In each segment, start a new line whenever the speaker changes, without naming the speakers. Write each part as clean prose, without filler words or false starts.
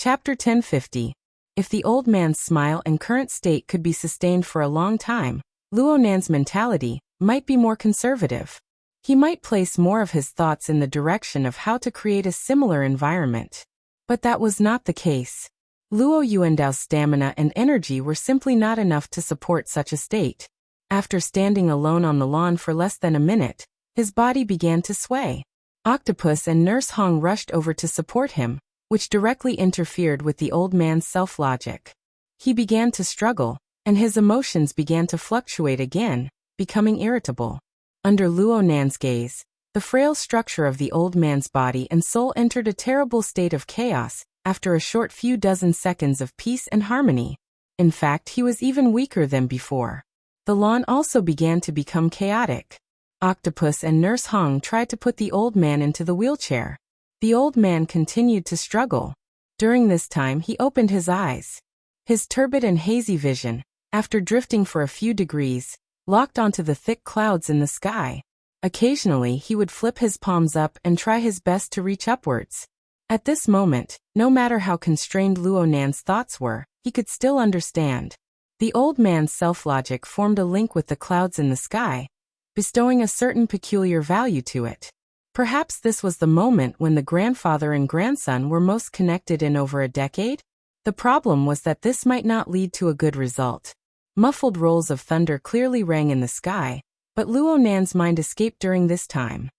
Chapter 1050. If the old man's smile and current state could be sustained for a long time, Luo Nan's mentality might be more conservative. He might place more of his thoughts in the direction of how to create a similar environment. But that was not the case. Luo Yuandao's stamina and energy were simply not enough to support such a state. After standing alone on the lawn for less than a minute, his body began to sway. Octopus and Nurse Hong rushed over to support him, which directly interfered with the old man's self-logic. He began to struggle, and his emotions began to fluctuate again, becoming irritable. Under Luo Nan's gaze, the frail structure of the old man's body and soul entered a terrible state of chaos after a short few dozen seconds of peace and harmony. In fact, he was even weaker than before. The lawn also began to become chaotic. Octopus and Nurse Hong tried to put the old man into the wheelchair. The old man continued to struggle. During this time he opened his eyes. His turbid and hazy vision, after drifting for a few degrees, locked onto the thick clouds in the sky. Occasionally he would flip his palms up and try his best to reach upwards. At this moment, no matter how constrained Luo Nan's thoughts were, he could still understand. The old man's self-logic formed a link with the clouds in the sky, bestowing a certain peculiar value to it. Perhaps this was the moment when the grandfather and grandson were most connected in over a decade? The problem was that this might not lead to a good result. Muffled rolls of thunder clearly rang in the sky, but Luo Nan's mind escaped during this time.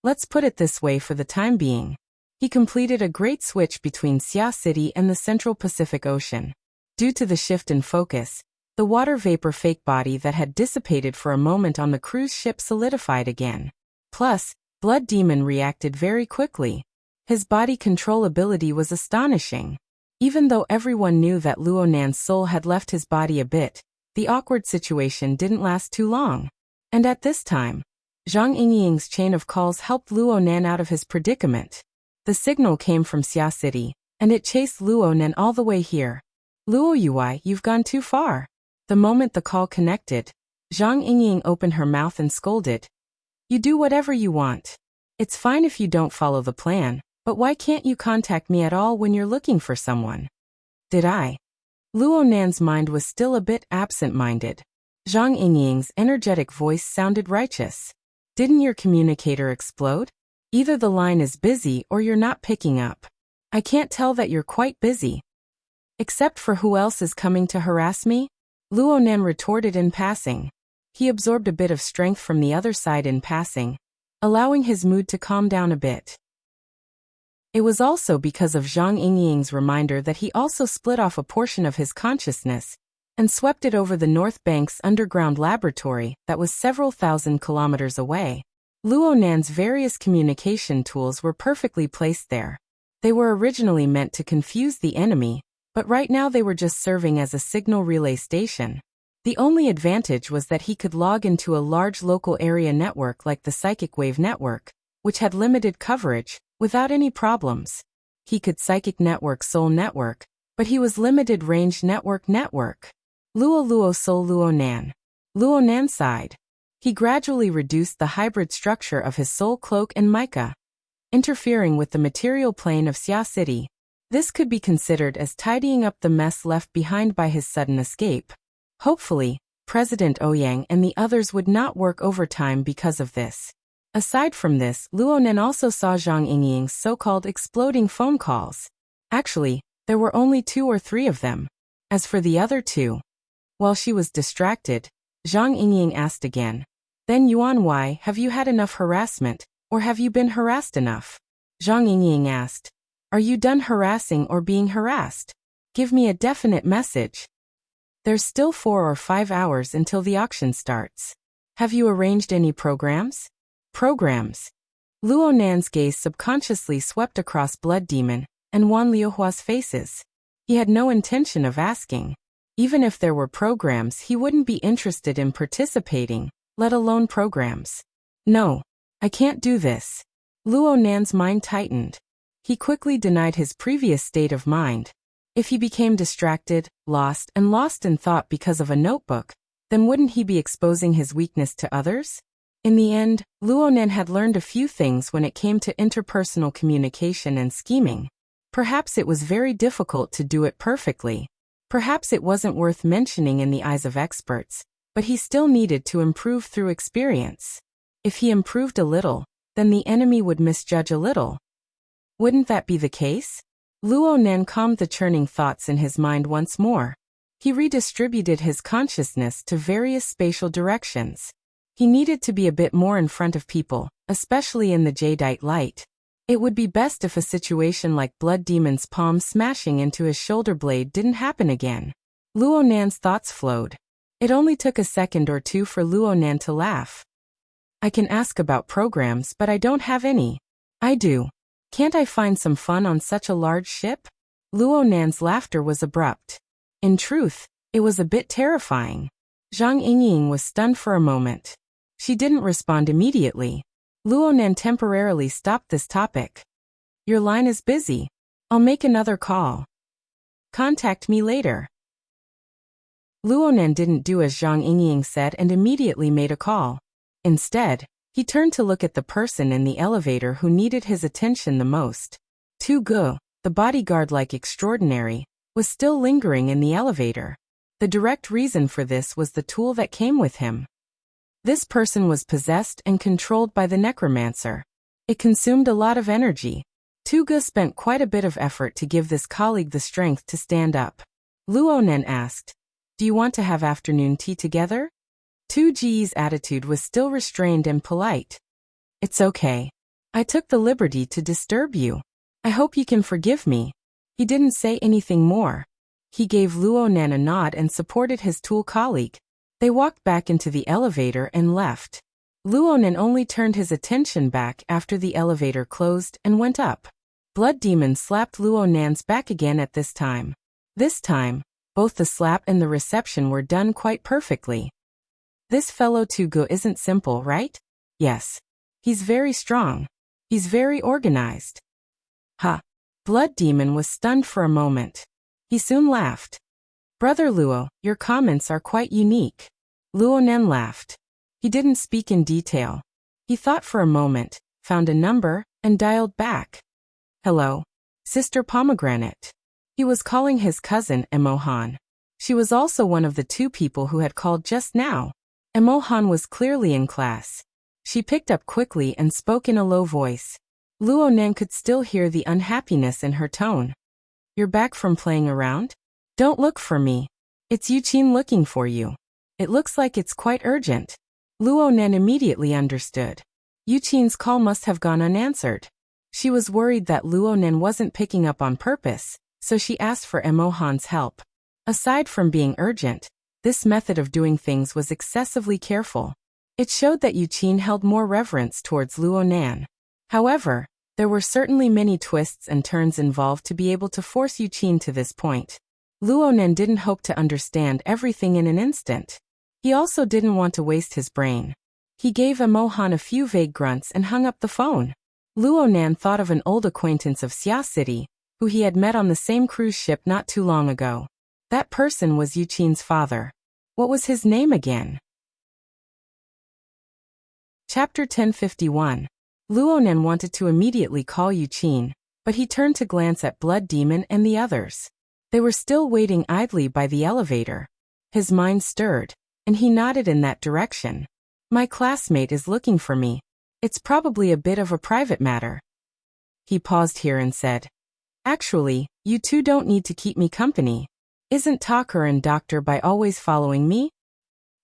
Let's put it this way for the time being. He completed a great switch between Xia City and the Central Pacific Ocean. Due to the shift in focus, the water vapor fake body that had dissipated for a moment on the cruise ship solidified again. Plus, Blood Demon reacted very quickly. His body control ability was astonishing. Even though everyone knew that Luo Nan's soul had left his body a bit, the awkward situation didn't last too long. And at this time, Zhang Yingying's chain of calls helped Luo Nan out of his predicament. The signal came from Xia City, and it chased Luo Nan all the way here. Luo Yui, you've gone too far. The moment the call connected, Zhang Yingying opened her mouth and scolded. You do whatever you want. It's fine if you don't follow the plan, but why can't you contact me at all when you're looking for someone? Did I? Luo Nan's mind was still a bit absent-minded. Zhang Yingying's energetic voice sounded righteous. Didn't your communicator explode? Either the line is busy or you're not picking up. I can't tell that you're quite busy. Except for who else is coming to harass me? Luo Nan retorted in passing. He absorbed a bit of strength from the other side in passing, allowing his mood to calm down a bit. It was also because of Zhang Yingying's reminder that he also split off a portion of his consciousness and swept it over the North Bank's underground laboratory that was several thousand kilometers away. Luo Nan's various communication tools were perfectly placed there. They were originally meant to confuse the enemy, but right now they were just serving as a signal relay station. The only advantage was that he could log into a large local area network like the Psychic Wave Network, which had limited coverage, without any problems. He could Psychic Network Soul Network, but he was Limited Range Network. Luo Soul Luo Nan. Luo Nan sighed. He gradually reduced the hybrid structure of his soul cloak and mica, interfering with the material plane of Xia City. This could be considered as tidying up the mess left behind by his sudden escape. Hopefully, President Ouyang and the others would not work overtime because of this. Aside from this, Luo Nan also saw Zhang Yingying's so-called exploding phone calls. Actually, there were only 2 or 3 of them. As for the other 2, while she was distracted, Zhang Yingying asked again. Then Yuan Wei, have you had enough harassment, or have you been harassed enough? Zhang Yingying asked. Are you done harassing or being harassed? Give me a definite message. There's still 4 or 5 hours until the auction starts. Have you arranged any programs? Programs. Luo Nan's gaze subconsciously swept across Blood Demon and Wan Liuhua's faces. He had no intention of asking. Even if there were programs, he wouldn't be interested in participating, let alone programs. No, I can't do this. Luo Nan's mind tightened. He quickly denied his previous state of mind. If he became distracted, lost in thought because of a notebook, then wouldn't he be exposing his weakness to others? In the end, Luo Nan had learned a few things when it came to interpersonal communication and scheming. Perhaps it was very difficult to do it perfectly. Perhaps it wasn't worth mentioning in the eyes of experts, but he still needed to improve through experience. If he improved a little, then the enemy would misjudge a little. Wouldn't that be the case? Luo Nan calmed the churning thoughts in his mind once more. He redistributed his consciousness to various spatial directions. He needed to be a bit more in front of people, especially in the jadeite light. It would be best if a situation like Blood Demon's palm smashing into his shoulder blade didn't happen again. Luo Nan's thoughts flowed. It only took a second or two for Luo Nan to laugh. I can ask about programs, but I don't have any. I do. Can't I find some fun on such a large ship? Luo Nan's laughter was abrupt. In truth, it was a bit terrifying. Zhang Yingying was stunned for a moment. She didn't respond immediately. Luo Nan temporarily stopped this topic. Your line is busy. I'll make another call. Contact me later. Luo Nan didn't do as Zhang Yingying said and immediately made a call. Instead, he turned to look at the person in the elevator who needed his attention the most. Tu Ge, the bodyguard-like extraordinary, was still lingering in the elevator. The direct reason for this was the tool that came with him. This person was possessed and controlled by the necromancer. It consumed a lot of energy. Tu Ge spent quite a bit of effort to give this colleague the strength to stand up. Luo Nan asked, "Do you want to have afternoon tea together?" Tu Ge's attitude was still restrained and polite. It's okay. I took the liberty to disturb you. I hope you can forgive me. He didn't say anything more. He gave Luo Nan a nod and supported his tool colleague. They walked back into the elevator and left. Luo Nan only turned his attention back after the elevator closed and went up. Blood Demon slapped Luo Nan's back again at this time. This time, both the slap and the reception were done quite perfectly. This fellow Tu Ge isn't simple, right? Yes. He's very strong. He's very organized. Ha! Blood Demon was stunned for a moment. He soon laughed. Brother Luo, your comments are quite unique. Luo Nan laughed. He didn't speak in detail. He thought for a moment, found a number, and dialed back. Hello. Sister Pomegranate. He was calling his cousin Emohan. She was also one of the two people who had called just now. Emohan was clearly in class. She picked up quickly and spoke in a low voice. Luo Nan could still hear the unhappiness in her tone. You're back from playing around? Don't look for me. It's Yuqin looking for you. It looks like it's quite urgent. Luo Nan immediately understood. Yuqin's call must have gone unanswered. She was worried that Luo Nan wasn't picking up on purpose, so she asked for Emohan's help. Aside from being urgent, this method of doing things was excessively careful. It showed that Yuqin held more reverence towards Luo Nan. However, there were certainly many twists and turns involved to be able to force Yuqin to this point. Luo Nan didn't hope to understand everything in an instant. He also didn't want to waste his brain. He gave Emohan a few vague grunts and hung up the phone. Luo Nan thought of an old acquaintance of Xia City, who he had met on the same cruise ship not too long ago. That person was Yuqin's father. What was his name again? Chapter 1051. Luo Nan wanted to immediately call Yuqin, but he turned to glance at Blood Demon and the others. They were still waiting idly by the elevator. His mind stirred, and he nodded in that direction. My classmate is looking for me. It's probably a bit of a private matter. He paused here and said, Actually, you two don't need to keep me company. Isn't Talker and Dr. Bai always following me?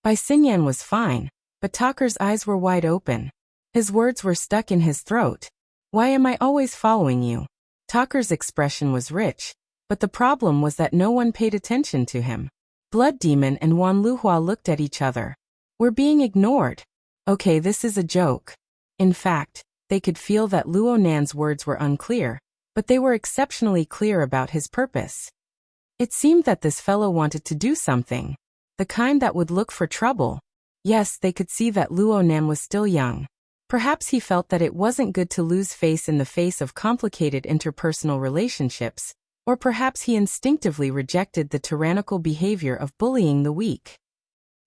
Bai Xinyan was fine, but Talker's eyes were wide open. His words were stuck in his throat. Why am I always following you? Talker's expression was rich, but the problem was that no one paid attention to him. Blood Demon and Wan Luhua looked at each other. We're being ignored. Okay, this is a joke. In fact, they could feel that Luo Nan's words were unclear, but they were exceptionally clear about his purpose. It seemed that this fellow wanted to do something. The kind that would look for trouble. Yes, they could see that Luo Nan was still young. Perhaps he felt that it wasn't good to lose face in the face of complicated interpersonal relationships, or perhaps he instinctively rejected the tyrannical behavior of bullying the weak.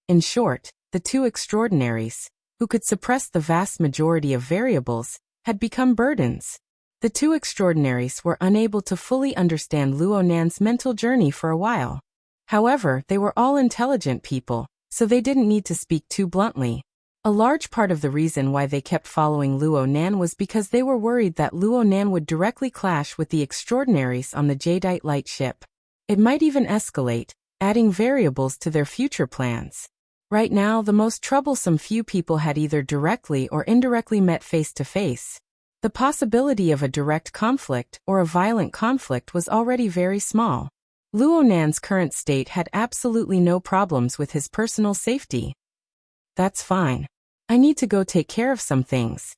In short, the two extraordinaries, who could suppress the vast majority of variables, had become burdens. The two extraordinaries were unable to fully understand Luo Nan's mental journey for a while. However, they were all intelligent people, so they didn't need to speak too bluntly. A large part of the reason why they kept following Luo Nan was because they were worried that Luo Nan would directly clash with the extraordinaries on the Jadeite light ship. It might even escalate, adding variables to their future plans. Right now, the most troublesome few people had either directly or indirectly met face to face. The possibility of a direct conflict or a violent conflict was already very small. Luo Nan's current state had absolutely no problems with his personal safety. That's fine. I need to go take care of some things.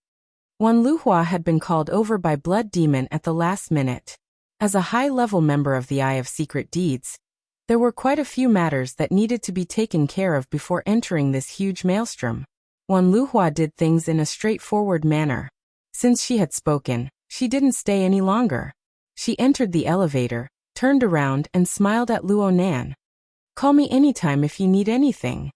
Wan Luhua had been called over by Blood Demon at the last minute. As a high-level member of the Eye of Secret Deeds, there were quite a few matters that needed to be taken care of before entering this huge maelstrom. Wan Luhua did things in a straightforward manner. Since she had spoken, she didn't stay any longer. She entered the elevator, turned around and smiled at Luo Nan. Call me anytime if you need anything.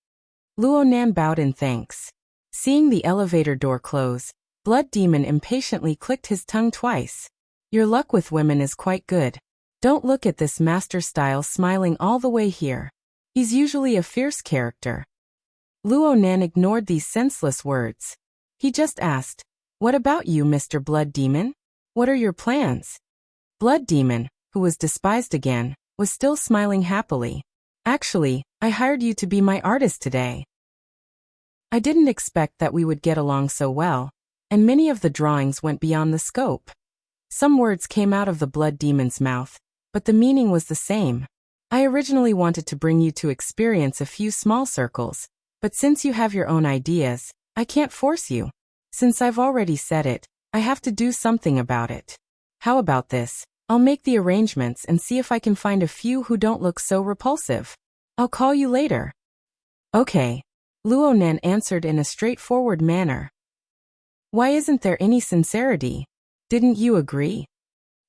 Luo Nan bowed in thanks. Seeing the elevator door close, Blood Demon impatiently clicked his tongue twice. Your luck with women is quite good. Don't look at this master style smiling all the way here. He's usually a fierce character. Luo Nan ignored these senseless words. He just asked, what about you, Mr. Blood Demon? What are your plans? Blood Demon, who was despised again, was still smiling happily. Actually, I hired you to be my artist today. I didn't expect that we would get along so well, and many of the drawings went beyond the scope. Some words came out of the Blood Demon's mouth, but the meaning was the same. I originally wanted to bring you to experience a few small circles, but since you have your own ideas, I can't force you. Since I've already said it, I have to do something about it. How about this? I'll make the arrangements and see if I can find a few who don't look so repulsive. I'll call you later. Okay. Luo Nan answered in a straightforward manner. Why isn't there any sincerity? Didn't you agree?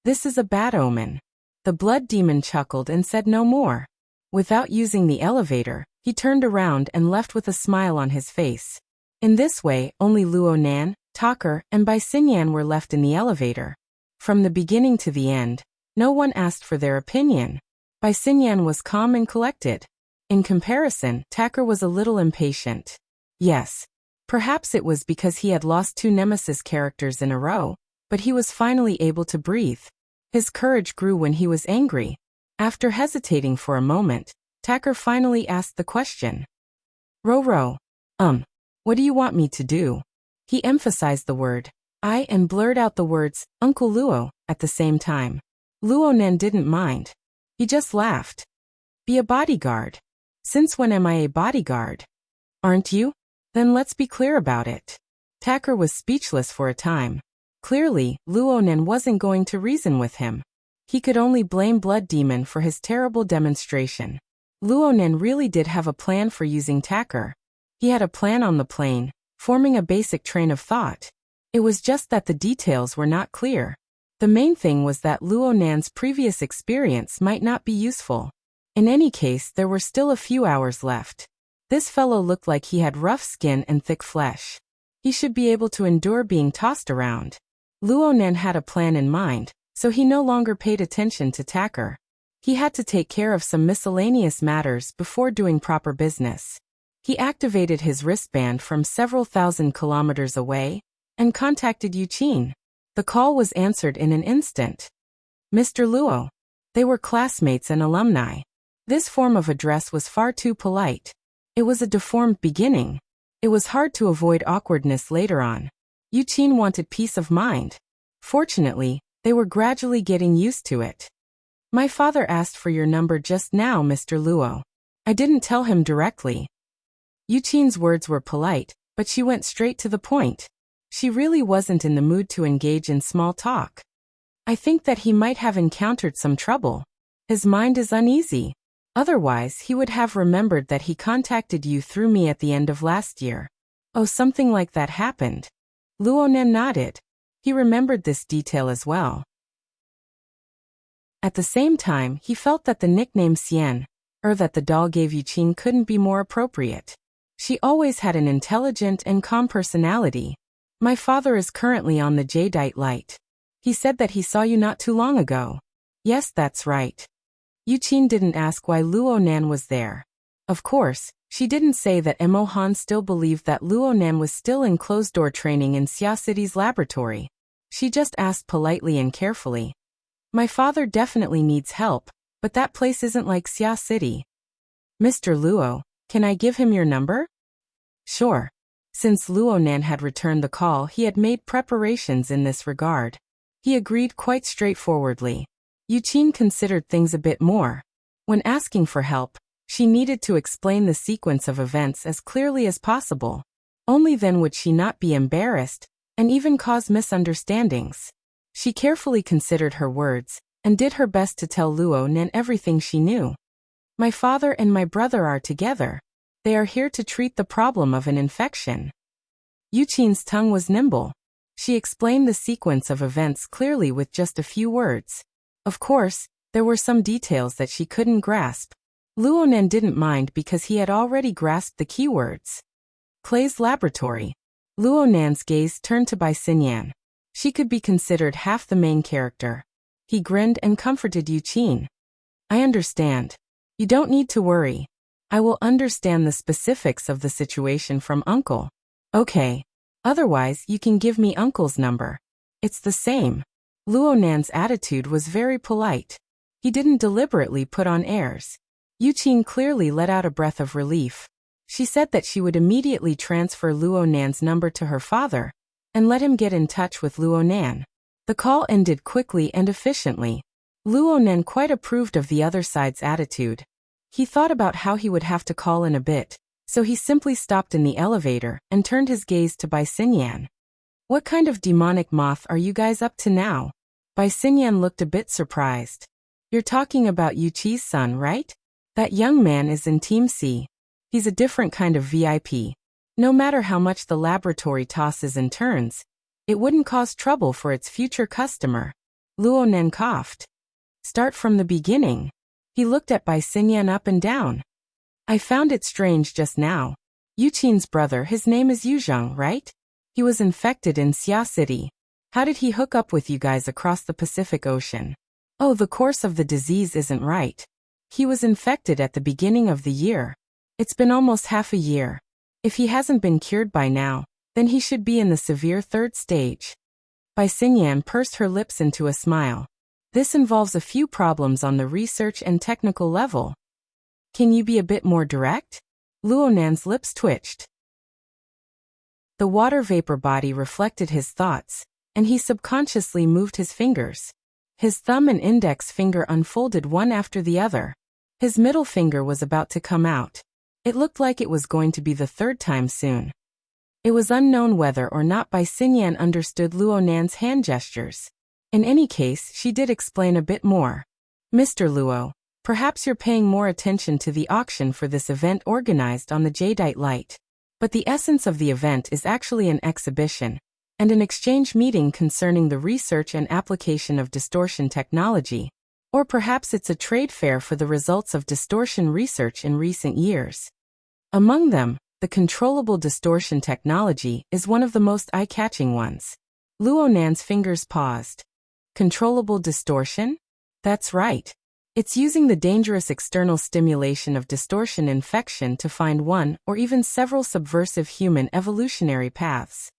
This is a bad omen. The Blood Demon chuckled and said no more. Without using the elevator, he turned around and left with a smile on his face. In this way, only Luo Nan, Tucker, and Bai Xinyan were left in the elevator. From the beginning to the end, no one asked for their opinion. Bai Xinyan was calm and collected. In comparison, Tucker was a little impatient. Yes. Perhaps it was because he had lost two nemesis characters in a row, but he was finally able to breathe. His courage grew when he was angry. After hesitating for a moment, Tucker finally asked the question. Ro. What do you want me to do? He emphasized the word I and blurred out the words, Uncle Luo, at the same time. Luo Nan didn't mind. He just laughed. Be a bodyguard. Since when am I a bodyguard? Aren't you? Then let's be clear about it. Tucker was speechless for a time. Clearly, Luo Nan wasn't going to reason with him. He could only blame Blood Demon for his terrible demonstration. Luo Nan really did have a plan for using Tucker. He had a plan on the plane, forming a basic train of thought. It was just that the details were not clear. The main thing was that Luo Nan's previous experience might not be useful. In any case, there were still a few hours left. This fellow looked like he had rough skin and thick flesh. He should be able to endure being tossed around. Luo Nan had a plan in mind, so he no longer paid attention to Tucker. He had to take care of some miscellaneous matters before doing proper business. He activated his wristband from several thousand kilometers away and contacted Yuqin. The call was answered in an instant. Mr. Luo. They were classmates and alumni. This form of address was far too polite. It was a deformed beginning. It was hard to avoid awkwardness later on. Yuqin wanted peace of mind. Fortunately, they were gradually getting used to it. My father asked for your number just now, Mr. Luo. I didn't tell him directly. Yuqin's words were polite, but she went straight to the point. She really wasn't in the mood to engage in small talk. I think that he might have encountered some trouble. His mind is uneasy. Otherwise, he would have remembered that he contacted you through me at the end of last year. Oh, something like that happened. Luo Nan nodded. He remembered this detail as well. At the same time, he felt that the nickname Xian, that the doll gave Yuqin couldn't be more appropriate. She always had an intelligent and calm personality. My father is currently on the Jadeite light. He said that he saw you not too long ago. Yes, that's right. Yuqin didn't ask why Luo Nan was there. Of course, she didn't say that Mo Han still believed that Luo Nan was still in closed-door training in Xia City's laboratory. She just asked politely and carefully. My father definitely needs help, but that place isn't like Xia City. Mr. Luo, can I give him your number? Sure. Since Luo Nan had returned the call, he had made preparations in this regard. He agreed quite straightforwardly. Yuqin considered things a bit more. When asking for help, she needed to explain the sequence of events as clearly as possible. Only then would she not be embarrassed, and even cause misunderstandings. She carefully considered her words, and did her best to tell Luo Nan everything she knew. My father and my brother are together. They are here to treat the problem of an infection. Yuqin's tongue was nimble. She explained the sequence of events clearly with just a few words. Of course, there were some details that she couldn't grasp. Luo Nan didn't mind because he had already grasped the keywords. Clay's laboratory. Luo Nan's gaze turned to Bai Xinyan. She could be considered half the main character. He grinned and comforted Yuqin. I understand. You don't need to worry. I will understand the specifics of the situation from Uncle. Okay. Otherwise, you can give me Uncle's number. It's the same. Luo Nan's attitude was very polite. He didn't deliberately put on airs. Yuqin clearly let out a breath of relief. She said that she would immediately transfer Luo Nan's number to her father, and let him get in touch with Luo Nan. The call ended quickly and efficiently. Luo Nan quite approved of the other side's attitude. He thought about how he would have to call in a bit, so he simply stopped in the elevator and turned his gaze to Bai Xinyan. What kind of demonic moth are you guys up to now? Bai Xinyan looked a bit surprised. You're talking about Yuqi's son, right? That young man is in Team C. He's a different kind of VIP. No matter how much the laboratory tosses and turns, it wouldn't cause trouble for its future customer. Luo Nan coughed. Start from the beginning. He looked at Bai Xinyan up and down. I found it strange just now. Yuqin's brother, his name is Yuzheng, right? He was infected in Xia City. How did he hook up with you guys across the Pacific Ocean? Oh, the course of the disease isn't right. He was infected at the beginning of the year. It's been almost half a year. If he hasn't been cured by now, then he should be in the severe third stage. Bai Xinyan pursed her lips into a smile. This involves a few problems on the research and technical level. Can you be a bit more direct? Luo Nan's lips twitched. The water vapor body reflected his thoughts, and he subconsciously moved his fingers. His thumb and index finger unfolded one after the other. His middle finger was about to come out. It looked like it was going to be the third time soon. It was unknown whether or not Bai Xinyan understood Luo Nan's hand gestures. In any case, she did explain a bit more. Mr. Luo, perhaps you're paying more attention to the auction for this event organized on the Jadeite Light. But the essence of the event is actually an exhibition, and an exchange meeting concerning the research and application of distortion technology. Or perhaps it's a trade fair for the results of distortion research in recent years. Among them, the controllable distortion technology is one of the most eye-catching ones. Luo Nan's fingers paused. Controllable distortion? That's right. It's using the dangerous external stimulation of distortion infection to find one or even several subversive human evolutionary paths.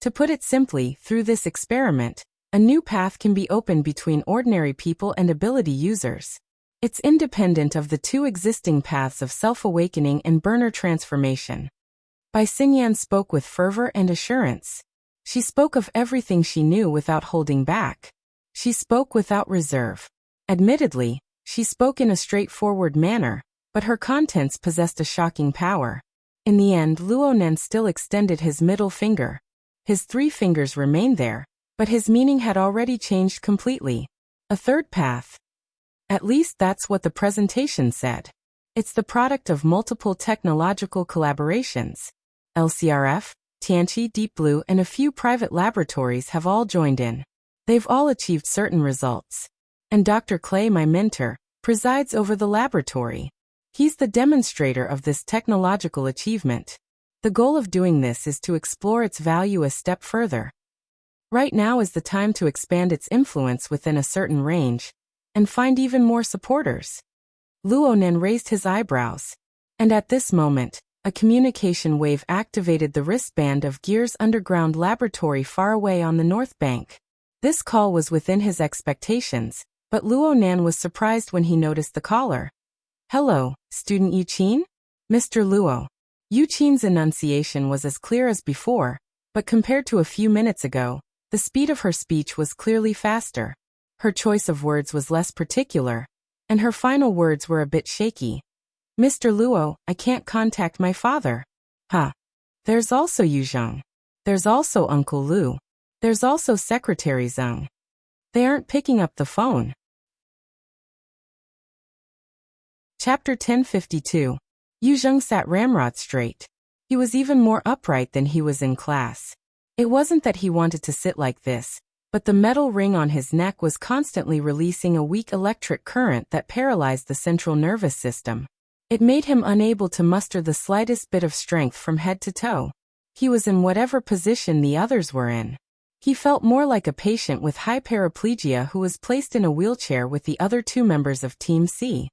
To put it simply, through this experiment, a new path can be opened between ordinary people and ability users. It's independent of the two existing paths of self-awakening and burner transformation. Bai Xinyan spoke with fervor and assurance. She spoke of everything she knew without holding back. She spoke without reserve. Admittedly, she spoke in a straightforward manner, but her contents possessed a shocking power. In the end, Luo Nan still extended his middle finger. His three fingers remained there, but his meaning had already changed completely. A third path. At least that's what the presentation said. It's the product of multiple technological collaborations. LCRF, Tianqi, Deep Blue, and a few private laboratories have all joined in. They've all achieved certain results. And Dr. Clay, my mentor, presides over the laboratory. He's the demonstrator of this technological achievement. The goal of doing this is to explore its value a step further. Right now is the time to expand its influence within a certain range, and find even more supporters. Luonan raised his eyebrows. And at this moment, a communication wave activated the wristband of Gear's underground laboratory far away on the north bank. This call was within his expectations, but Luonan was surprised when he noticed the caller. "Hello, student Yuqin?" "Mr. Luo." Yuqin's enunciation was as clear as before, but compared to a few minutes ago, the speed of her speech was clearly faster. Her choice of words was less particular, and her final words were a bit shaky. "Mr. Luo, I can't contact my father." "Huh. There's also Yu Zheng. There's also Uncle Lu. There's also Secretary Zheng. They aren't picking up the phone." Chapter 1052. Yu Zheng sat ramrod straight. He was even more upright than he was in class. It wasn't that he wanted to sit like this, but the metal ring on his neck was constantly releasing a weak electric current that paralyzed the central nervous system. It made him unable to muster the slightest bit of strength from head to toe. He was in whatever position the others were in. He felt more like a patient with high paraplegia who was placed in a wheelchair with the other two members of Team C.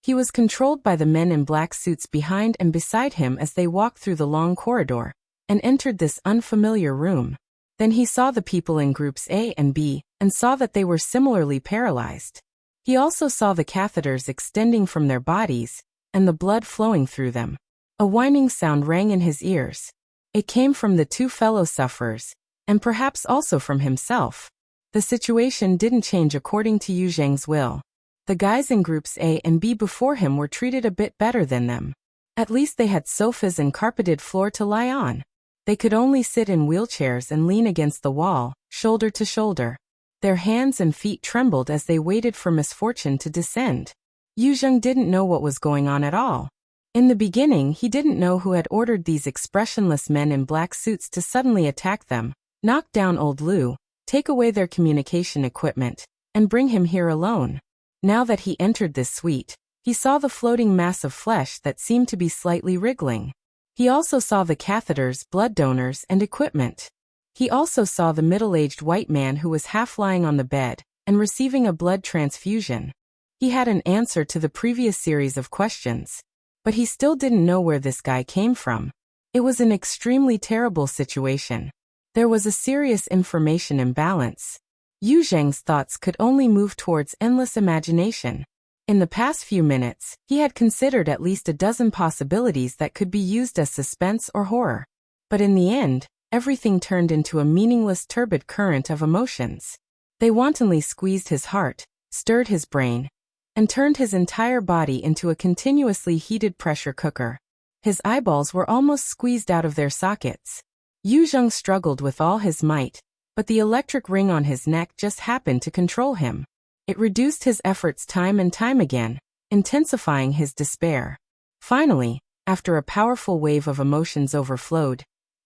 He was controlled by the men in black suits behind and beside him as they walked through the long corridor and entered this unfamiliar room. Then he saw the people in groups A and B and saw that they were similarly paralyzed. He also saw the catheters extending from their bodies and the blood flowing through them. A whining sound rang in his ears. It came from the two fellow sufferers, and perhaps also from himself. The situation didn't change according to Yu Zheng's will. The guys in groups A and B before him were treated a bit better than them. At least they had sofas and carpeted floor to lie on. They could only sit in wheelchairs and lean against the wall, shoulder to shoulder. Their hands and feet trembled as they waited for misfortune to descend. Yu Zheng didn't know what was going on at all. In the beginning, he didn't know who had ordered these expressionless men in black suits to suddenly attack them, knock down old Lu, take away their communication equipment, and bring him here alone. Now that he entered this suite, he saw the floating mass of flesh that seemed to be slightly wriggling. He also saw the catheters, blood donors, and equipment. He also saw the middle-aged white man who was half lying on the bed and receiving a blood transfusion. He had an answer to the previous series of questions, but he still didn't know where this guy came from. It was an extremely terrible situation. There was a serious information imbalance. Yu Zheng's thoughts could only move towards endless imagination. In the past few minutes, he had considered at least a dozen possibilities that could be used as suspense or horror. But in the end, everything turned into a meaningless turbid current of emotions. They wantonly squeezed his heart, stirred his brain, and turned his entire body into a continuously heated pressure cooker. His eyeballs were almost squeezed out of their sockets. Yu Zheng struggled with all his might, but the electric ring on his neck just happened to control him. It reduced his efforts time and time again, intensifying his despair. Finally, after a powerful wave of emotions overflowed,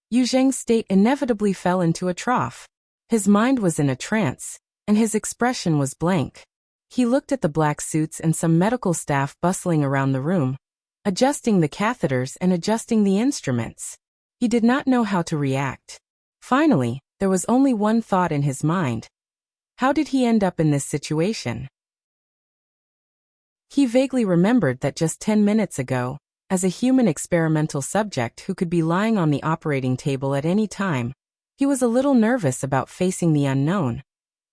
Yu Zheng's state inevitably fell into a trough. His mind was in a trance, and his expression was blank. He looked at the black suits and some medical staff bustling around the room, adjusting the catheters and adjusting the instruments. He did not know how to react. Finally, there was only one thought in his mind. How did he end up in this situation? He vaguely remembered that just 10 minutes ago, as a human experimental subject who could be lying on the operating table at any time, he was a little nervous about facing the unknown.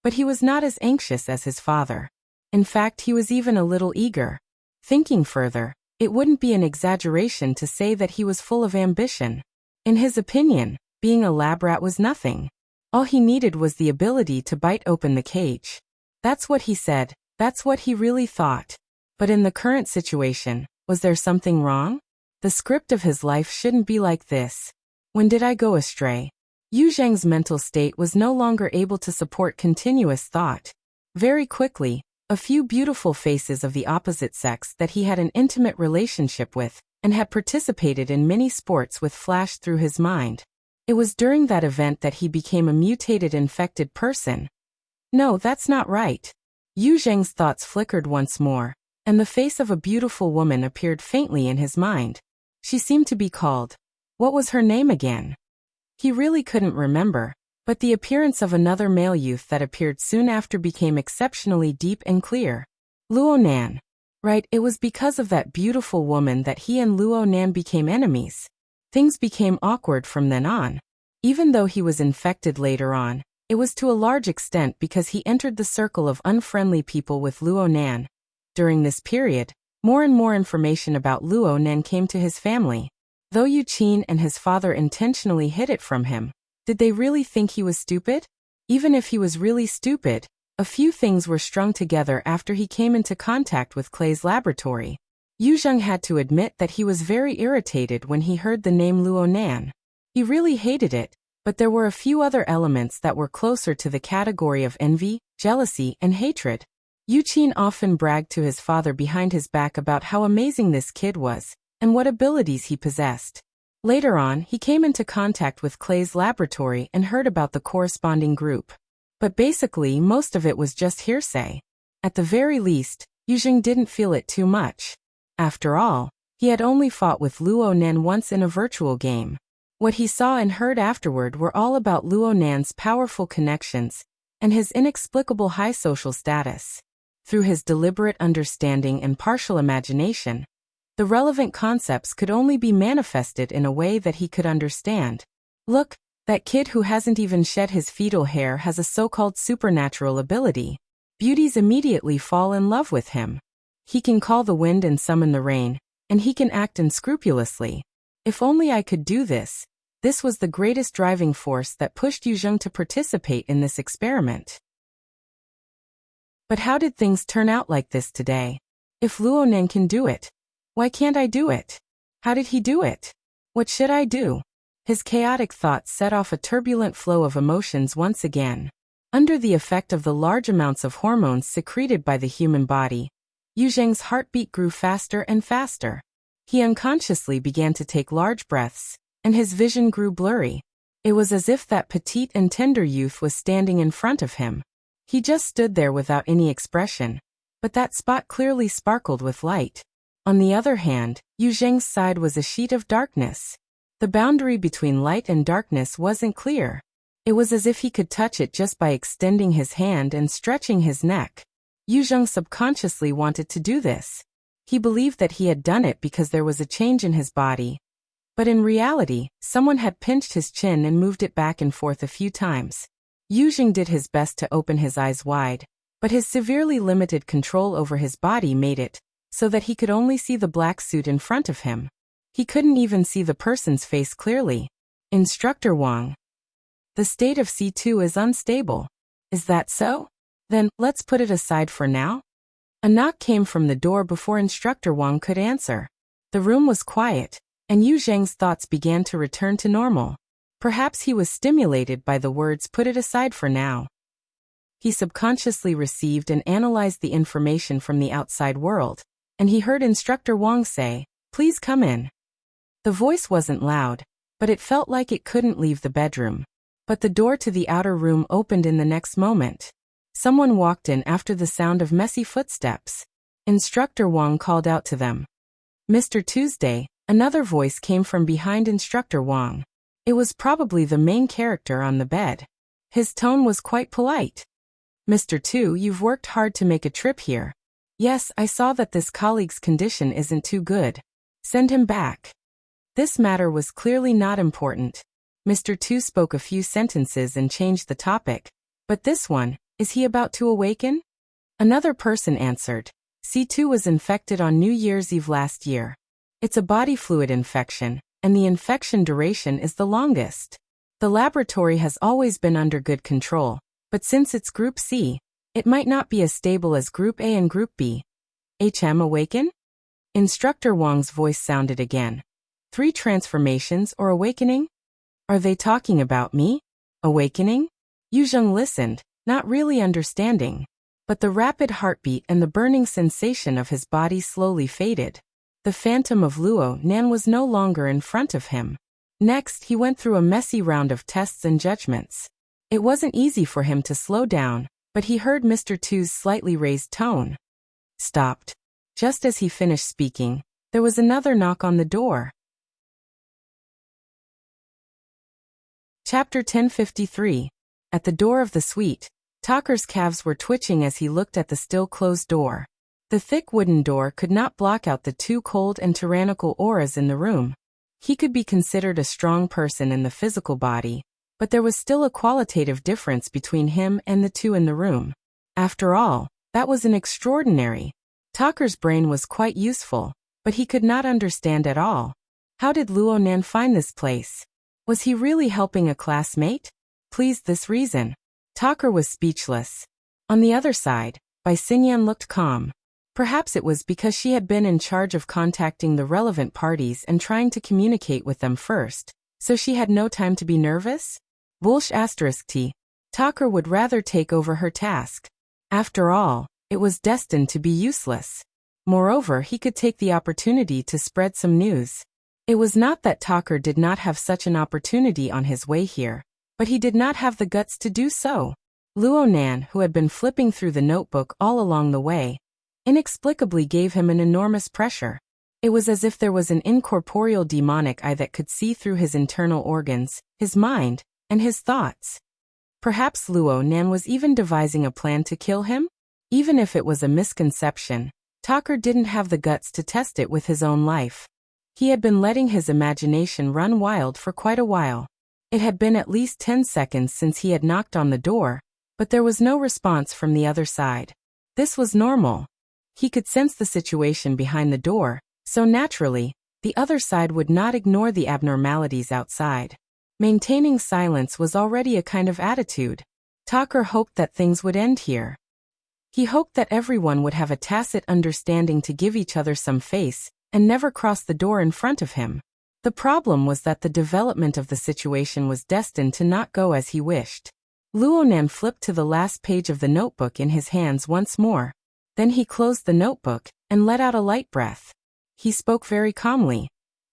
But he was not as anxious as his father. In fact, he was even a little eager. Thinking further, it wouldn't be an exaggeration to say that he was full of ambition. In his opinion, being a lab rat was nothing. All he needed was the ability to bite open the cage. That's what he said, that's what he really thought. But in the current situation, was there something wrong? The script of his life shouldn't be like this. When did I go astray? Yu Zheng's mental state was no longer able to support continuous thought. Very quickly, a few beautiful faces of the opposite sex that he had an intimate relationship with and had participated in many sports with flashed through his mind. It was during that event that he became a mutated infected person. No, that's not right. Yu Zheng's thoughts flickered once more, and the face of a beautiful woman appeared faintly in his mind. She seemed to be called. What was her name again? He really couldn't remember, But the appearance of another male youth that appeared soon after became exceptionally deep and clear. Luo Nan. Right, it was because of that beautiful woman that he and Luo Nan became enemies. Things became awkward from then on. Even though he was infected later on, it was to a large extent because he entered the circle of unfriendly people with Luo Nan. During this period, more and more information about Luo Nan came to his family. Though Yu Qin and his father intentionally hid it from him, did they really think he was stupid? Even if he was really stupid, a few things were strung together after he came into contact with Clay's laboratory. Yu Zheng had to admit that he was very irritated when he heard the name Luo Nan. He really hated it, but there were a few other elements that were closer to the category of envy, jealousy, and hatred. Yu Qin often bragged to his father behind his back about how amazing this kid was, and what abilities he possessed. Later on, he came into contact with Clay's laboratory and heard about the corresponding group. But basically, most of it was just hearsay. At the very least, Yu Zheng didn't feel it too much. After all, he had only fought with Luo Nan once in a virtual game. What he saw and heard afterward were all about Luo Nan's powerful connections and his inexplicable high social status. Through his deliberate understanding and partial imagination, the relevant concepts could only be manifested in a way that he could understand. Look, that kid who hasn't even shed his fetal hair has a so-called supernatural ability. Beauties immediately fall in love with him. He can call the wind and summon the rain, and he can act unscrupulously. If only I could do this. This was the greatest driving force that pushed Yu Zheng to participate in this experiment. But how did things turn out like this today? If Luo Nan can do it, why can't I do it? How did he do it? What should I do? His chaotic thoughts set off a turbulent flow of emotions once again. Under the effect of the large amounts of hormones secreted by the human body, Yu Zheng's heartbeat grew faster and faster. He unconsciously began to take large breaths, and his vision grew blurry. It was as if that petite and tender youth was standing in front of him. He just stood there without any expression, but that spot clearly sparkled with light. On the other hand, Yu Zheng's side was a sheet of darkness. The boundary between light and darkness wasn't clear. It was as if he could touch it just by extending his hand and stretching his neck. Yu Zheng subconsciously wanted to do this. He believed that he had done it because there was a change in his body. But in reality, someone had pinched his chin and moved it back and forth a few times. Yu Zheng did his best to open his eyes wide, but his severely limited control over his body made it so that he could only see the black suit in front of him. He couldn't even see the person's face clearly. Instructor Wang. The state of C2 is unstable. Is that so? Then, let's put it aside for now. A knock came from the door before Instructor Wang could answer. The room was quiet, and Yu Zheng's thoughts began to return to normal. Perhaps he was stimulated by the words "put it aside for now." He subconsciously received and analyzed the information from the outside world, and he heard Instructor Wang say, "Please come in." The voice wasn't loud, but it felt like it couldn't leave the bedroom. But the door to the outer room opened in the next moment. Someone walked in after the sound of messy footsteps. Instructor Wang called out to them. "Mr. Tuesday," another voice came from behind Instructor Wang. It was probably the main character on the bed. His tone was quite polite. "Mr. Tu, you've worked hard to make a trip here. Yes, I saw that this colleague's condition isn't too good. Send him back." This matter was clearly not important. Mr. Tu spoke a few sentences and changed the topic. But this one, is he about to awaken? Another person answered. C2 was infected on New Year's Eve last year. It's a body fluid infection, and the infection duration is the longest. The laboratory has always been under good control, but since it's Group C, it might not be as stable as Group A and Group B. HM awaken? Instructor Wang's voice sounded again. 3 transformations or awakening? Are they talking about me? Awakening? Yu Zheng listened, not really understanding. But the rapid heartbeat and the burning sensation of his body slowly faded. The phantom of Luo Nan was no longer in front of him. Next, he went through a messy round of tests and judgments. It wasn't easy for him to slow down, but he heard Mr. Tu's slightly raised tone. Stopped. Just as he finished speaking, there was another knock on the door. Chapter 1053. At the door of the suite, Talker's calves were twitching as he looked at the still closed door. The thick wooden door could not block out the two cold and tyrannical auras in the room. He could be considered a strong person in the physical body, but there was still a qualitative difference between him and the two in the room. After all, that was an extraordinary. Talker's brain was quite useful, but he could not understand at all. How did Luo Nan find this place? Was he really helping a classmate? Please this reason. Talker was speechless. On the other side, Bai Xinyan looked calm. Perhaps it was because she had been in charge of contacting the relevant parties and trying to communicate with them first, so she had no time to be nervous? Bulsh *T. Talker would rather take over her task. After all, it was destined to be useless. Moreover, he could take the opportunity to spread some news. It was not that Talker did not have such an opportunity on his way here, but he did not have the guts to do so. Luo Nan, who had been flipping through the notebook all along the way, inexplicably gave him an enormous pressure. It was as if there was an incorporeal demonic eye that could see through his internal organs, his mind, and his thoughts. Perhaps Luo Nan was even devising a plan to kill him? Even if it was a misconception, Talker didn't have the guts to test it with his own life. He had been letting his imagination run wild for quite a while. It had been at least 10 seconds since he had knocked on the door, but there was no response from the other side. This was normal. He could sense the situation behind the door, so naturally, the other side would not ignore the abnormalities outside. Maintaining silence was already a kind of attitude. Talker hoped that things would end here. He hoped that everyone would have a tacit understanding to give each other some face and never cross the door in front of him. The problem was that the development of the situation was destined to not go as he wished. Luo Nan flipped to the last page of the notebook in his hands once more. Then he closed the notebook and let out a light breath. He spoke very calmly.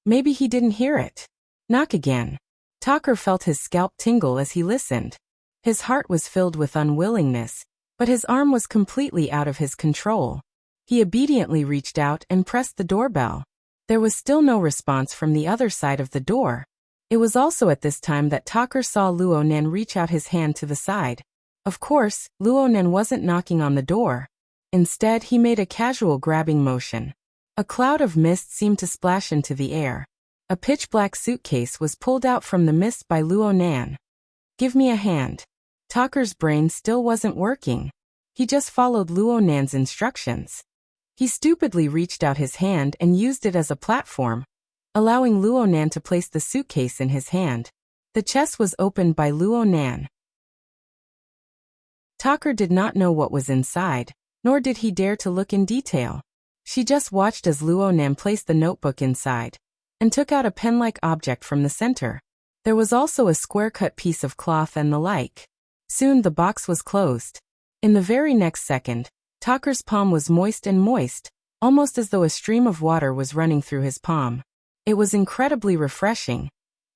Maybe he didn't hear it. Knock again. Talker felt his scalp tingle as he listened. His heart was filled with unwillingness, but his arm was completely out of his control. He obediently reached out and pressed the doorbell. There was still no response from the other side of the door. It was also at this time that Talker saw Luo Nan reach out his hand to the side. Of course, Luo Nan wasn't knocking on the door. Instead, he made a casual grabbing motion. A cloud of mist seemed to splash into the air. A pitch-black suitcase was pulled out from the mist by Luo Nan. Give me a hand. Talker's brain still wasn't working. He just followed Luo Nan's instructions. He stupidly reached out his hand and used it as a platform, allowing Luo Nan to place the suitcase in his hand. The chest was opened by Luo Nan. Talker did not know what was inside, nor did he dare to look in detail. She just watched as Luo Nan placed the notebook inside, and took out a pen-like object from the center. There was also a square-cut piece of cloth and the like. Soon the box was closed. In the very next second, Talker's palm was moist, almost as though a stream of water was running through his palm. It was incredibly refreshing.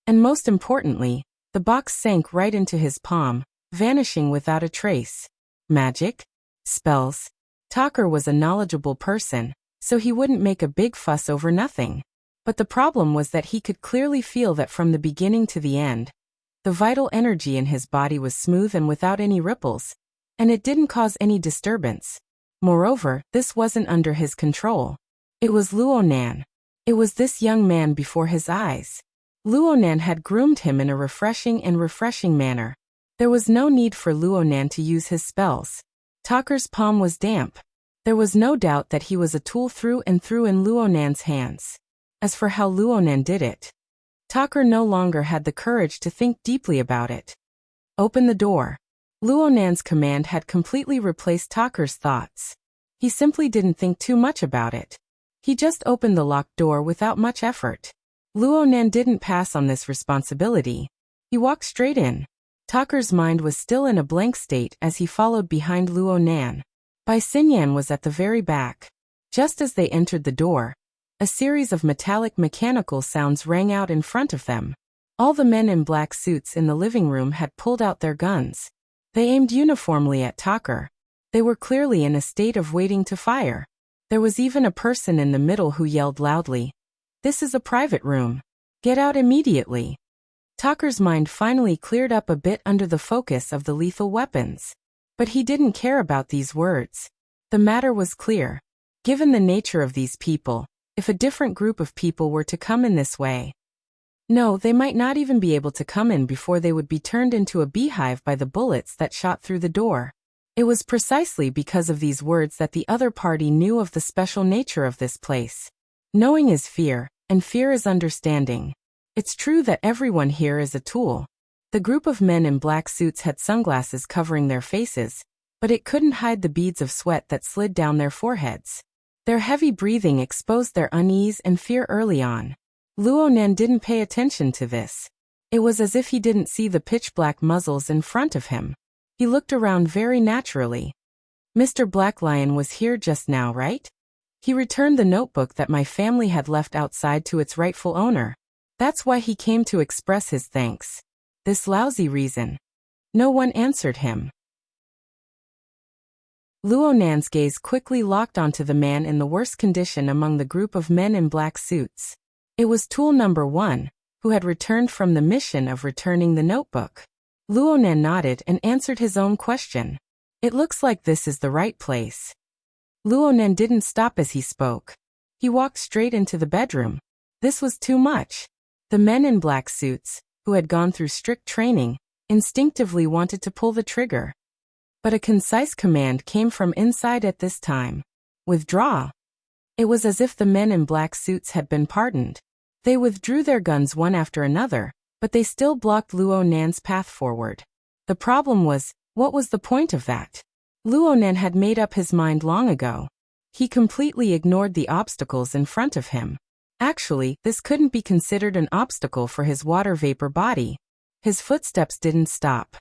And most importantly, the box sank right into his palm, vanishing without a trace. Magic? Spells? Talker was a knowledgeable person, so he wouldn't make a big fuss over nothing. But the problem was that he could clearly feel that from the beginning to the end, the vital energy in his body was smooth and without any ripples, and it didn't cause any disturbance. Moreover, this wasn't under his control. It was Luo Nan. It was this young man before his eyes. Luo Nan had groomed him in a refreshing manner. There was no need for Luo Nan to use his spells. Talker's palm was damp. There was no doubt that he was a tool through and through in Luo Nan's hands. As for how Luo Nan did it, Talker no longer had the courage to think deeply about it. Open the door. Luo Nan's command had completely replaced Talker's thoughts. He simply didn't think too much about it. He just opened the locked door without much effort. Luo Nan didn't pass on this responsibility. He walked straight in. Talker's mind was still in a blank state as he followed behind Luo Nan. Bai Xinyan was at the very back. Just as they entered the door, a series of metallic mechanical sounds rang out in front of them. All the men in black suits in the living room had pulled out their guns. They aimed uniformly at Talker. They were clearly in a state of waiting to fire. There was even a person in the middle who yelled loudly, "This is a private room. Get out immediately." Tucker's mind finally cleared up a bit under the focus of the lethal weapons. But he didn't care about these words. The matter was clear. Given the nature of these people, if a different group of people were to come in this way, no, they might not even be able to come in before they would be turned into a beehive by the bullets that shot through the door. It was precisely because of these words that the other party knew of the special nature of this place. Knowing is fear, and fear is understanding. It's true that everyone here is a tool. The group of men in black suits had sunglasses covering their faces, but it couldn't hide the beads of sweat that slid down their foreheads. Their heavy breathing exposed their unease and fear early on. Luo Nan didn't pay attention to this. It was as if he didn't see the pitch-black muzzles in front of him. He looked around very naturally. Mr. Black Lion was here just now, right? He returned the notebook that my family had left outside to its rightful owner. That's why he came to express his thanks. This lousy reason. No one answered him. Luo Nan's gaze quickly locked onto the man in the worst condition among the group of men in black suits. It was tool number 1, who had returned from the mission of returning the notebook. Luo Nan nodded and answered his own question. It looks like this is the right place. Luo Nan didn't stop as he spoke. He walked straight into the bedroom. This was too much. The men in black suits, who had gone through strict training, instinctively wanted to pull the trigger. But a concise command came from inside at this time. Withdraw. It was as if the men in black suits had been pardoned. They withdrew their guns one after another, but they still blocked Luo Nan's path forward. The problem was, what was the point of that? Luo Nan had made up his mind long ago. He completely ignored the obstacles in front of him. Actually, this couldn't be considered an obstacle for his water vapor body. His footsteps didn't stop.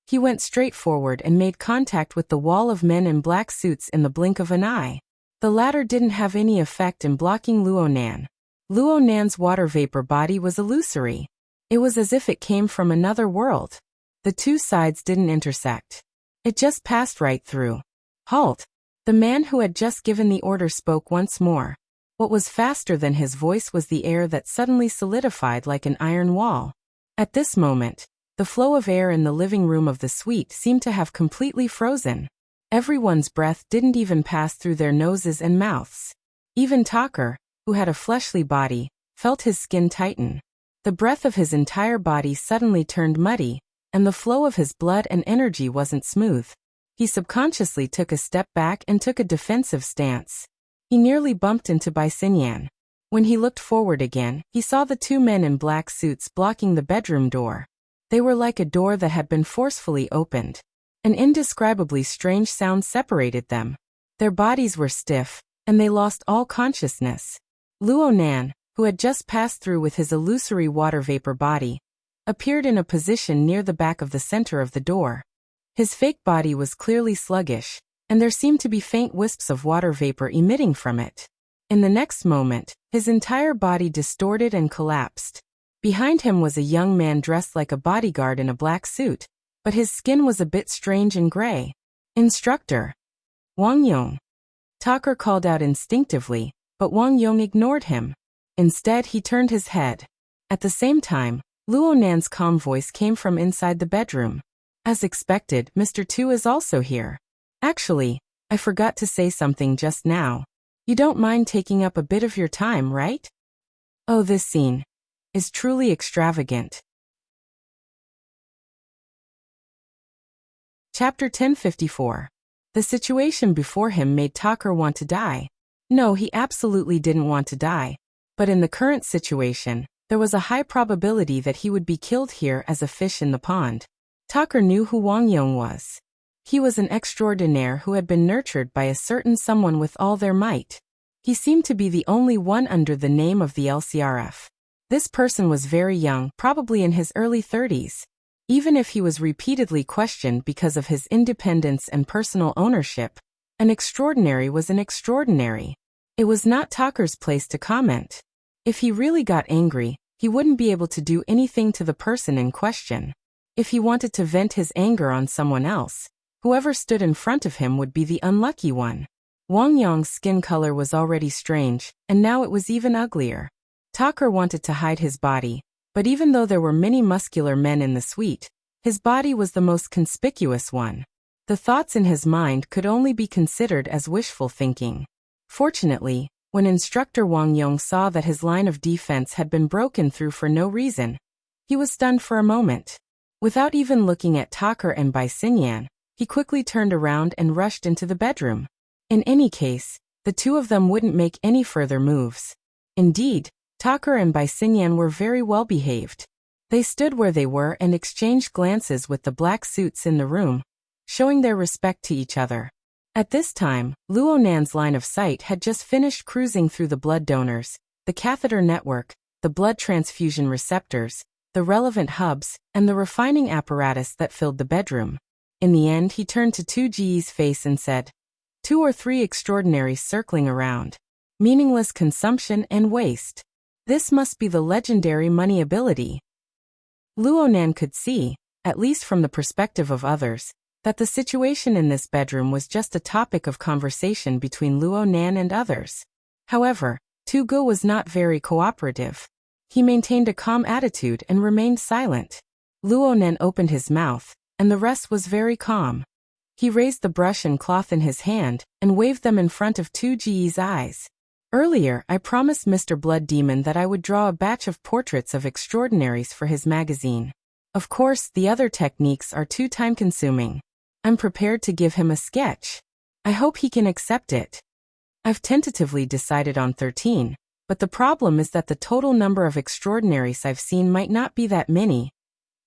He went straight forward and made contact with the wall of men in black suits in the blink of an eye. The latter didn't have any effect in blocking Luo Nan. Luo Nan's water vapor body was illusory. It was as if it came from another world. The two sides didn't intersect. It just passed right through. Halt! The man who had just given the order spoke once more. What was faster than his voice was the air that suddenly solidified like an iron wall. At this moment, the flow of air in the living room of the suite seemed to have completely frozen. Everyone's breath didn't even pass through their noses and mouths. Even Tucker, who had a fleshly body, felt his skin tighten. The breath of his entire body suddenly turned muddy, and the flow of his blood and energy wasn't smooth. He subconsciously took a step back and took a defensive stance. He nearly bumped into Bai Xinyan. When he looked forward again, he saw the two men in black suits blocking the bedroom door. They were like a door that had been forcefully opened. An indescribably strange sound separated them. Their bodies were stiff, and they lost all consciousness. Luo Nan, who had just passed through with his illusory water vapor body, appeared in a position near the back of the center of the door. His fake body was clearly sluggish, and there seemed to be faint wisps of water vapor emitting from it. In the next moment, his entire body distorted and collapsed. Behind him was a young man dressed like a bodyguard in a black suit, but his skin was a bit strange and gray. Instructor. Wang Yong. Tucker called out instinctively, but Wang Yong ignored him. Instead, he turned his head. At the same time, Luo Nan's calm voice came from inside the bedroom. As expected, Mr. Tu is also here. Actually, I forgot to say something just now. You don't mind taking up a bit of your time, right? Oh, this scene is truly extravagant. Chapter 1054. The situation before him made Tucker want to die. No, he absolutely didn't want to die. But in the current situation, there was a high probability that he would be killed here as a fish in the pond. Tucker knew who Wang Yong was. He was an extraordinaire who had been nurtured by a certain someone with all their might. He seemed to be the only one under the name of the LCRF. This person was very young, probably in his early 30s. Even if he was repeatedly questioned because of his independence and personal ownership, an extraordinary was an extraordinary. It was not Tucker's place to comment. If he really got angry, he wouldn't be able to do anything to the person in question. If he wanted to vent his anger on someone else, whoever stood in front of him would be the unlucky one. Wang Yong's skin color was already strange, and now it was even uglier. Tucker wanted to hide his body, But even though there were many muscular men in the suite, his body was the most conspicuous one. The thoughts in his mind could only be considered as wishful thinking. Fortunately, when Instructor Wang Yong saw that his line of defense had been broken through for no reason, he was stunned for a moment. Without even looking at Tucker and Bai Xinyan, he quickly turned around and rushed into the bedroom. In any case, the two of them wouldn't make any further moves. Indeed, Tucker and Bai Xinyan were very well behaved. They stood where they were and exchanged glances with the black suits in the room, showing their respect to each other. At this time, Luo Nan's line of sight had just finished cruising through the blood donors, the catheter network, the blood transfusion receptors, the relevant hubs, and the refining apparatus that filled the bedroom. In the end, he turned to Tu Ji's face and said, 2 or 3 extraordinaries circling around. Meaningless consumption and waste. This must be the legendary money ability. Luo Nan could see, at least from the perspective of others, that the situation in this bedroom was just a topic of conversation between Luo Nan and others. However, Tu Gu was not very cooperative. He maintained a calm attitude and remained silent. Luo Nan opened his mouth, and the rest was very calm. He raised the brush and cloth in his hand and waved them in front of Tu Ji's eyes. Earlier, I promised Mr. Blood Demon that I would draw a batch of portraits of extraordinaries for his magazine. Of course, the other techniques are too time-consuming. I'm prepared to give him a sketch. I hope he can accept it. I've tentatively decided on 13, but the problem is that the total number of extraordinaries I've seen might not be that many.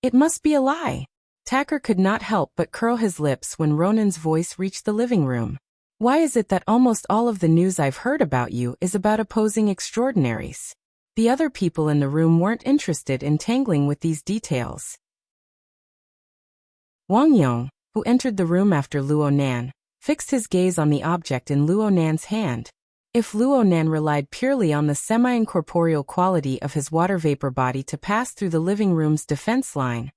It must be a lie. Tucker could not help but curl his lips when Ronan's voice reached the living room. Why is it that almost all of the news I've heard about you is about opposing extraordinaries? The other people in the room weren't interested in tangling with these details. Wang Yong, who entered the room after Luo Nan, fixed his gaze on the object in Luo Nan's hand. If Luo Nan relied purely on the semi-incorporeal quality of his water vapor body to pass through the living room's defense line,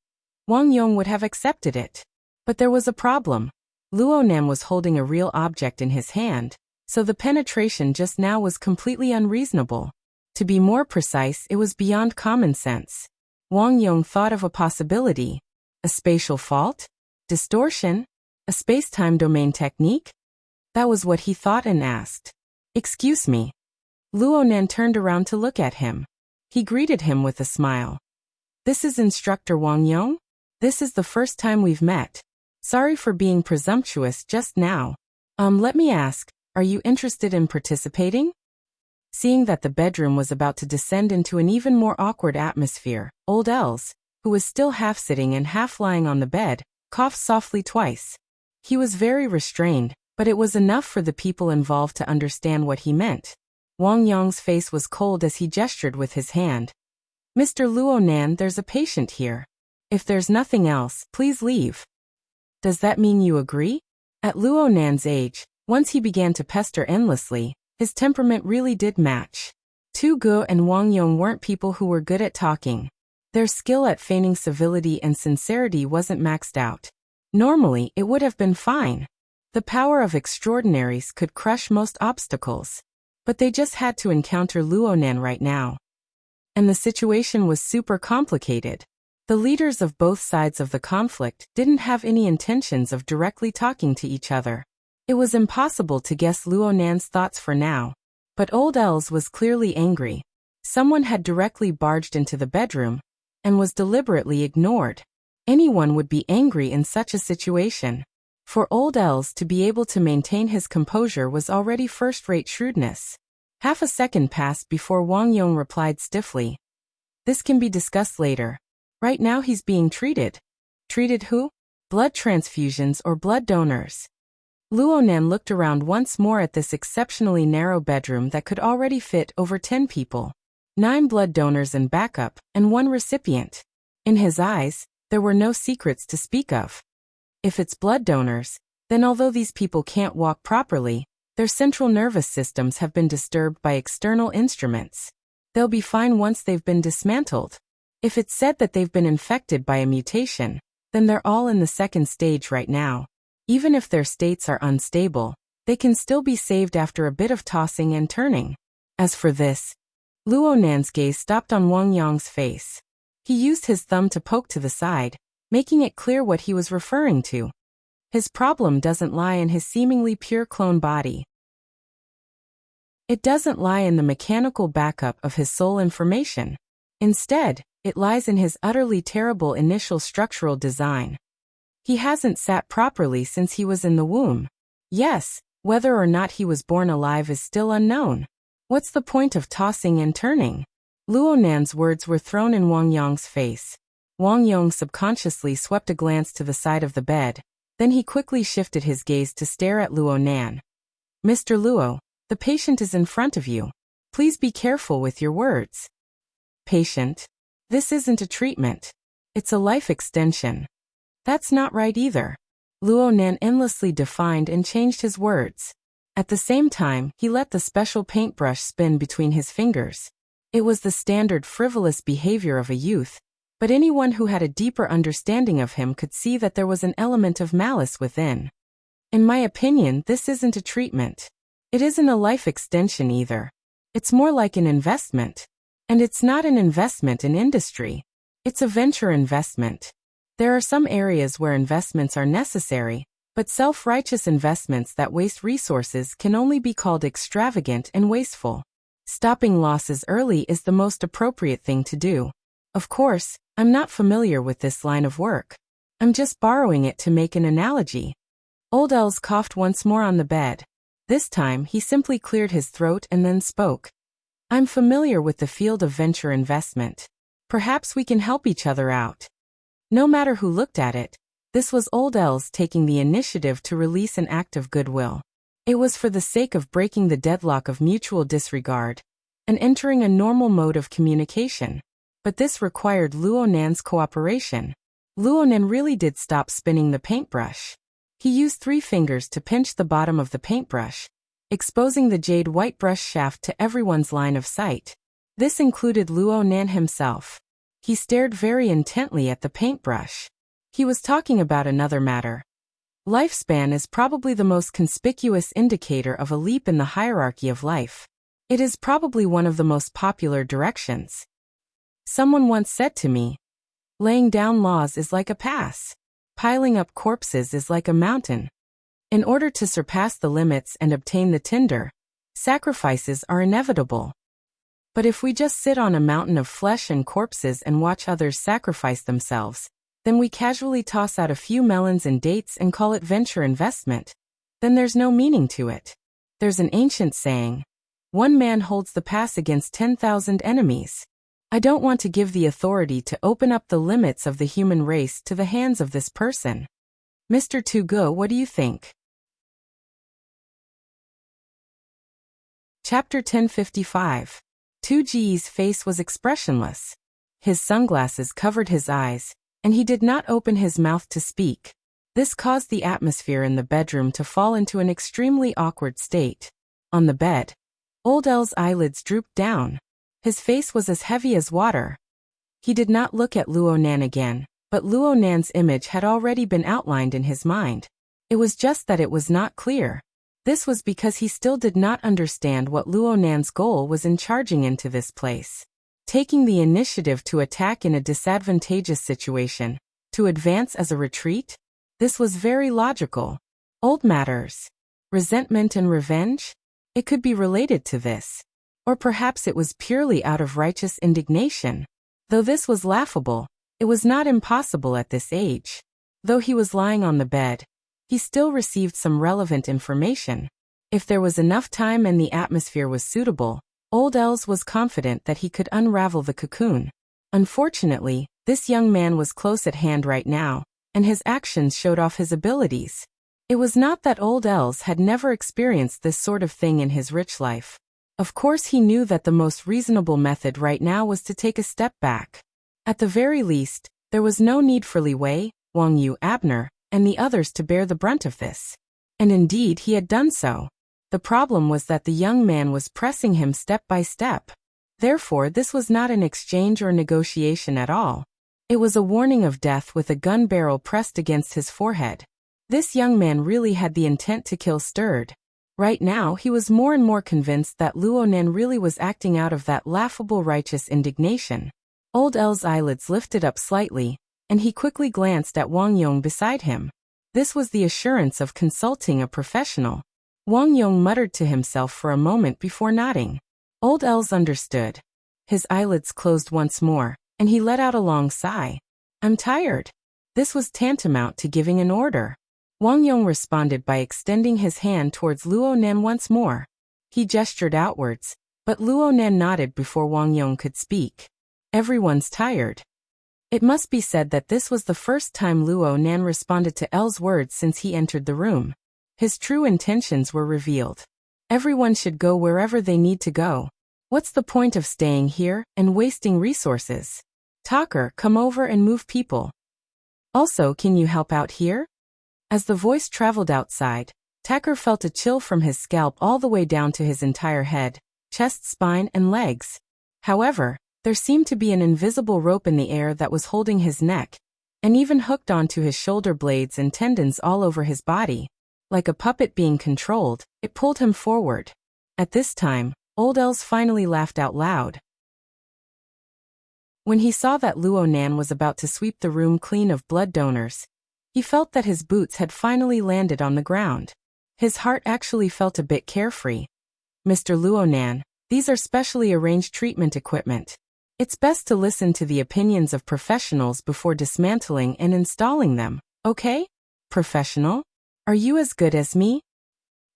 Wang Yong would have accepted it. But there was a problem. Luo Nan was holding a real object in his hand, so the penetration just now was completely unreasonable. To be more precise, it was beyond common sense. Wang Yong thought of a possibility. A spatial fault? Distortion? A space-time domain technique? That was what he thought and asked. Excuse me. Luo Nan turned around to look at him. He greeted him with a smile. This is Instructor Wang Yong? This is the first time we've met. Sorry for being presumptuous just now. Let me ask, are you interested in participating? Seeing that the bedroom was about to descend into an even more awkward atmosphere, old Els, who was still half sitting and half lying on the bed, coughed softly twice. He was very restrained, but it was enough for the people involved to understand what he meant. Wang Yong's face was cold as he gestured with his hand. Mr. Luo Nan, there's a patient here. If there's nothing else, please leave. Does that mean you agree? At Luo Nan's age, once he began to pester endlessly, his temperament really did match. Tu Gu and Wang Yong weren't people who were good at talking. Their skill at feigning civility and sincerity wasn't maxed out. Normally, it would have been fine. The power of extraordinaries could crush most obstacles. But they just had to encounter Luo Nan right now. And the situation was super complicated. The leaders of both sides of the conflict didn't have any intentions of directly talking to each other. It was impossible to guess Luo Nan's thoughts for now. But old Els was clearly angry. Someone had directly barged into the bedroom and was deliberately ignored. Anyone would be angry in such a situation. For old Els to be able to maintain his composure was already first-rate shrewdness. Half a second passed before Wang Yong replied stiffly. This can be discussed later. Right now he's being treated. Treated who? Blood transfusions or blood donors. Luo Nan looked around once more at this exceptionally narrow bedroom that could already fit over 10 people. 9 blood donors in backup, and 1 recipient. In his eyes, there were no secrets to speak of. If it's blood donors, then although these people can't walk properly, their central nervous systems have been disturbed by external instruments. They'll be fine once they've been dismantled. If it's said that they've been infected by a mutation, then they're all in the second stage right now. Even if their states are unstable, they can still be saved after a bit of tossing and turning. As for this, Luo Nan's gaze stopped on Wang Yong's face. He used his thumb to poke to the side, making it clear what he was referring to. His problem doesn't lie in his seemingly pure clone body. It doesn't lie in the mechanical backup of his soul information. Instead, it lies in his utterly terrible initial structural design. He hasn't sat properly since he was in the womb. Yes, whether or not he was born alive is still unknown. What's the point of tossing and turning? Luo Nan's words were thrown in Wang Yong's face. Wang Yong subconsciously swept a glance to the side of the bed, then he quickly shifted his gaze to stare at Luo Nan. Mr. Luo, the patient is in front of you. Please be careful with your words. Patient? This isn't a treatment. It's a life extension. That's not right either. Luo Nan endlessly defined and changed his words. At the same time, he let the special paintbrush spin between his fingers. It was the standard frivolous behavior of a youth, but anyone who had a deeper understanding of him could see that there was an element of malice within. In my opinion, this isn't a treatment. It isn't a life extension either. It's more like an investment. And it's not an investment in industry. It's a venture investment. There are some areas where investments are necessary, but self-righteous investments that waste resources can only be called extravagant and wasteful. Stopping losses early is the most appropriate thing to do. Of course, I'm not familiar with this line of work. I'm just borrowing it to make an analogy. Old Els coughed once more on the bed. This time, he simply cleared his throat and then spoke. I'm familiar with the field of venture investment. Perhaps we can help each other out. No matter who looked at it, this was Old Els taking the initiative to release an act of goodwill. It was for the sake of breaking the deadlock of mutual disregard and entering a normal mode of communication. But this required Luo Nan's cooperation. Luo Nan really did stop spinning the paintbrush. He used 3 fingers to pinch the bottom of the paintbrush, exposing the jade white brush shaft to everyone's line of sight. This included Luo Nan himself. He stared very intently at the paintbrush. He was talking about another matter. Lifespan is probably the most conspicuous indicator of a leap in the hierarchy of life. It is probably one of the most popular directions. Someone once said to me, laying down laws is like a pass. Piling up corpses is like a mountain. In order to surpass the limits and obtain the tinder, sacrifices are inevitable. But if we just sit on a mountain of flesh and corpses and watch others sacrifice themselves, then we casually toss out a few melons and dates and call it venture investment. Then there's no meaning to it. There's an ancient saying, one man holds the pass against 10,000 enemies. I don't want to give the authority to open up the limits of the human race to the hands of this person. Mr. Tugo, what do you think? Chapter 1055. Tu Ji's face was expressionless. His sunglasses covered his eyes, and he did not open his mouth to speak. This caused the atmosphere in the bedroom to fall into an extremely awkward state. On the bed, Old El's eyelids drooped down. His face was as heavy as water. He did not look at Luo Nan again, but Luo Nan's image had already been outlined in his mind. It was just that it was not clear. This was because he still did not understand what Luo Nan's goal was in charging into this place. Taking the initiative to attack in a disadvantageous situation, to advance as a retreat? This was very logical. Old matters. Resentment and revenge? It could be related to this. Or perhaps it was purely out of righteous indignation. Though this was laughable, it was not impossible at this age. Though he was lying on the bed, he still received some relevant information. If there was enough time and the atmosphere was suitable, Old Els was confident that he could unravel the cocoon. Unfortunately, this young man was close at hand right now, and his actions showed off his abilities. It was not that Old Els had never experienced this sort of thing in his rich life. Of course he knew that the most reasonable method right now was to take a step back. At the very least, there was no need for Li Wei, Wang Yu, Abner, and the others to bear the brunt of this. And indeed he had done so. The problem was that the young man was pressing him step by step. Therefore this was not an exchange or negotiation at all. It was a warning of death with a gun barrel pressed against his forehead. This young man really had the intent to kill stirred. Right now he was more and more convinced that Luo Nan really was acting out of that laughable righteous indignation. Old L's eyelids lifted up slightly, and he quickly glanced at Wang Yong beside him. This was the assurance of consulting a professional. Wang Yong muttered to himself for a moment before nodding. Old L's understood. His eyelids closed once more, and he let out a long sigh. I'm tired. This was tantamount to giving an order. Wang Yong responded by extending his hand towards Luo Nan once more. He gestured outwards, but Luo Nan nodded before Wang Yong could speak. Everyone's tired. It must be said that this was the first time Luo Nan responded to L's words since he entered the room. His true intentions were revealed. Everyone should go wherever they need to go. What's the point of staying here and wasting resources? Talker, come over and move people. Also, can you help out here? As the voice traveled outside, Tucker felt a chill from his scalp all the way down to his entire head, chest, spine, and legs. However, there seemed to be an invisible rope in the air that was holding his neck, and even hooked onto his shoulder blades and tendons all over his body. Like a puppet being controlled, it pulled him forward. At this time, Old Els finally laughed out loud. When he saw that Luo Nan was about to sweep the room clean of blood donors, he felt that his boots had finally landed on the ground. His heart actually felt a bit carefree. Mr. Luo Nan, these are specially arranged treatment equipment. It's best to listen to the opinions of professionals before dismantling and installing them, okay? Professional? Are you as good as me?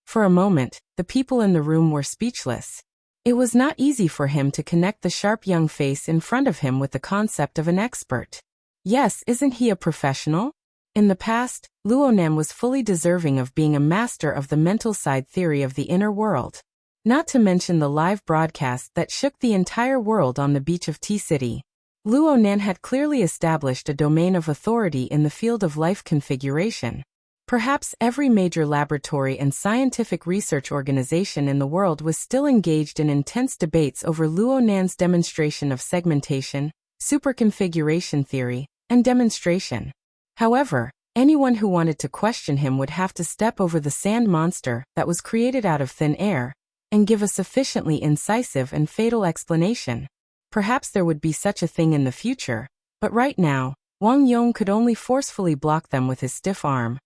For a moment, the people in the room were speechless. It was not easy for him to connect the sharp young face in front of him with the concept of an expert. Yes, isn't he a professional? In the past, Luo Nan was fully deserving of being a master of the mental side theory of the inner world. Not to mention the live broadcast that shook the entire world on the beach of T-City. Luo Nan had clearly established a domain of authority in the field of life configuration. Perhaps every major laboratory and scientific research organization in the world was still engaged in intense debates over Luo Nan's demonstration of segmentation, superconfiguration theory, and demonstration. However, anyone who wanted to question him would have to step over the sand monster that was created out of thin air and give a sufficiently incisive and fatal explanation. Perhaps there would be such a thing in the future, but right now, Wang Yong could only forcefully block them with his stiff arm.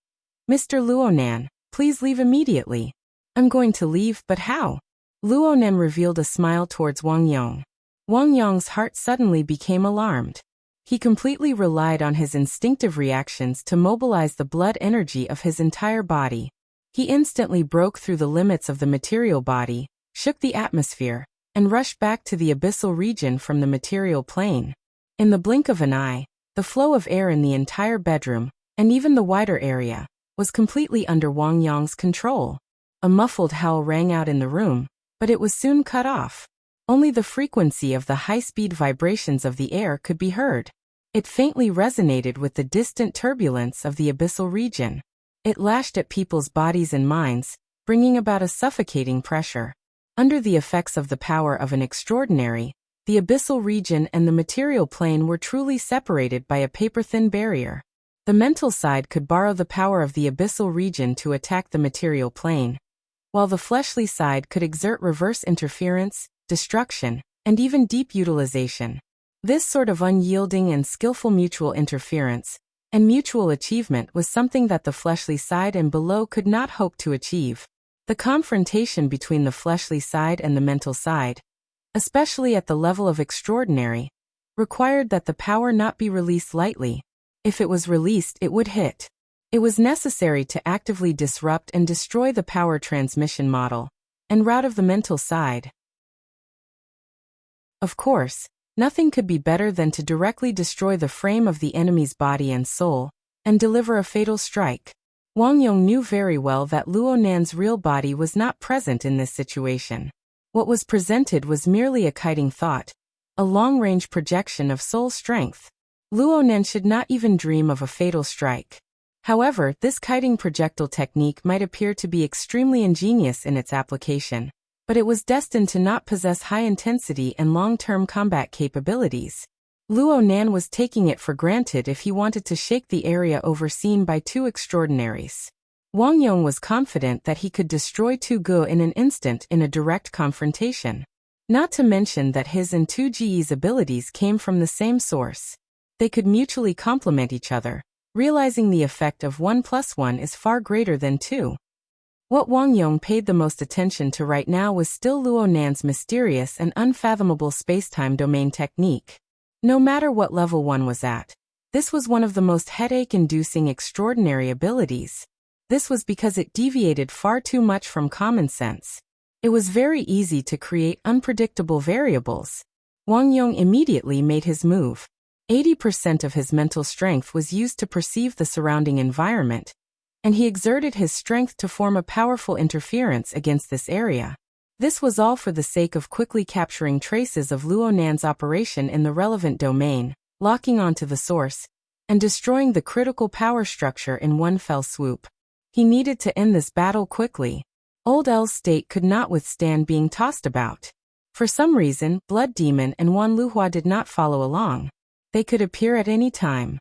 Mr. Luo Nan, please leave immediately. I'm going to leave, but how? Luo Nan revealed a smile towards Wang Yong. Wang Yong's heart suddenly became alarmed. He completely relied on his instinctive reactions to mobilize the blood energy of his entire body. He instantly broke through the limits of the material body, shook the atmosphere, and rushed back to the abyssal region from the material plane. In the blink of an eye, the flow of air in the entire bedroom, and even the wider area, was completely under Wang Yong's control. A muffled howl rang out in the room, but it was soon cut off. Only the frequency of the high-speed vibrations of the air could be heard. It faintly resonated with the distant turbulence of the abyssal region. It lashed at people's bodies and minds, bringing about a suffocating pressure. Under the effects of the power of an extraordinary, the abyssal region and the material plane were truly separated by a paper-thin barrier. The mental side could borrow the power of the abyssal region to attack the material plane, while the fleshly side could exert reverse interference, destruction, and even deep utilization. This sort of unyielding and skillful mutual interference and mutual achievement was something that the fleshly side and below could not hope to achieve. The confrontation between the fleshly side and the mental side, especially at the level of extraordinary, required that the power not be released lightly. If it was released, it would hit. It was necessary to actively disrupt and destroy the power transmission model and route of the mental side. Of course, nothing could be better than to directly destroy the frame of the enemy's body and soul and deliver a fatal strike. Wang Yong knew very well that Luo Nan's real body was not present in this situation. What was presented was merely a kiting thought, a long-range projection of soul strength. Luo Nan should not even dream of a fatal strike. However, this kiting projectile technique might appear to be extremely ingenious in its application, but it was destined to not possess high-intensity and long-term combat capabilities. Luo Nan was taking it for granted if he wanted to shake the area overseen by two extraordinaries. Wang Yong was confident that he could destroy Tu Gu in an instant in a direct confrontation. Not to mention that his and 2Ge's abilities came from the same source. They could mutually complement each other, realizing the effect of 1 + 1 is far greater than 2. What Wang Yong paid the most attention to right now was still Luo Nan's mysterious and unfathomable space-time domain technique. No matter what level one was at, this was one of the most headache-inducing extraordinary abilities. This was because it deviated far too much from common sense. It was very easy to create unpredictable variables. Wang Yong immediately made his move. 80% of his mental strength was used to perceive the surrounding environment, and he exerted his strength to form a powerful interference against this area. This was all for the sake of quickly capturing traces of Luo Nan's operation in the relevant domain, locking onto the source, and destroying the critical power structure in one fell swoop. He needed to end this battle quickly. Old L's state could not withstand being tossed about. For some reason, Blood Demon and Wan Luhua did not follow along. They could appear at any time.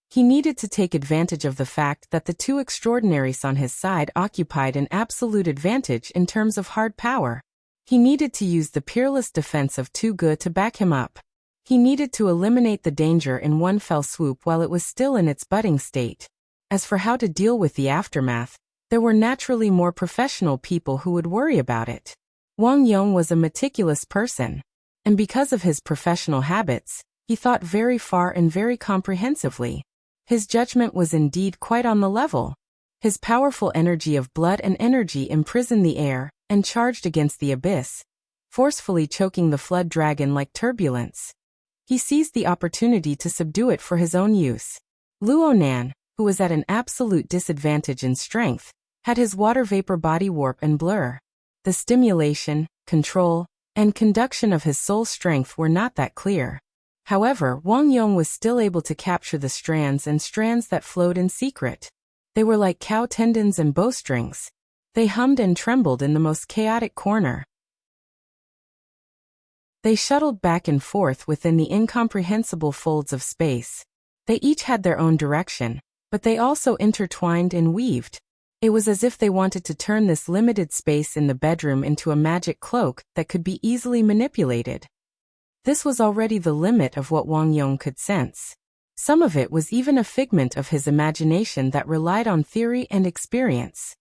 He needed to take advantage of the fact that the two extraordinaries on his side occupied an absolute advantage in terms of hard power. He needed to use the peerless defense of 2Ge to back him up. He needed to eliminate the danger in one fell swoop while it was still in its budding state. As for how to deal with the aftermath, there were naturally more professional people who would worry about it. Wang Yong was a meticulous person, and because of his professional habits, he thought very far and very comprehensively. His judgment was indeed quite on the level. His powerful energy of blood and energy imprisoned the air and charged against the abyss, forcefully choking the flood dragon like turbulence. He seized the opportunity to subdue it for his own use. Luo Nan, who was at an absolute disadvantage in strength, had his water vapor body warp and blur. The stimulation, control, and conduction of his soul strength were not that clear. However, Wang Yong was still able to capture the strands that flowed in secret. They were like cow tendons and bowstrings. They hummed and trembled in the most chaotic corner. They shuttled back and forth within the incomprehensible folds of space. They each had their own direction, but they also intertwined and weaved. It was as if they wanted to turn this limited space in the bedroom into a magic cloak that could be easily manipulated. This was already the limit of what Wang Yong could sense. Some of it was even a figment of his imagination that relied on theory and experience.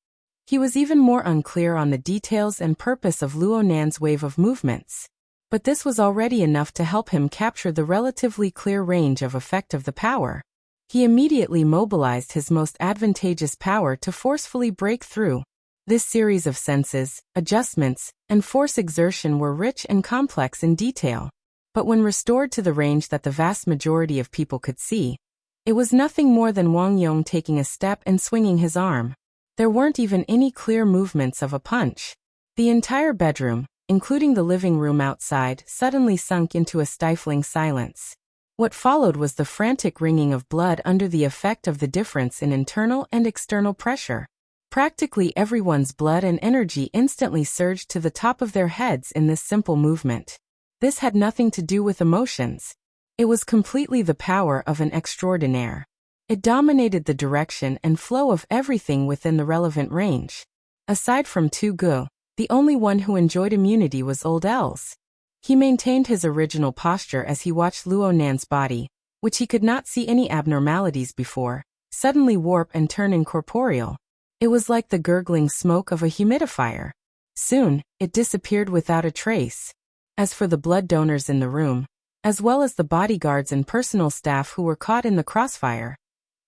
He was even more unclear on the details and purpose of Luo Nan's wave of movements. But this was already enough to help him capture the relatively clear range of effect of the power. He immediately mobilized his most advantageous power to forcefully break through. This series of senses, adjustments, and force exertion were rich and complex in detail. But when restored to the range that the vast majority of people could see, it was nothing more than Wang Yong taking a step and swinging his arm. There weren't even any clear movements of a punch. The entire bedroom, including the living room outside, suddenly sunk into a stifling silence. What followed was the frantic wringing of blood under the effect of the difference in internal and external pressure. Practically everyone's blood and energy instantly surged to the top of their heads in this simple movement. This had nothing to do with emotions. It was completely the power of an extraordinaire. It dominated the direction and flow of everything within the relevant range. Aside from 2Ge, the only one who enjoyed immunity was Old Els. He maintained his original posture as he watched Luo Nan's body, which he could not see any abnormalities before, suddenly warp and turn incorporeal. It was like the gurgling smoke of a humidifier. Soon, it disappeared without a trace. As for the blood donors in the room, as well as the bodyguards and personal staff who were caught in the crossfire,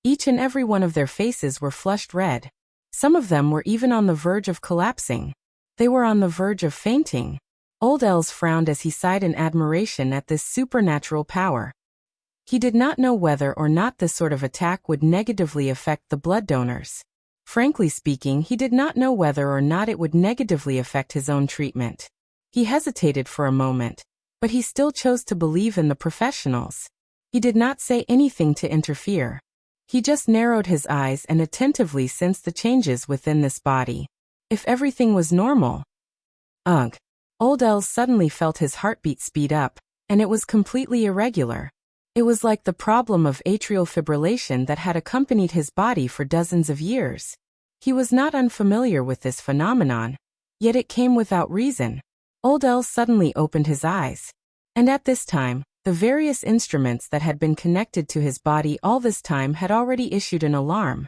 each and every one of their faces were flushed red. Some of them were even on the verge of collapsing. They were on the verge of fainting. Old Els frowned as he sighed in admiration at this supernatural power. He did not know whether or not this sort of attack would negatively affect the blood donors. Frankly speaking, he did not know whether or not it would negatively affect his own treatment. He hesitated for a moment, but he still chose to believe in the professionals. He did not say anything to interfere. He just narrowed his eyes and attentively sensed the changes within this body. If everything was normal. Ugh. Old Els suddenly felt his heartbeat speed up, and it was completely irregular. It was like the problem of atrial fibrillation that had accompanied his body for dozens of years. He was not unfamiliar with this phenomenon, yet it came without reason. Old Els suddenly opened his eyes. And at this time, the various instruments that had been connected to his body all this time had already issued an alarm.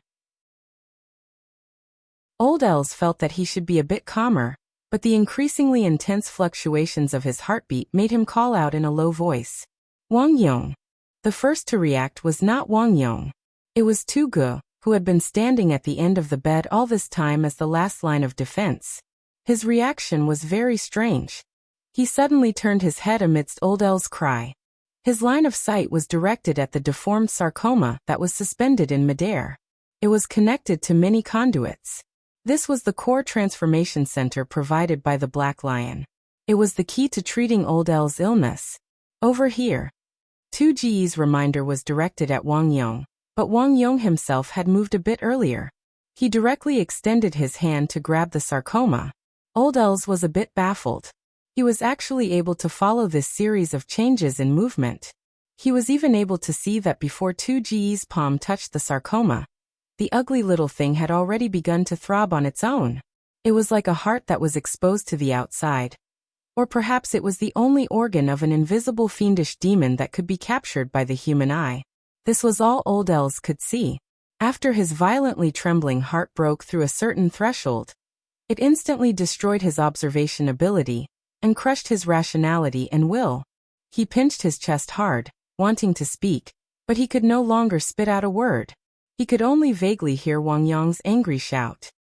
Old Els felt that he should be a bit calmer, but the increasingly intense fluctuations of his heartbeat made him call out in a low voice. Wang Yong. The first to react was not Wang Yong. It was Tu Ge, who had been standing at the end of the bed all this time as the last line of defense. His reaction was very strange. He suddenly turned his head amidst Old El's cry. His line of sight was directed at the deformed sarcoma that was suspended in midair. It was connected to many conduits. This was the core transformation center provided by the Black Lion. It was the key to treating Old El's illness. Over here. Tu Ge's reminder was directed at Wang Yong, but Wang Yong himself had moved a bit earlier. He directly extended his hand to grab the sarcoma. Old Els was a bit baffled. He was actually able to follow this series of changes in movement. He was even able to see that before Tu Ge's palm touched the sarcoma, the ugly little thing had already begun to throb on its own. It was like a heart that was exposed to the outside. Or perhaps it was the only organ of an invisible fiendish demon that could be captured by the human eye. This was all Old Els could see. After his violently trembling heart broke through a certain threshold, it instantly destroyed his observation ability and crushed his rationality and will. He pinched his chest hard, wanting to speak, but he could no longer spit out a word. He could only vaguely hear Wang Yong's angry shout.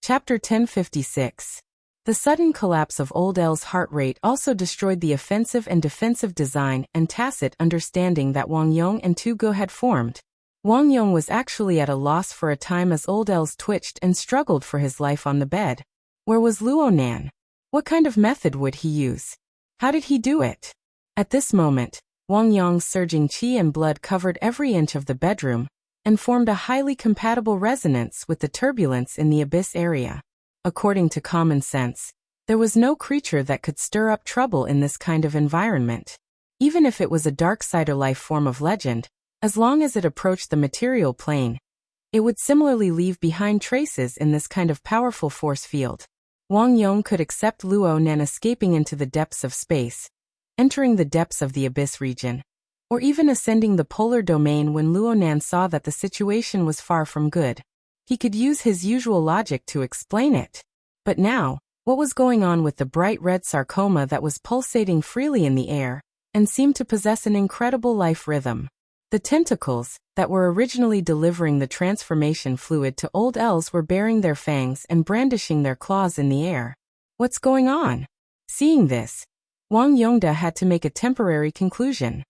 Chapter 1056. The sudden collapse of Old El's heart rate also destroyed the offensive and defensive design and tacit understanding that Wang Yong and Tu Ge had formed. Wang Yong was actually at a loss for a time as Old Els twitched and struggled for his life on the bed. Where was Luo Nan? What kind of method would he use? How did he do it? At this moment, Wang Yong's surging qi and blood covered every inch of the bedroom and formed a highly compatible resonance with the turbulence in the abyss area. According to common sense, there was no creature that could stir up trouble in this kind of environment. Even if it was a darksider life form of legend, as long as it approached the material plane, it would similarly leave behind traces in this kind of powerful force field. Wang Yong could accept Luo Nan escaping into the depths of space, entering the depths of the abyss region, or even ascending the polar domain when Luo Nan saw that the situation was far from good. He could use his usual logic to explain it. But now, what was going on with the bright red sarcoma that was pulsating freely in the air and seemed to possess an incredible life rhythm? The tentacles, that were originally delivering the transformation fluid to Old Els, were baring their fangs and brandishing their claws in the air. What's going on? Seeing this, Wang Yongda had to make a temporary conclusion.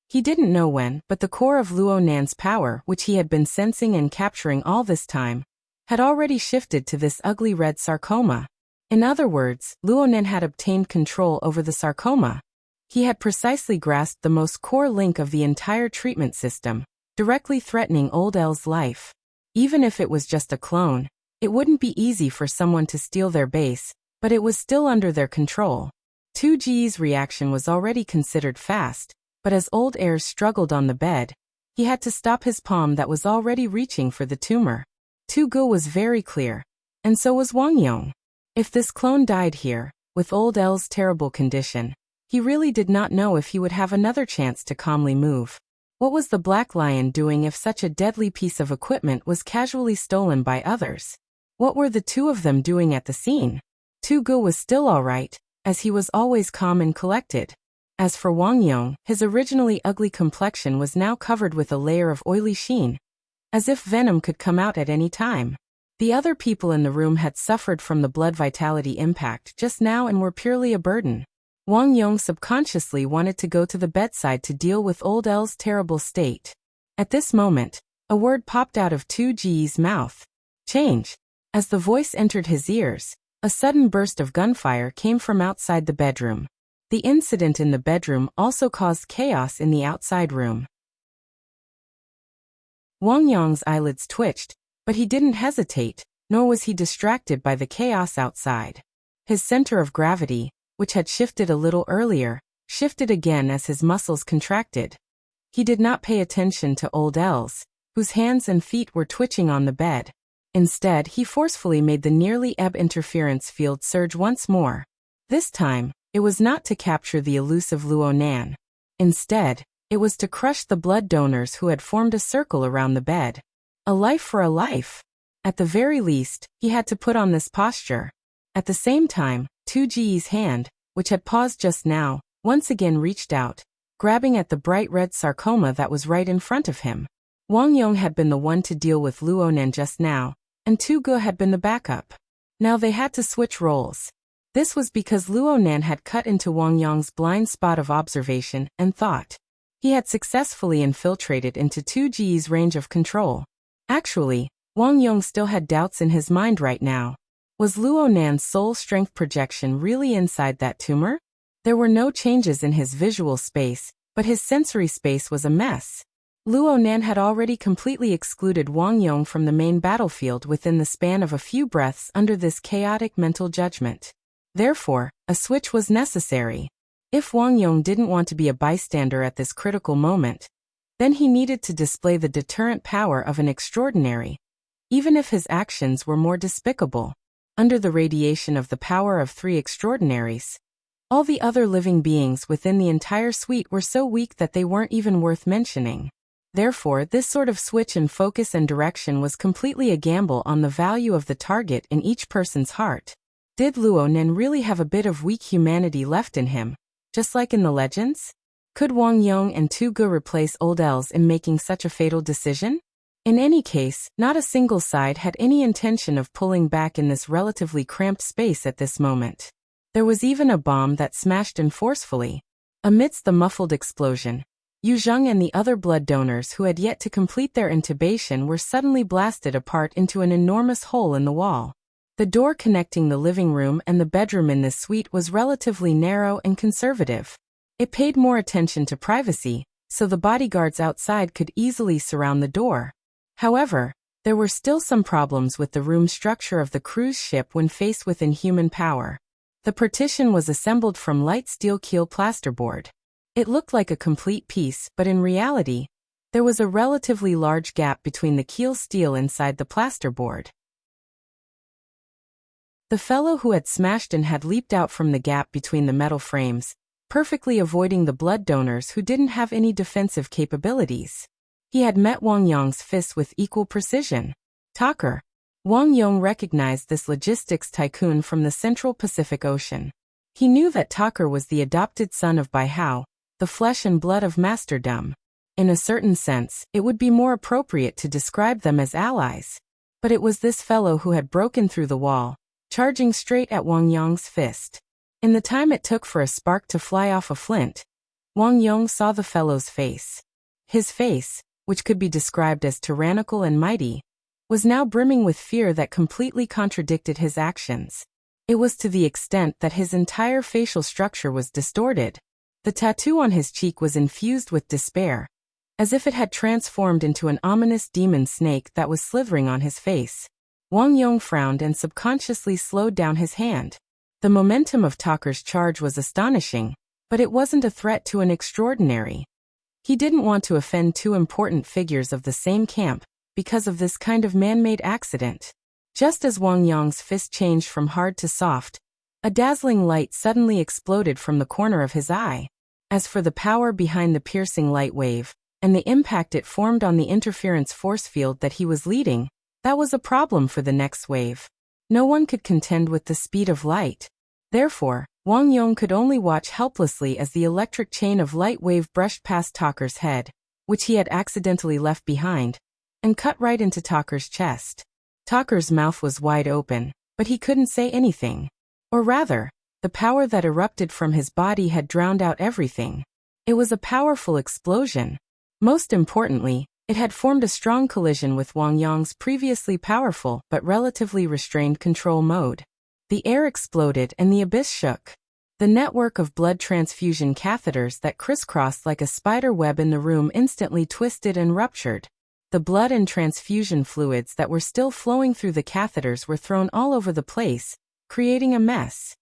He didn't know when, but the core of Luo Nan's power, which he had been sensing and capturing all this time, had already shifted to this ugly red sarcoma. In other words, Luo Nan had obtained control over the sarcoma. He had precisely grasped the most core link of the entire treatment system, directly threatening Old El's life. Even if it was just a clone, it wouldn't be easy for someone to steal their base, but it was still under their control. Tu Ge's reaction was already considered fast, but as Old Els struggled on the bed, he had to stop his palm that was already reaching for the tumor. Tu Ge was very clear, and so was Wang Yong. If this clone died here, with Old El's terrible condition, he really did not know if he would have another chance to calmly move. What was the Black Lion doing if such a deadly piece of equipment was casually stolen by others? What were the two of them doing at the scene? Tu Ge was still all right, as he was always calm and collected. As for Wang Yong, his originally ugly complexion was now covered with a layer of oily sheen, as if venom could come out at any time. The other people in the room had suffered from the blood vitality impact just now and were purely a burden. Wang Yong subconsciously wanted to go to the bedside to deal with Old El's terrible state. At this moment, a word popped out of Tu Ge's mouth. Change. As the voice entered his ears, a sudden burst of gunfire came from outside the bedroom. The incident in the bedroom also caused chaos in the outside room. Wang Yong's eyelids twitched, but he didn't hesitate, nor was he distracted by the chaos outside. His center of gravity, which had shifted a little earlier, shifted again as his muscles contracted. He did not pay attention to Old Els, whose hands and feet were twitching on the bed. Instead, he forcefully made the nearly ebb interference field surge once more. This time, it was not to capture the elusive Luo Nan. Instead, it was to crush the blood donors who had formed a circle around the bed. A life for a life. At the very least, he had to put on this posture. At the same time, Tu Ji's hand, which had paused just now, once again reached out, grabbing at the bright red sarcoma that was right in front of him. Wang Yong had been the one to deal with Luo Nan just now, and Tu Ge had been the backup. Now they had to switch roles. This was because Luo Nan had cut into Wang Yong's blind spot of observation and thought. He had successfully infiltrated into Tu Ji's range of control. Actually, Wang Yong still had doubts in his mind right now. Was Luo Nan's soul strength projection really inside that tumor? There were no changes in his visual space, but his sensory space was a mess. Luo Nan had already completely excluded Wang Yong from the main battlefield within the span of a few breaths under this chaotic mental judgment. Therefore, a switch was necessary. If Wang Yong didn't want to be a bystander at this critical moment, then he needed to display the deterrent power of an extraordinary, even if his actions were more despicable. Under the radiation of the power of three extraordinaries, all the other living beings within the entire suite were so weak that they weren't even worth mentioning. Therefore, this sort of switch in focus and direction was completely a gamble on the value of the target in each person's heart. Did Luo Nan really have a bit of weak humanity left in him, just like in the legends? Could Wang Yong and Tu Ge replace old Els in making such a fatal decision? In any case, not a single side had any intention of pulling back in this relatively cramped space at this moment. There was even a bomb that smashed in forcefully. Amidst the muffled explosion, Yu Zheng and the other blood donors who had yet to complete their intubation were suddenly blasted apart into an enormous hole in the wall. The door connecting the living room and the bedroom in this suite was relatively narrow and conservative. It paid more attention to privacy, so the bodyguards outside could easily surround the door. However, there were still some problems with the room structure of the cruise ship when faced with inhuman power. The partition was assembled from light steel keel plasterboard. It looked like a complete piece, but in reality, there was a relatively large gap between the keel steel inside the plasterboard. The fellow who had smashed in had leaped out from the gap between the metal frames, perfectly avoiding the blood donors who didn't have any defensive capabilities. He had met Wang Yong's fists with equal precision. Talker. Wang Yong recognized this logistics tycoon from the Central Pacific Ocean. He knew that Talker was the adopted son of Bai Hao, the flesh and blood of Masterdom. In a certain sense, it would be more appropriate to describe them as allies. But it was this fellow who had broken through the wall, charging straight at Wang Yong's fist. In the time it took for a spark to fly off a flint, Wang Yong saw the fellow's face. His face, which could be described as tyrannical and mighty, was now brimming with fear that completely contradicted his actions. It was to the extent that his entire facial structure was distorted. The tattoo on his cheek was infused with despair, as if it had transformed into an ominous demon snake that was slithering on his face. Wang Yong frowned and subconsciously slowed down his hand. The momentum of Talker's charge was astonishing, but it wasn't a threat to an extraordinary. He didn't want to offend two important figures of the same camp because of this kind of man-made accident. Just as Wang Yong's fist changed from hard to soft, a dazzling light suddenly exploded from the corner of his eye. As for the power behind the piercing light wave, and the impact it formed on the interference force field that he was leading, that was a problem for the next wave. No one could contend with the speed of light. Therefore, Wang Yong could only watch helplessly as the electric chain of light wave brushed past Talker's head, which he had accidentally left behind, and cut right into Talker's chest. Talker's mouth was wide open, but he couldn't say anything. Or rather, the power that erupted from his body had drowned out everything. It was a powerful explosion. Most importantly, it had formed a strong collision with Wang Yong's previously powerful but relatively restrained control mode. The air exploded and the abyss shook. The network of blood transfusion catheters that crisscrossed like a spider web in the room instantly twisted and ruptured. The blood and transfusion fluids that were still flowing through the catheters were thrown all over the place, creating a mess.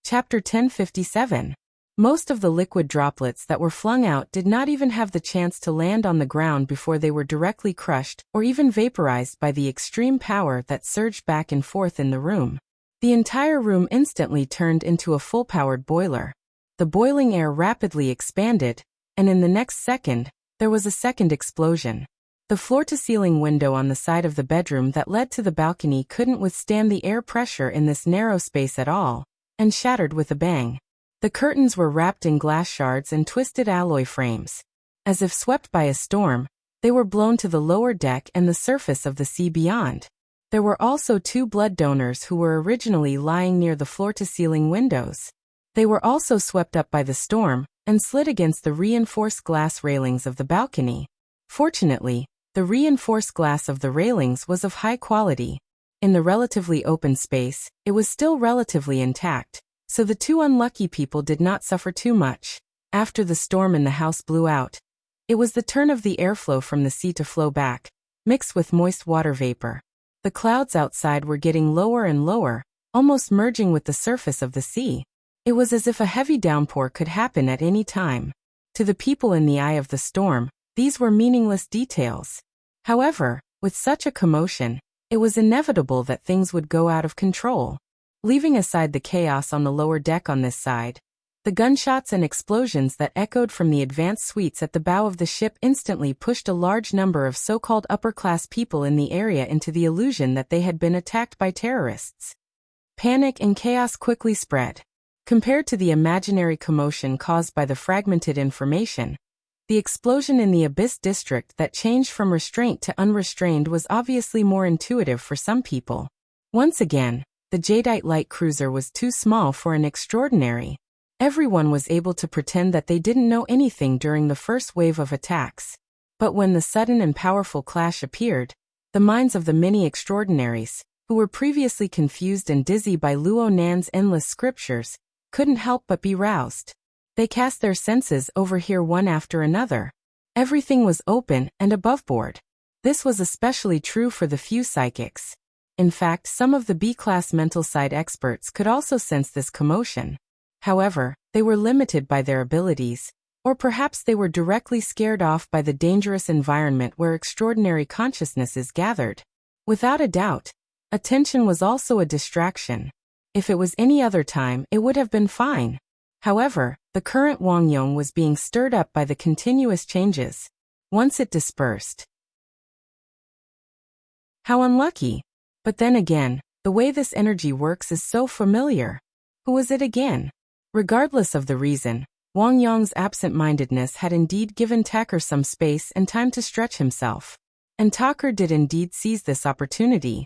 Chapter 1057. Most of the liquid droplets that were flung out did not even have the chance to land on the ground before they were directly crushed or even vaporized by the extreme power that surged back and forth in the room. The entire room instantly turned into a full-powered boiler. The boiling air rapidly expanded, and in the next second, there was a second explosion. The floor-to-ceiling window on the side of the bedroom that led to the balcony couldn't withstand the air pressure in this narrow space at all, and shattered with a bang. The curtains were wrapped in glass shards and twisted alloy frames. As if swept by a storm, they were blown to the lower deck and the surface of the sea beyond. There were also 2 blood donors who were originally lying near the floor-to-ceiling windows. They were also swept up by the storm and slid against the reinforced glass railings of the balcony. Fortunately, the reinforced glass of the railings was of high quality. In the relatively open space, it was still relatively intact, so the 2 unlucky people did not suffer too much. After the storm in the house blew out, it was the turn of the airflow from the sea to flow back, mixed with moist water vapor. The clouds outside were getting lower and lower, almost merging with the surface of the sea. It was as if a heavy downpour could happen at any time. To the people in the eye of the storm, these were meaningless details. However, with such a commotion, it was inevitable that things would go out of control. Leaving aside the chaos on the lower deck on this side, the gunshots and explosions that echoed from the advanced suites at the bow of the ship instantly pushed a large number of so-called upper-class people in the area into the illusion that they had been attacked by terrorists. Panic and chaos quickly spread. Compared to the imaginary commotion caused by the fragmented information, the explosion in the Abyss district that changed from restraint to unrestrained was obviously more intuitive for some people. Once again, the Jadeite light cruiser was too small for an extraordinary. Everyone was able to pretend that they didn't know anything during the first wave of attacks. But when the sudden and powerful clash appeared, the minds of the many extraordinaries, who were previously confused and dizzy by Luo Nan's endless scriptures, couldn't help but be roused. They cast their senses over here one after another. Everything was open and aboveboard. This was especially true for the few psychics. In fact, some of the B-class mental side experts could also sense this commotion. However, they were limited by their abilities, or perhaps they were directly scared off by the dangerous environment where extraordinary consciousnesses gathered. Without a doubt, attention was also a distraction. If it was any other time, it would have been fine. However, the current Wang Yong was being stirred up by the continuous changes. Once it dispersed. How unlucky! But then again, the way this energy works is so familiar. Who was it again? Regardless of the reason, Wang Yong's absent-mindedness had indeed given Tucker some space and time to stretch himself. And Tucker did indeed seize this opportunity.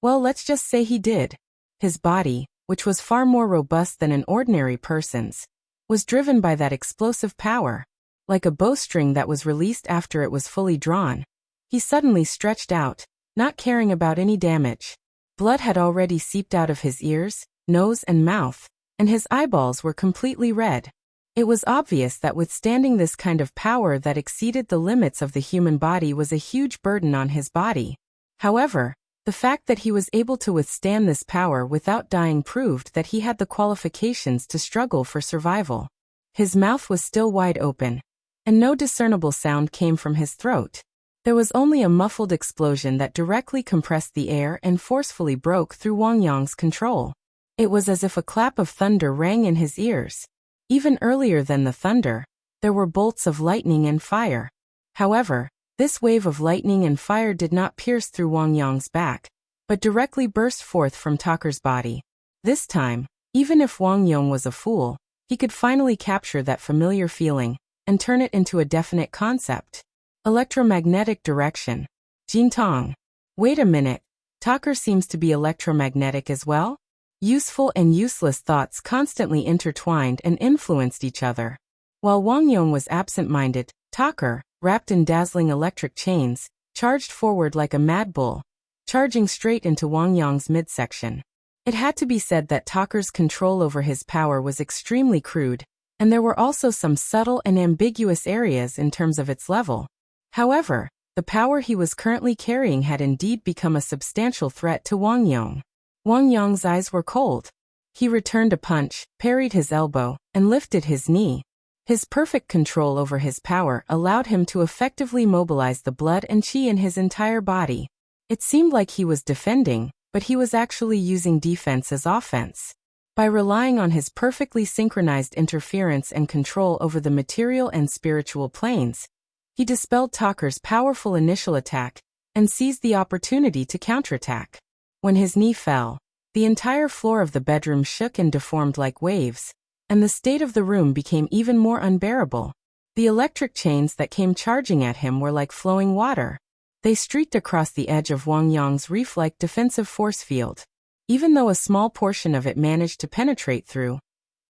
Well, let's just say he did. His body, which was far more robust than an ordinary person's, was driven by that explosive power. Like a bowstring that was released after it was fully drawn, he suddenly stretched out, not caring about any damage. Blood had already seeped out of his ears, nose and mouth, and his eyeballs were completely red. It was obvious that withstanding this kind of power that exceeded the limits of the human body was a huge burden on his body. However, the fact that he was able to withstand this power without dying proved that he had the qualifications to struggle for survival. His mouth was still wide open, and no discernible sound came from his throat. There was only a muffled explosion that directly compressed the air and forcefully broke through Wang Yong's control. It was as if a clap of thunder rang in his ears. Even earlier than the thunder, there were bolts of lightning and fire. However, this wave of lightning and fire did not pierce through Wang Yong's back, but directly burst forth from Tucker's body. This time, even if Wang Yong was a fool, he could finally capture that familiar feeling and turn it into a definite concept. Electromagnetic direction. Jintong. Wait a minute, Tucker seems to be electromagnetic as well? Useful and useless thoughts constantly intertwined and influenced each other. While Wang Yong was absent-minded, Tucker, wrapped in dazzling electric chains, charged forward like a mad bull, charging straight into Wang Yong's midsection. It had to be said that Tucker's control over his power was extremely crude, and there were also some subtle and ambiguous areas in terms of its level. However, the power he was currently carrying had indeed become a substantial threat to Wang Yong. Wang Yong's eyes were cold. He returned a punch, parried his elbow, and lifted his knee. His perfect control over his power allowed him to effectively mobilize the blood and chi in his entire body. It seemed like he was defending, but he was actually using defense as offense. By relying on his perfectly synchronized interference and control over the material and spiritual planes, he dispelled Talker's powerful initial attack and seized the opportunity to counterattack. When his knee fell, the entire floor of the bedroom shook and deformed like waves, and the state of the room became even more unbearable. The electric chains that came charging at him were like flowing water. They streaked across the edge of Wang Yong's reef-like defensive force field. Even though a small portion of it managed to penetrate through,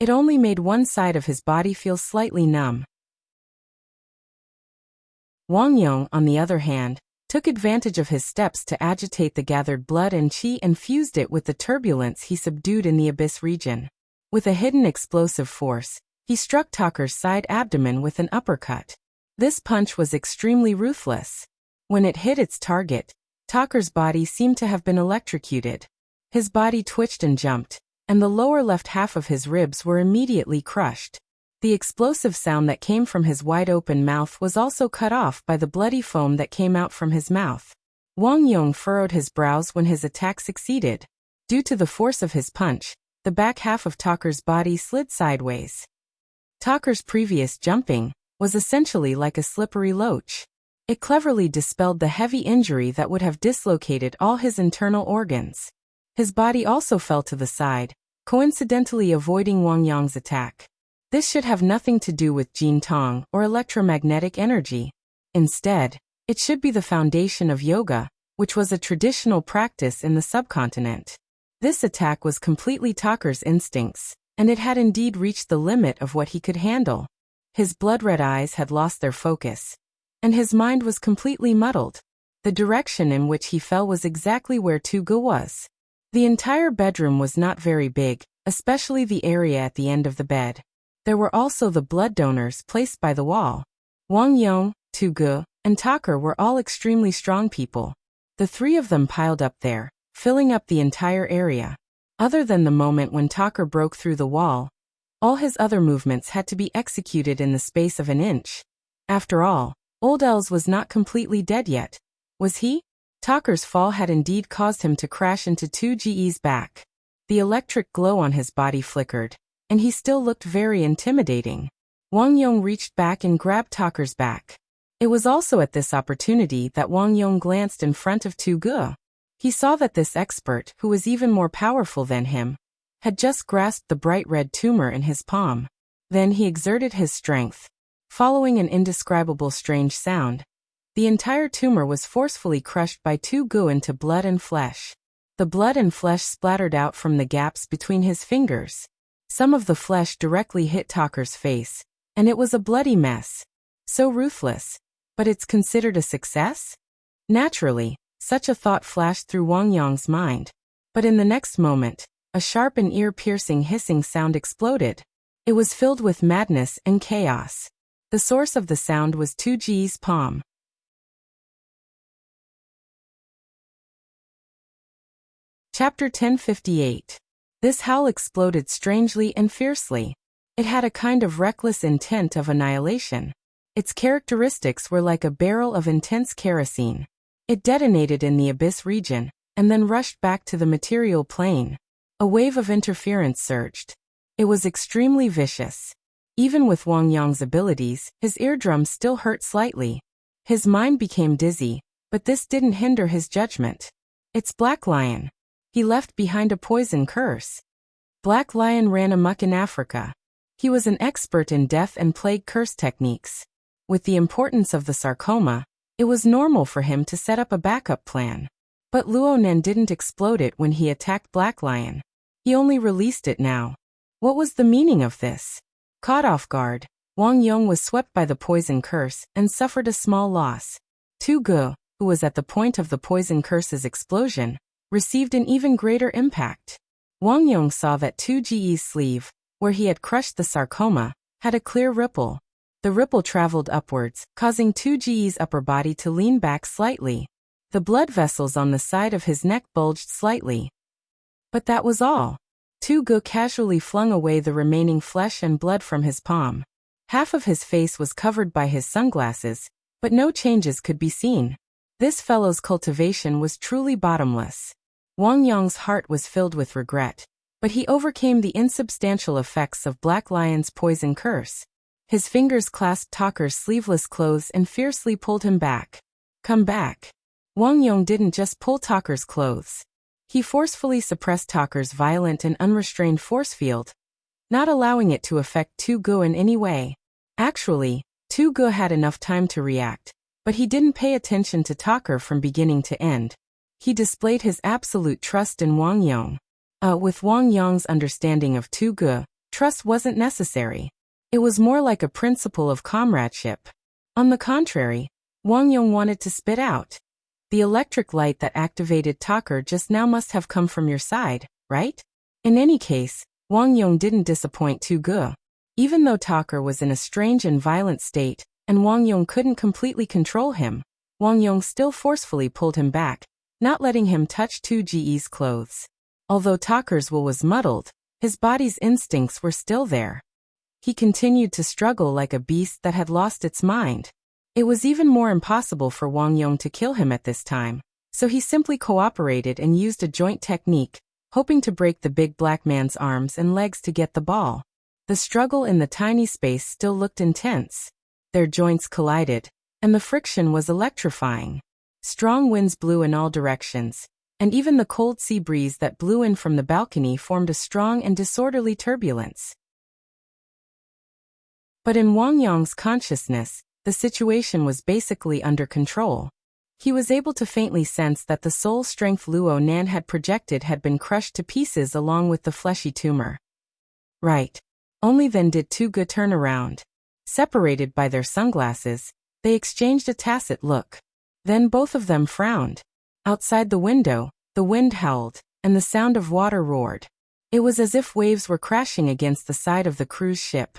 it only made one side of his body feel slightly numb. Wang Yong, on the other hand, took advantage of his steps to agitate the gathered blood and chi and fused it with the turbulence he subdued in the abyss region. With a hidden explosive force, he struck Talker's side abdomen with an uppercut. This punch was extremely ruthless. When it hit its target, Talker's body seemed to have been electrocuted. His body twitched and jumped, and the lower left half of his ribs were immediately crushed. The explosive sound that came from his wide-open mouth was also cut off by the bloody foam that came out from his mouth. Wang Yong furrowed his brows when his attack succeeded. Due to the force of his punch, the back half of Talker's body slid sideways. Talker's previous jumping was essentially like a slippery loach. It cleverly dispelled the heavy injury that would have dislocated all his internal organs. His body also fell to the side, coincidentally avoiding Wang Yong's attack. This should have nothing to do with Jin Tong or electromagnetic energy. Instead, it should be the foundation of yoga, which was a traditional practice in the subcontinent. This attack was completely Talker's instincts, and it had indeed reached the limit of what he could handle. His blood-red eyes had lost their focus, and his mind was completely muddled. The direction in which he fell was exactly where Tu Ge was. The entire bedroom was not very big, especially the area at the end of the bed. There were also the blood donors placed by the wall. Wang Yong, Tu Ge, and Talker were all extremely strong people. The three of them piled up there, filling up the entire area. Other than the moment when Talker broke through the wall, all his other movements had to be executed in the space of an inch. After all, Old Els was not completely dead yet, was he? Talker's fall had indeed caused him to crash into Tu Ge's back. The electric glow on his body flickered, and he still looked very intimidating. Wang Yong reached back and grabbed Talker's back. It was also at this opportunity that Wang Yong glanced in front of Tu Ge. He saw that this expert, who was even more powerful than him, had just grasped the bright red tumor in his palm. Then he exerted his strength. Following an indescribable strange sound, the entire tumor was forcefully crushed by Tu Ge into blood and flesh. The blood and flesh splattered out from the gaps between his fingers. Some of the flesh directly hit Talker's face, and it was a bloody mess. So ruthless, but it's considered a success? Naturally, such a thought flashed through Wang Yong's mind. But in the next moment, a sharp and ear-piercing hissing sound exploded. It was filled with madness and chaos. The source of the sound was Tu Ge's palm. Chapter 1058. This howl exploded strangely and fiercely. It had a kind of reckless intent of annihilation. Its characteristics were like a barrel of intense kerosene. It detonated in the abyss region, and then rushed back to the material plane. A wave of interference surged. It was extremely vicious. Even with Wang Yong's abilities, his eardrums still hurt slightly. His mind became dizzy, but this didn't hinder his judgment. It's Black Lion. He left behind a poison curse. Black Lion ran amok in Africa. He was an expert in death and plague curse techniques. With the importance of the sarcoma, it was normal for him to set up a backup plan. But Luonan didn't explode it when he attacked Black Lion. He only released it now. What was the meaning of this? Caught off guard, Wang Yong was swept by the poison curse and suffered a small loss. Tu Ge, who was at the point of the poison curse's explosion, received an even greater impact. Wang Yong saw that Tu Ge's sleeve, where he had crushed the sarcoma, had a clear ripple. The ripple traveled upwards, causing Tu Ge's upper body to lean back slightly. The blood vessels on the side of his neck bulged slightly. But that was all. Tu Gu casually flung away the remaining flesh and blood from his palm. Half of his face was covered by his sunglasses, but no changes could be seen. This fellow's cultivation was truly bottomless. Wang Yong's heart was filled with regret, but he overcame the insubstantial effects of Black Lion's poison curse. His fingers clasped Talker's sleeveless clothes and fiercely pulled him back. Come back. Wang Yong didn't just pull Talker's clothes. He forcefully suppressed Talker's violent and unrestrained force field, not allowing it to affect Tu Gu in any way. Actually, Tu Gu had enough time to react, but he didn't pay attention to Talker from beginning to end. He displayed his absolute trust in Wang Yong. With Wang Yong's understanding of Tu Gu, trust wasn't necessary. It was more like a principle of comradeship. On the contrary, Wang Yong wanted to spit out. The electric light that activated Talker just now must have come from your side, right? In any case, Wang Yong didn't disappoint Tu Gu. Even though Talker was in a strange and violent state, and Wang Yong couldn't completely control him, Wang Yong still forcefully pulled him back, not letting him touch Tu Ge's clothes. Although Talker's will was muddled, his body's instincts were still there. He continued to struggle like a beast that had lost its mind. It was even more impossible for Wang Yong to kill him at this time, so he simply cooperated and used a joint technique, hoping to break the big black man's arms and legs to get the ball. The struggle in the tiny space still looked intense. Their joints collided, and the friction was electrifying. Strong winds blew in all directions, and even the cold sea breeze that blew in from the balcony formed a strong and disorderly turbulence. But in Wang Yong's consciousness, the situation was basically under control. He was able to faintly sense that the soul strength Luo Nan had projected had been crushed to pieces along with the fleshy tumor. Right. Only then did Tu Gu turn around. Separated by their sunglasses, they exchanged a tacit look. Then both of them frowned. Outside the window, the wind howled, and the sound of water roared. It was as if waves were crashing against the side of the cruise ship,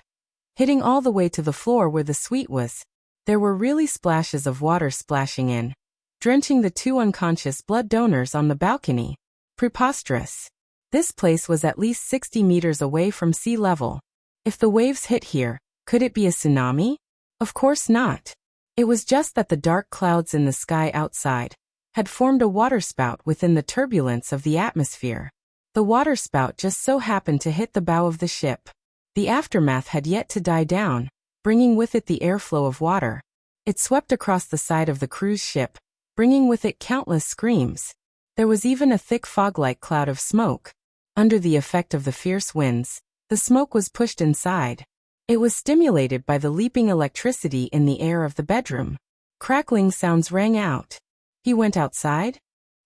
hitting all the way to the floor where the suite was. There were really splashes of water splashing in, drenching the two unconscious blood donors on the balcony. Preposterous. This place was at least 60 meters away from sea level. If the waves hit here, could it be a tsunami? Of course not. It was just that the dark clouds in the sky outside had formed a waterspout within the turbulence of the atmosphere. The waterspout just so happened to hit the bow of the ship. The aftermath had yet to die down, bringing with it the airflow of water. It swept across the side of the cruise ship, bringing with it countless screams. There was even a thick fog-like cloud of smoke. Under the effect of the fierce winds, the smoke was pushed inside. It was stimulated by the leaping electricity in the air of the bedroom. Crackling sounds rang out. He went outside?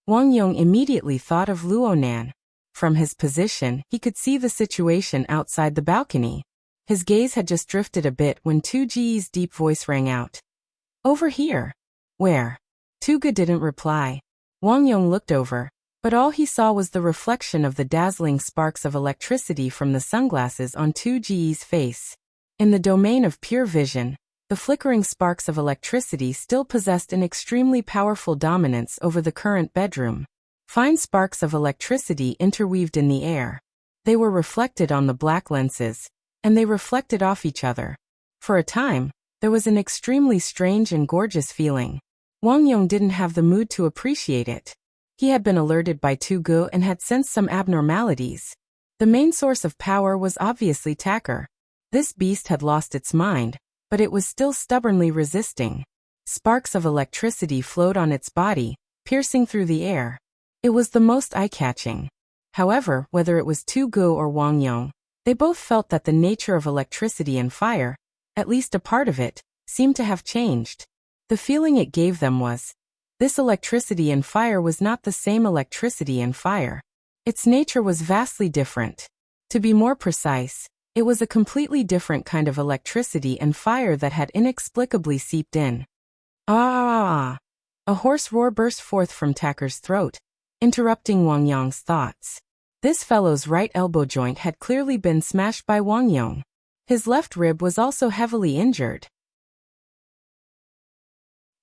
Wang Yong immediately thought of Luo Nan. From his position, he could see the situation outside the balcony. His gaze had just drifted a bit when Tu Ge's deep voice rang out. Over here. Where? Tu Ge didn't reply. Wang Yong looked over, but all he saw was the reflection of the dazzling sparks of electricity from the sunglasses on Tu Ge's face. In the domain of pure vision, the flickering sparks of electricity still possessed an extremely powerful dominance over the current bedroom. Fine sparks of electricity interweaved in the air. They were reflected on the black lenses, and they reflected off each other. For a time, there was an extremely strange and gorgeous feeling. Wang Yong didn't have the mood to appreciate it. He had been alerted by Tu Gu and had sensed some abnormalities. The main source of power was obviously Talker. This beast had lost its mind, but it was still stubbornly resisting. Sparks of electricity flowed on its body, piercing through the air. It was the most eye-catching. However, whether it was Tu Gu or Wang Yong, they both felt that the nature of electricity and fire, at least a part of it, seemed to have changed. The feeling it gave them was, this electricity and fire was not the same electricity and fire. Its nature was vastly different. To be more precise, it was a completely different kind of electricity and fire that had inexplicably seeped in. Ah! A hoarse roar burst forth from Talker's throat, interrupting Wang Yong's thoughts. This fellow's right elbow joint had clearly been smashed by Wang Yong. His left rib was also heavily injured.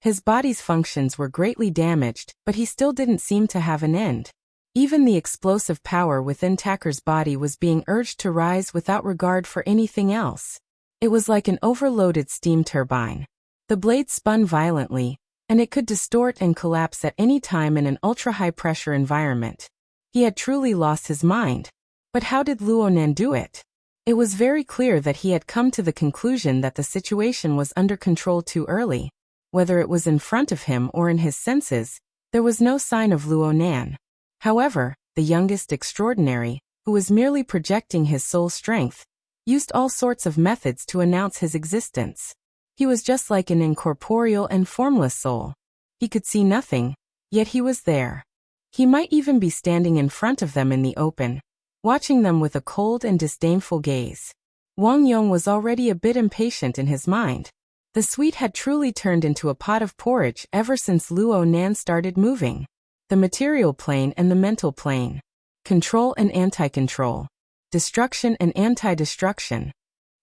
His body's functions were greatly damaged, but he still didn't seem to have an end. Even the explosive power within Taker's body was being urged to rise without regard for anything else. It was like an overloaded steam turbine. The blade spun violently, and it could distort and collapse at any time in an ultra-high-pressure environment. He had truly lost his mind. But how did Luonan do it? It was very clear that he had come to the conclusion that the situation was under control too early. Whether it was in front of him or in his senses, there was no sign of Luonan. However, the youngest extraordinary, who was merely projecting his soul strength, used all sorts of methods to announce his existence. He was just like an incorporeal and formless soul. He could see nothing, yet he was there. He might even be standing in front of them in the open, watching them with a cold and disdainful gaze. Wang Yong was already a bit impatient in his mind. The sweet had truly turned into a pot of porridge ever since Luonan started moving. The material plane and the mental plane. Control and anti-control. Destruction and anti-destruction.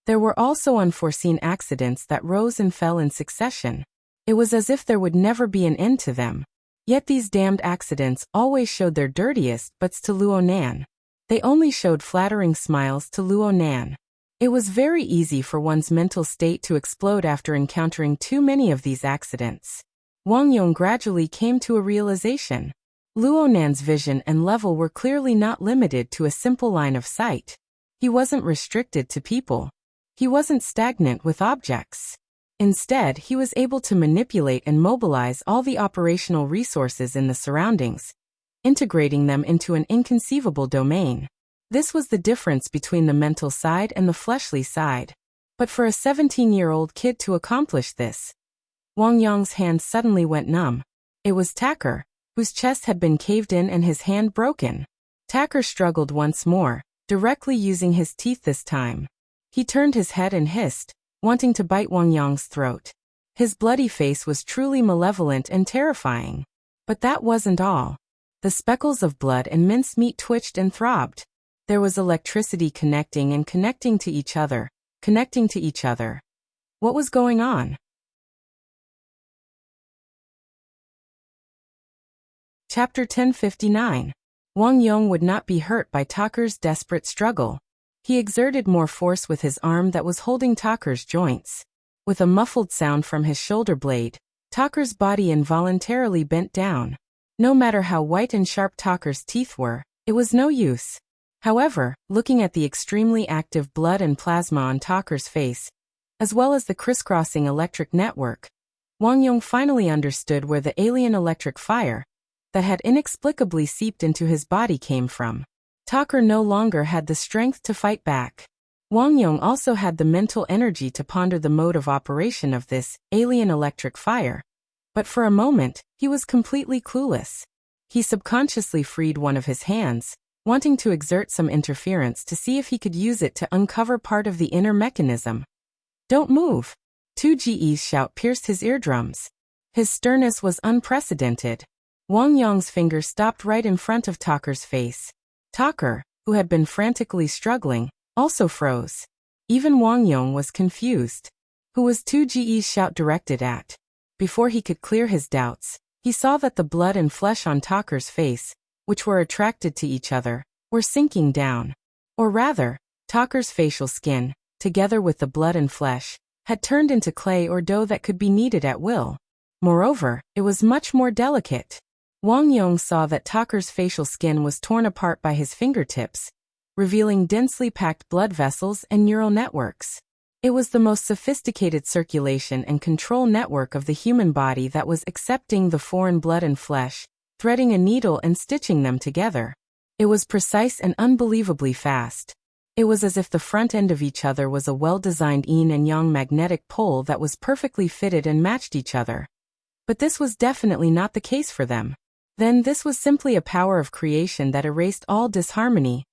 There were also unforeseen accidents that rose and fell in succession. It was as if there would never be an end to them. Yet these damned accidents always showed their dirtiest buts to Luonan. They only showed flattering smiles to Luonan. It was very easy for one's mental state to explode after encountering too many of these accidents. Wang Yong gradually came to a realization. Luonan's vision and level were clearly not limited to a simple line of sight. He wasn't restricted to people. He wasn't stagnant with objects. Instead, he was able to manipulate and mobilize all the operational resources in the surroundings, integrating them into an inconceivable domain. This was the difference between the mental side and the fleshly side. But for a 17-year-old kid to accomplish this, Wang Yong's hand suddenly went numb. It was Taker, whose chest had been caved in and his hand broken. Taker struggled once more, directly using his teeth this time. He turned his head and hissed, wanting to bite Wang Yong's throat. His bloody face was truly malevolent and terrifying. But that wasn't all. The speckles of blood and mincemeat twitched and throbbed. There was electricity connecting to each other. What was going on? Chapter 1059. Wang Yong would not be hurt by Taker's desperate struggle. He exerted more force with his arm that was holding Taker's joints. With a muffled sound from his shoulder blade, Taker's body involuntarily bent down. No matter how white and sharp Taker's teeth were, it was no use. However, looking at the extremely active blood and plasma on Taker's face, as well as the crisscrossing electric network, Wang Yong finally understood where the alien electric fire that had inexplicably seeped into his body came from. Taker no longer had the strength to fight back. Wang Yong also had the mental energy to ponder the mode of operation of this alien electric fire. But for a moment, he was completely clueless. He subconsciously freed one of his hands, wanting to exert some interference to see if he could use it to uncover part of the inner mechanism. "Don't move!" Tu Ji's shout pierced his eardrums. His sternness was unprecedented. Wang Yong's finger stopped right in front of Taker's face. Taker, who had been frantically struggling, also froze. Even Wang Yong was confused. Who was Tu Ji's shout directed at? Before he could clear his doubts, he saw that the blood and flesh on Taker's face, which were attracted to each other, were sinking down. Or rather, Taker's facial skin, together with the blood and flesh, had turned into clay or dough that could be kneaded at will. Moreover, it was much more delicate. Wang Yong saw that Taker's facial skin was torn apart by his fingertips, revealing densely packed blood vessels and neural networks. It was the most sophisticated circulation and control network of the human body that was accepting the foreign blood and flesh, threading a needle and stitching them together. It was precise and unbelievably fast. It was as if the front end of each other was a well-designed yin and yang magnetic pole that was perfectly fitted and matched each other. But this was definitely not the case for them. Then this was simply a power of creation that erased all disharmony,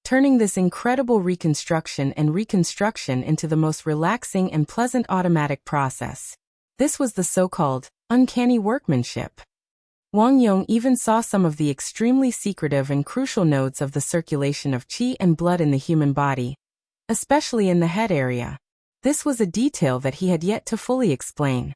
turning this incredible reconstruction into the most relaxing and pleasant automatic process. This was the so-called uncanny workmanship. Wang Yong even saw some of the extremely secretive and crucial nodes of the circulation of qi and blood in the human body, especially in the head area. This was a detail that he had yet to fully explain.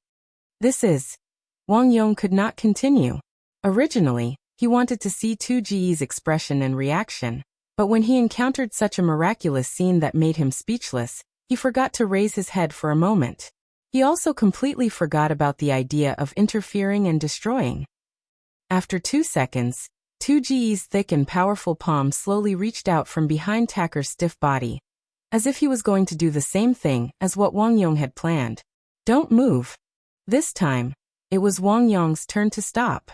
Wang Yong could not continue. Originally, He wanted to see 2Ge's expression and reaction, but when he encountered such a miraculous scene that made him speechless, he forgot to raise his head for a moment. He also completely forgot about the idea of interfering and destroying. After 2 seconds, 2Ge's thick and powerful palm slowly reached out from behind Taker's stiff body, as if he was going to do the same thing as what Wang Yong had planned. Don't move. This time, it was Wang Yong's turn to stop.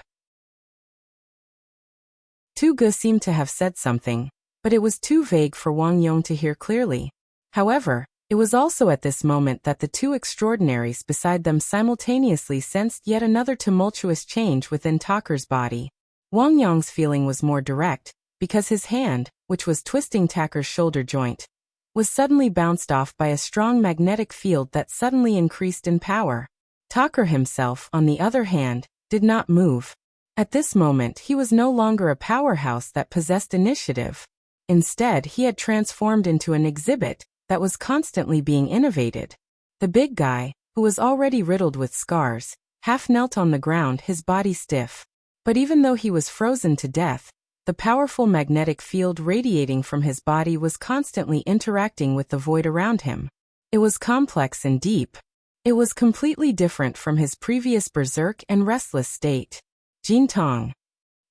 2Ge seemed to have said something, but it was too vague for Wang Yong to hear clearly. However, it was also at this moment that the two extraordinaries beside them simultaneously sensed yet another tumultuous change within Taker's body. Wang Yong's feeling was more direct, because his hand, which was twisting Taker's shoulder joint, was suddenly bounced off by a strong magnetic field that suddenly increased in power. Taker himself, on the other hand, did not move. At this moment he was no longer a powerhouse that possessed initiative. Instead, he had transformed into an exhibit that was constantly being innovated. The big guy, who was already riddled with scars, half knelt on the ground, his body stiff. But even though he was frozen to death, the powerful magnetic field radiating from his body was constantly interacting with the void around him. It was complex and deep. It was completely different from his previous berserk and restless state. Jin Tong.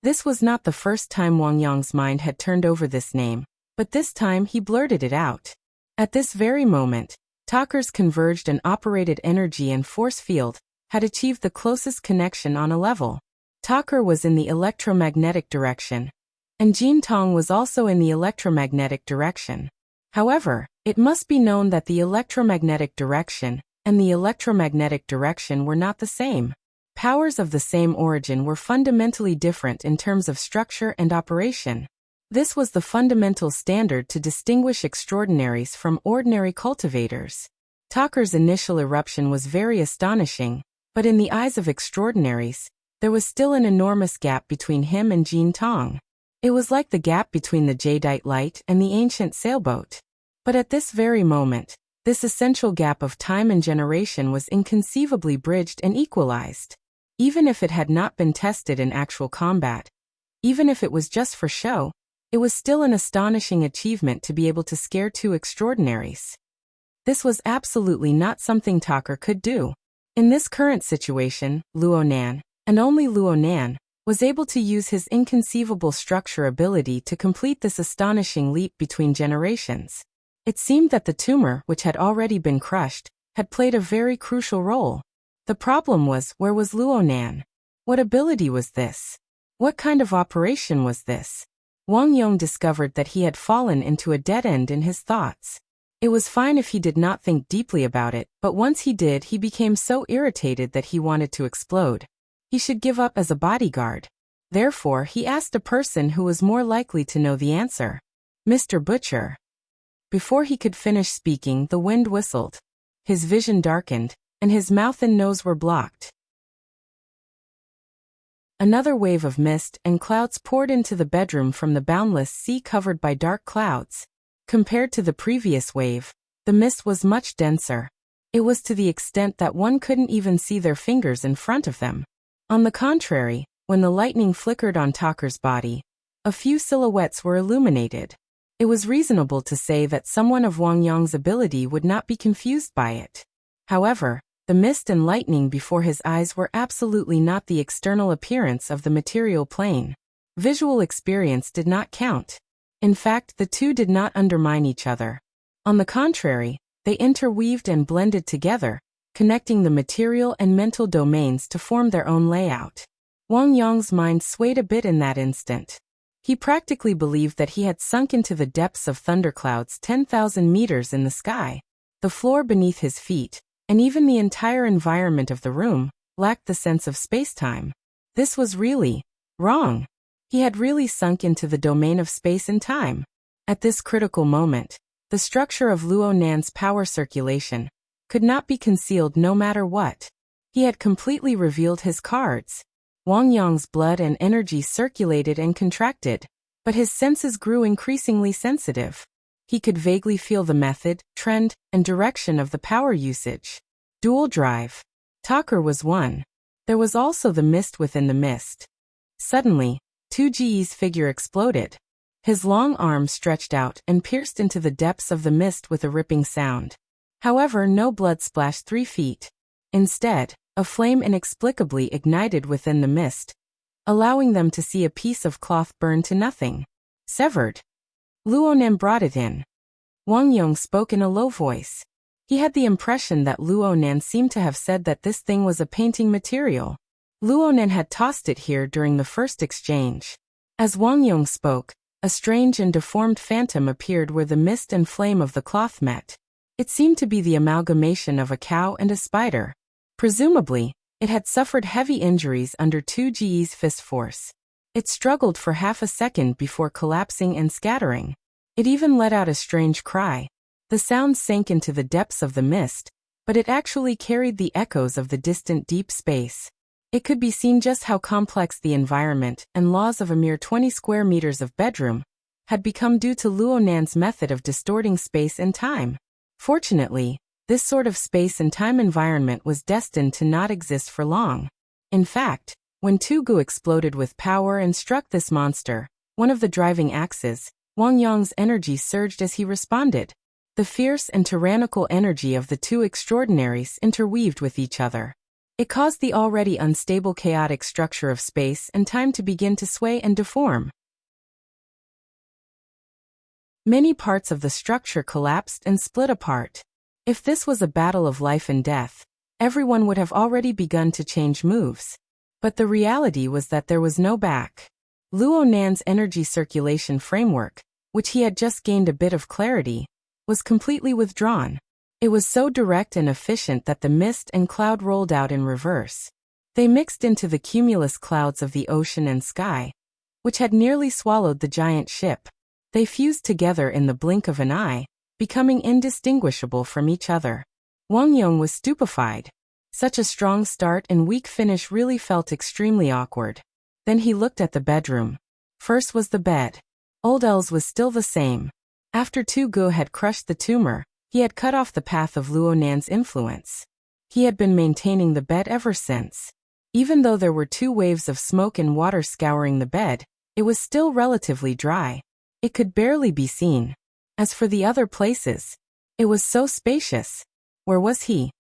This was not the first time Wang Yong's mind had turned over this name, but this time he blurted it out. At this very moment, Taker's converged and operated energy and force field had achieved the closest connection on a level. Taker was in the electromagnetic direction, and Jin Tong was also in the electromagnetic direction. However, it must be known that the electromagnetic direction and the electromagnetic direction were not the same. Powers of the same origin were fundamentally different in terms of structure and operation. This was the fundamental standard to distinguish extraordinaries from ordinary cultivators. Taker's initial eruption was very astonishing, but in the eyes of extraordinaries, there was still an enormous gap between him and Jin Tong. It was like the gap between the jadeite light and the ancient sailboat. But at this very moment, this essential gap of time and generation was inconceivably bridged and equalized. Even if it had not been tested in actual combat, even if it was just for show, it was still an astonishing achievement to be able to scare two extraordinaries. This was absolutely not something Taker could do. In this current situation, Luo Nan, and only Luo Nan, was able to use his inconceivable structure ability to complete this astonishing leap between generations. It seemed that the tumor, which had already been crushed, had played a very crucial role. The problem was, where was Luo Nan? What ability was this? What kind of operation was this? Wang Yong discovered that he had fallen into a dead end in his thoughts. It was fine if he did not think deeply about it, but once he did, he became so irritated that he wanted to explode. He should give up as a bodyguard. Therefore, he asked a person who was more likely to know the answer. Mr. Butcher. Before he could finish speaking, the wind whistled. His vision darkened, and his mouth and nose were blocked. Another wave of mist and clouds poured into the bedroom from the boundless sea covered by dark clouds. Compared to the previous wave, the mist was much denser. It was to the extent that one couldn't even see their fingers in front of them. On the contrary, when the lightning flickered on Taker's body, a few silhouettes were illuminated. It was reasonable to say that someone of Wang Yong's ability would not be confused by it. However, the mist and lightning before his eyes were absolutely not the external appearance of the material plane. Visual experience did not count. In fact, the two did not undermine each other. On the contrary, they interweaved and blended together, connecting the material and mental domains to form their own layout. Wang Yong's mind swayed a bit in that instant. He practically believed that he had sunk into the depths of thunderclouds 10,000 meters in the sky. The floor beneath his feet, and even the entire environment of the room, lacked the sense of space-time. This was really wrong. He had really sunk into the domain of space and time. At this critical moment, the structure of Luo Nan's power circulation could not be concealed no matter what. He had completely revealed his cards. Wang Yong's blood and energy circulated and contracted, but his senses grew increasingly sensitive. He could vaguely feel the method, trend, and direction of the power usage. Dual drive. Taker was one. There was also the mist within the mist. Suddenly, Tu Ji's figure exploded. His long arms stretched out and pierced into the depths of the mist with a ripping sound. However, no blood splashed 3 feet. Instead, a flame inexplicably ignited within the mist, allowing them to see a piece of cloth burn to nothing. Severed. Luonan brought it in. Wang Yong spoke in a low voice. He had the impression that Luonan seemed to have said that this thing was a painting material. Luonan had tossed it here during the first exchange. As Wang Yong spoke, a strange and deformed phantom appeared where the mist and flame of the cloth met. It seemed to be the amalgamation of a cow and a spider. Presumably, it had suffered heavy injuries under Tu Ji's fist force. It struggled for half a second before collapsing and scattering. It even let out a strange cry. The sound sank into the depths of the mist, but it actually carried the echoes of the distant deep space. It could be seen just how complex the environment and laws of a mere 20 square meters of bedroom had become due to Luonan's method of distorting space and time. Fortunately, this sort of space and time environment was destined to not exist for long. In fact, when Tugu exploded with power and struck this monster, one of the driving axes, Wang Yong's energy surged as he responded. The fierce and tyrannical energy of the two extraordinaries interweaved with each other. It caused the already unstable chaotic structure of space and time to begin to sway and deform. Many parts of the structure collapsed and split apart. If this was a battle of life and death, everyone would have already begun to change moves. But the reality was that there was no back. Luonan's energy circulation framework, which he had just gained a bit of clarity, was completely withdrawn. It was so direct and efficient that the mist and cloud rolled out in reverse. They mixed into the cumulus clouds of the ocean and sky, which had nearly swallowed the giant ship. They fused together in the blink of an eye, becoming indistinguishable from each other. Wang Yong was stupefied. Such a strong start and weak finish really felt extremely awkward. Then he looked at the bedroom. First was the bed. Old El's was still the same. After Tu Gu had crushed the tumor, he had cut off the path of Luonan's influence. He had been maintaining the bed ever since. Even though there were 2 waves of smoke and water scouring the bed, it was still relatively dry. It could barely be seen. As for the other places, it was so spacious. Where was he?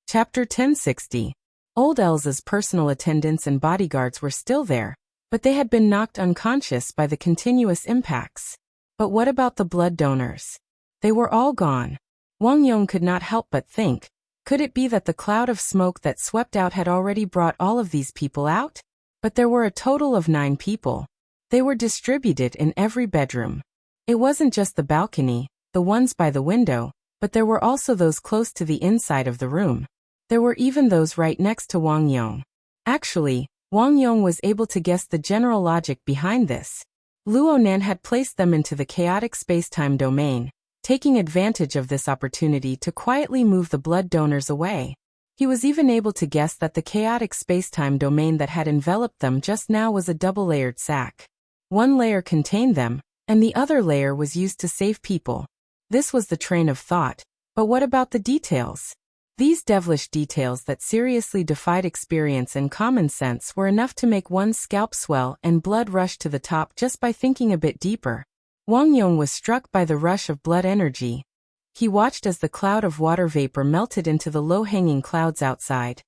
Chapter 1060. Old Elsa's personal attendants and bodyguards were still there, but they had been knocked unconscious by the continuous impacts. But what about the blood donors? They were all gone. Wang Yong could not help but think, could it be that the cloud of smoke that swept out had already brought all of these people out? But there were a total of 9 people. They were distributed in every bedroom. It wasn't just the balcony, the ones by the window, but there were also those close to the inside of the room. There were even those right next to Wang Yong. Actually, Wang Yong was able to guess the general logic behind this. Luonan had placed them into the chaotic space-time domain, taking advantage of this opportunity to quietly move the blood donors away. He was even able to guess that the chaotic space-time domain that had enveloped them just now was a double-layered sack. One layer contained them, and the other layer was used to save people. This was the train of thought, but what about the details? These devilish details that seriously defied experience and common sense were enough to make one's scalp swell and blood rush to the top just by thinking a bit deeper. Wang Yong was struck by the rush of blood energy. He watched as the cloud of water vapor melted into the low-hanging clouds outside,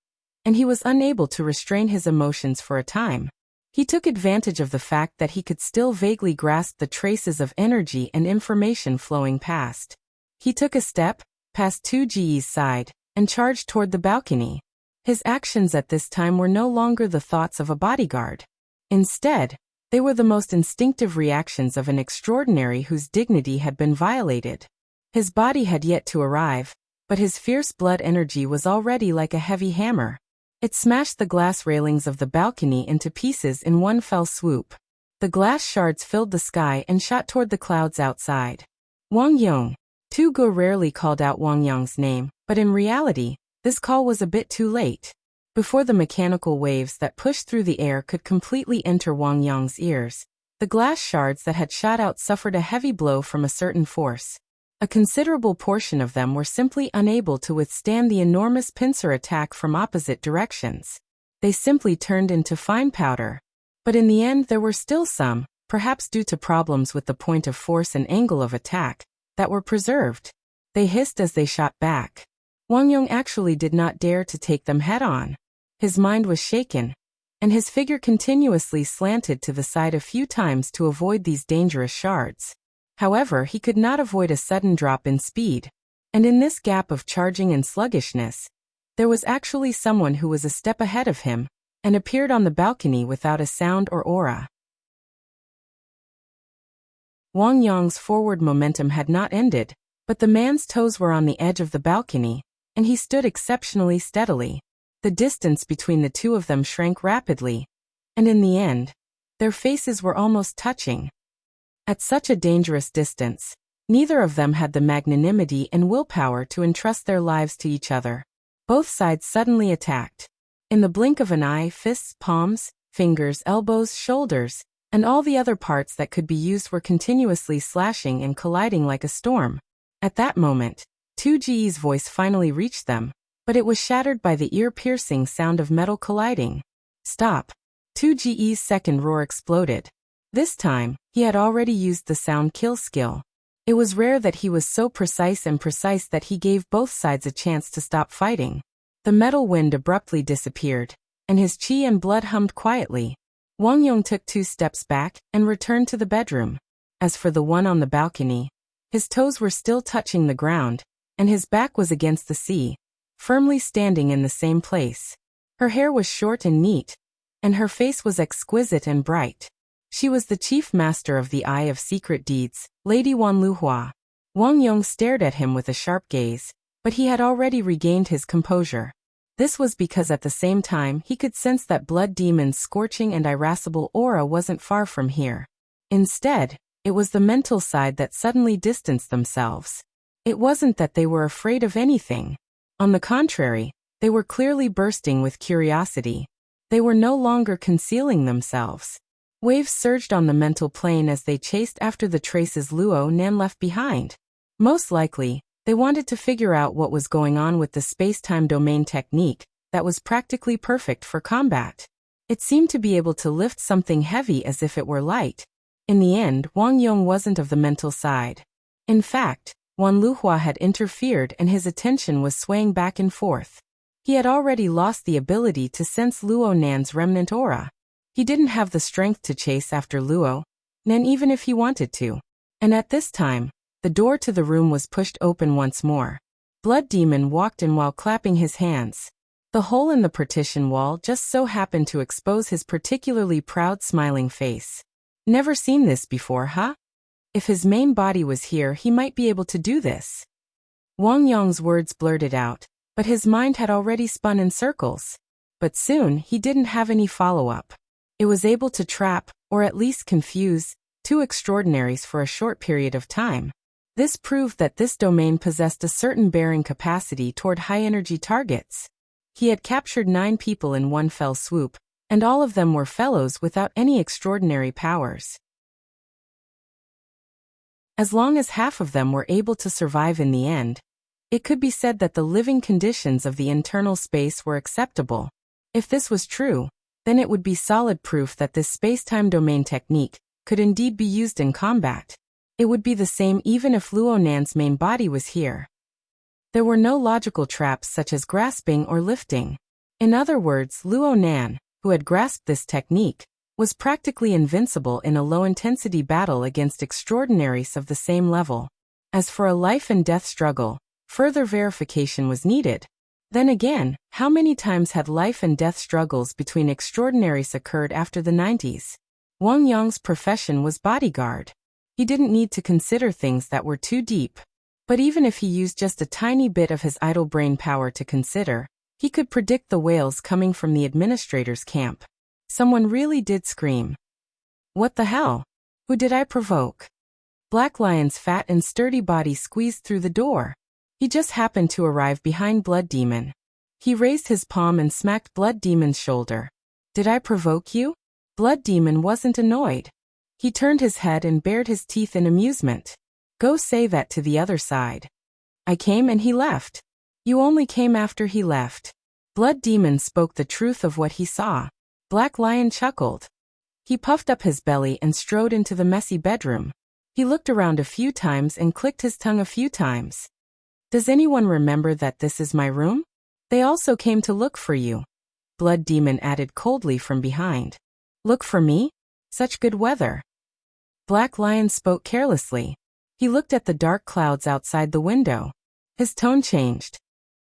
and he was unable to restrain his emotions for a time. He took advantage of the fact that he could still vaguely grasp the traces of energy and information flowing past. He took a step, past Tu Ji's side, and charged toward the balcony. His actions at this time were no longer the thoughts of a bodyguard. Instead, they were the most instinctive reactions of an extraordinary whose dignity had been violated. His body had yet to arrive, but his fierce blood energy was already like a heavy hammer. It smashed the glass railings of the balcony into pieces in one fell swoop. The glass shards filled the sky and shot toward the clouds outside. Wang Yong. Tu Gu rarely called out Wang Yong's name, but in reality, this call was a bit too late. Before the mechanical waves that pushed through the air could completely enter Wang Yong's ears, the glass shards that had shot out suffered a heavy blow from a certain force. A considerable portion of them were simply unable to withstand the enormous pincer attack from opposite directions. They simply turned into fine powder. But in the end there were still some, perhaps due to problems with the point of force and angle of attack, that were preserved. They hissed as they shot back. Wang Yong actually did not dare to take them head-on. His mind was shaken, and his figure continuously slanted to the side a few times to avoid these dangerous shards. However, he could not avoid a sudden drop in speed, and in this gap of charging and sluggishness, there was actually someone who was a step ahead of him, and appeared on the balcony without a sound or aura. Wang Yong's forward momentum had not ended, but the man's toes were on the edge of the balcony, and he stood exceptionally steadily. The distance between the two of them shrank rapidly, and in the end, their faces were almost touching. At such a dangerous distance, neither of them had the magnanimity and willpower to entrust their lives to each other. Both sides suddenly attacked. In the blink of an eye, fists, palms, fingers, elbows, shoulders, and all the other parts that could be used were continuously slashing and colliding like a storm. At that moment, 2Ge's voice finally reached them, but it was shattered by the ear-piercing sound of metal colliding. Stop! 2Ge's second roar exploded. This time, he had already used the sound kill skill. It was rare that he was so precise that he gave both sides a chance to stop fighting. The metal wind abruptly disappeared, and his chi and blood hummed quietly. Wang Yong took 2 steps back and returned to the bedroom. As for the one on the balcony, his toes were still touching the ground, and his back was against the sea, firmly standing in the same place. Her hair was short and neat, and her face was exquisite and bright. She was the chief master of the Eye of Secret Deeds, Lady Wan Luhua. Wang Yong stared at him with a sharp gaze, but he had already regained his composure. This was because at the same time he could sense that Blood Demon's scorching and irascible aura wasn't far from here. Instead, it was the mental side that suddenly distanced themselves. It wasn't that they were afraid of anything. On the contrary, they were clearly bursting with curiosity. They were no longer concealing themselves. Waves surged on the mental plane as they chased after the traces Luo Nan left behind. Most likely, they wanted to figure out what was going on with the space-time domain technique that was practically perfect for combat. It seemed to be able to lift something heavy as if it were light. In the end, Wang Yong wasn't of the mental side. In fact, Wan Luhua had interfered and his attention was swaying back and forth. He had already lost the ability to sense Luo Nan's remnant aura. He didn't have the strength to chase after Luo Nan even if he wanted to. And at this time, the door to the room was pushed open once more. Blood Demon walked in while clapping his hands. The hole in the partition wall just so happened to expose his particularly proud smiling face. Never seen this before, huh? If his main body was here, he might be able to do this. Wang Yong's words blurted out, but his mind had already spun in circles. But soon, he didn't have any follow-up. It was able to trap, or at least confuse, 2 extraordinaries for a short period of time. This proved that this domain possessed a certain bearing capacity toward high-energy targets. He had captured 9 people in one fell swoop, and all of them were fellows without any extraordinary powers. As long as half of them were able to survive in the end, it could be said that the living conditions of the internal space were acceptable. If this was true, then it would be solid proof that this space-time domain technique could indeed be used in combat. It would be the same even if Luo Nan's main body was here. There were no logical traps such as grasping or lifting. In other words, Luo Nan, who had grasped this technique, was practically invincible in a low-intensity battle against extraordinaries of the same level. As for a life-and-death struggle, further verification was needed. Then again, how many times had life-and-death struggles between extraordinaries occurred after the 90s? Wang Yong's profession was bodyguard. He didn't need to consider things that were too deep. But even if he used just a tiny bit of his idle brain power to consider, he could predict the wails coming from the administrator's camp. Someone really did scream. What the hell? Who did I provoke? Black Lion's fat and sturdy body squeezed through the door. He just happened to arrive behind Blood Demon. He raised his palm and smacked Blood Demon's shoulder. Did I provoke you? Blood Demon wasn't annoyed. He turned his head and bared his teeth in amusement. Go say that to the other side. I came and he left. You only came after he left. Blood Demon spoke the truth of what he saw. Black Lion chuckled. He puffed up his belly and strode into the messy bedroom. He looked around a few times and clicked his tongue a few times. Does anyone remember that this is my room? They also came to look for you. Blood Demon added coldly from behind. Look for me? Such good weather. Black Lion spoke carelessly. He looked at the dark clouds outside the window. His tone changed.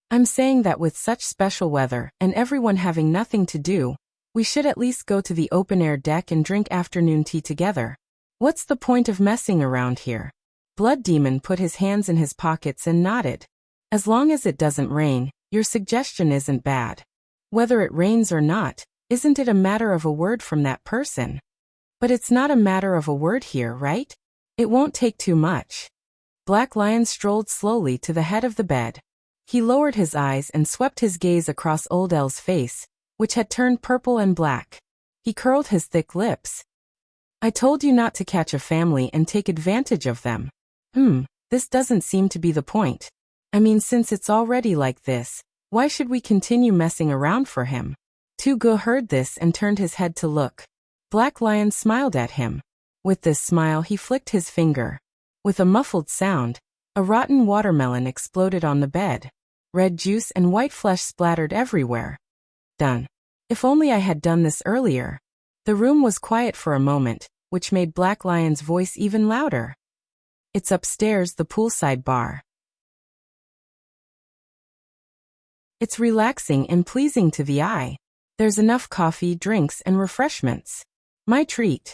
I'm saying that with such special weather and everyone having nothing to do, we should at least go to the open-air deck and drink afternoon tea together. What's the point of messing around here? Blood Demon put his hands in his pockets and nodded. As long as it doesn't rain, your suggestion isn't bad. Whether it rains or not, isn't it a matter of a word from that person? But it's not a matter of a word here, right? It won't take too much. Black Lion strolled slowly to the head of the bed. He lowered his eyes and swept his gaze across Old El's face, which had turned purple and black. He curled his thick lips. I told you not to catch a family and take advantage of them. This doesn't seem to be the point. I mean, since it's already like this, why should we continue messing around for him? Tugu heard this and turned his head to look. Black Lion smiled at him. With this smile he flicked his finger. With a muffled sound, a rotten watermelon exploded on the bed. Red juice and white flesh splattered everywhere. Done. If only I had done this earlier. The room was quiet for a moment, which made Black Lion's voice even louder. It's upstairs, the poolside bar. It's relaxing and pleasing to the eye. There's enough coffee, drinks, and refreshments. My treat.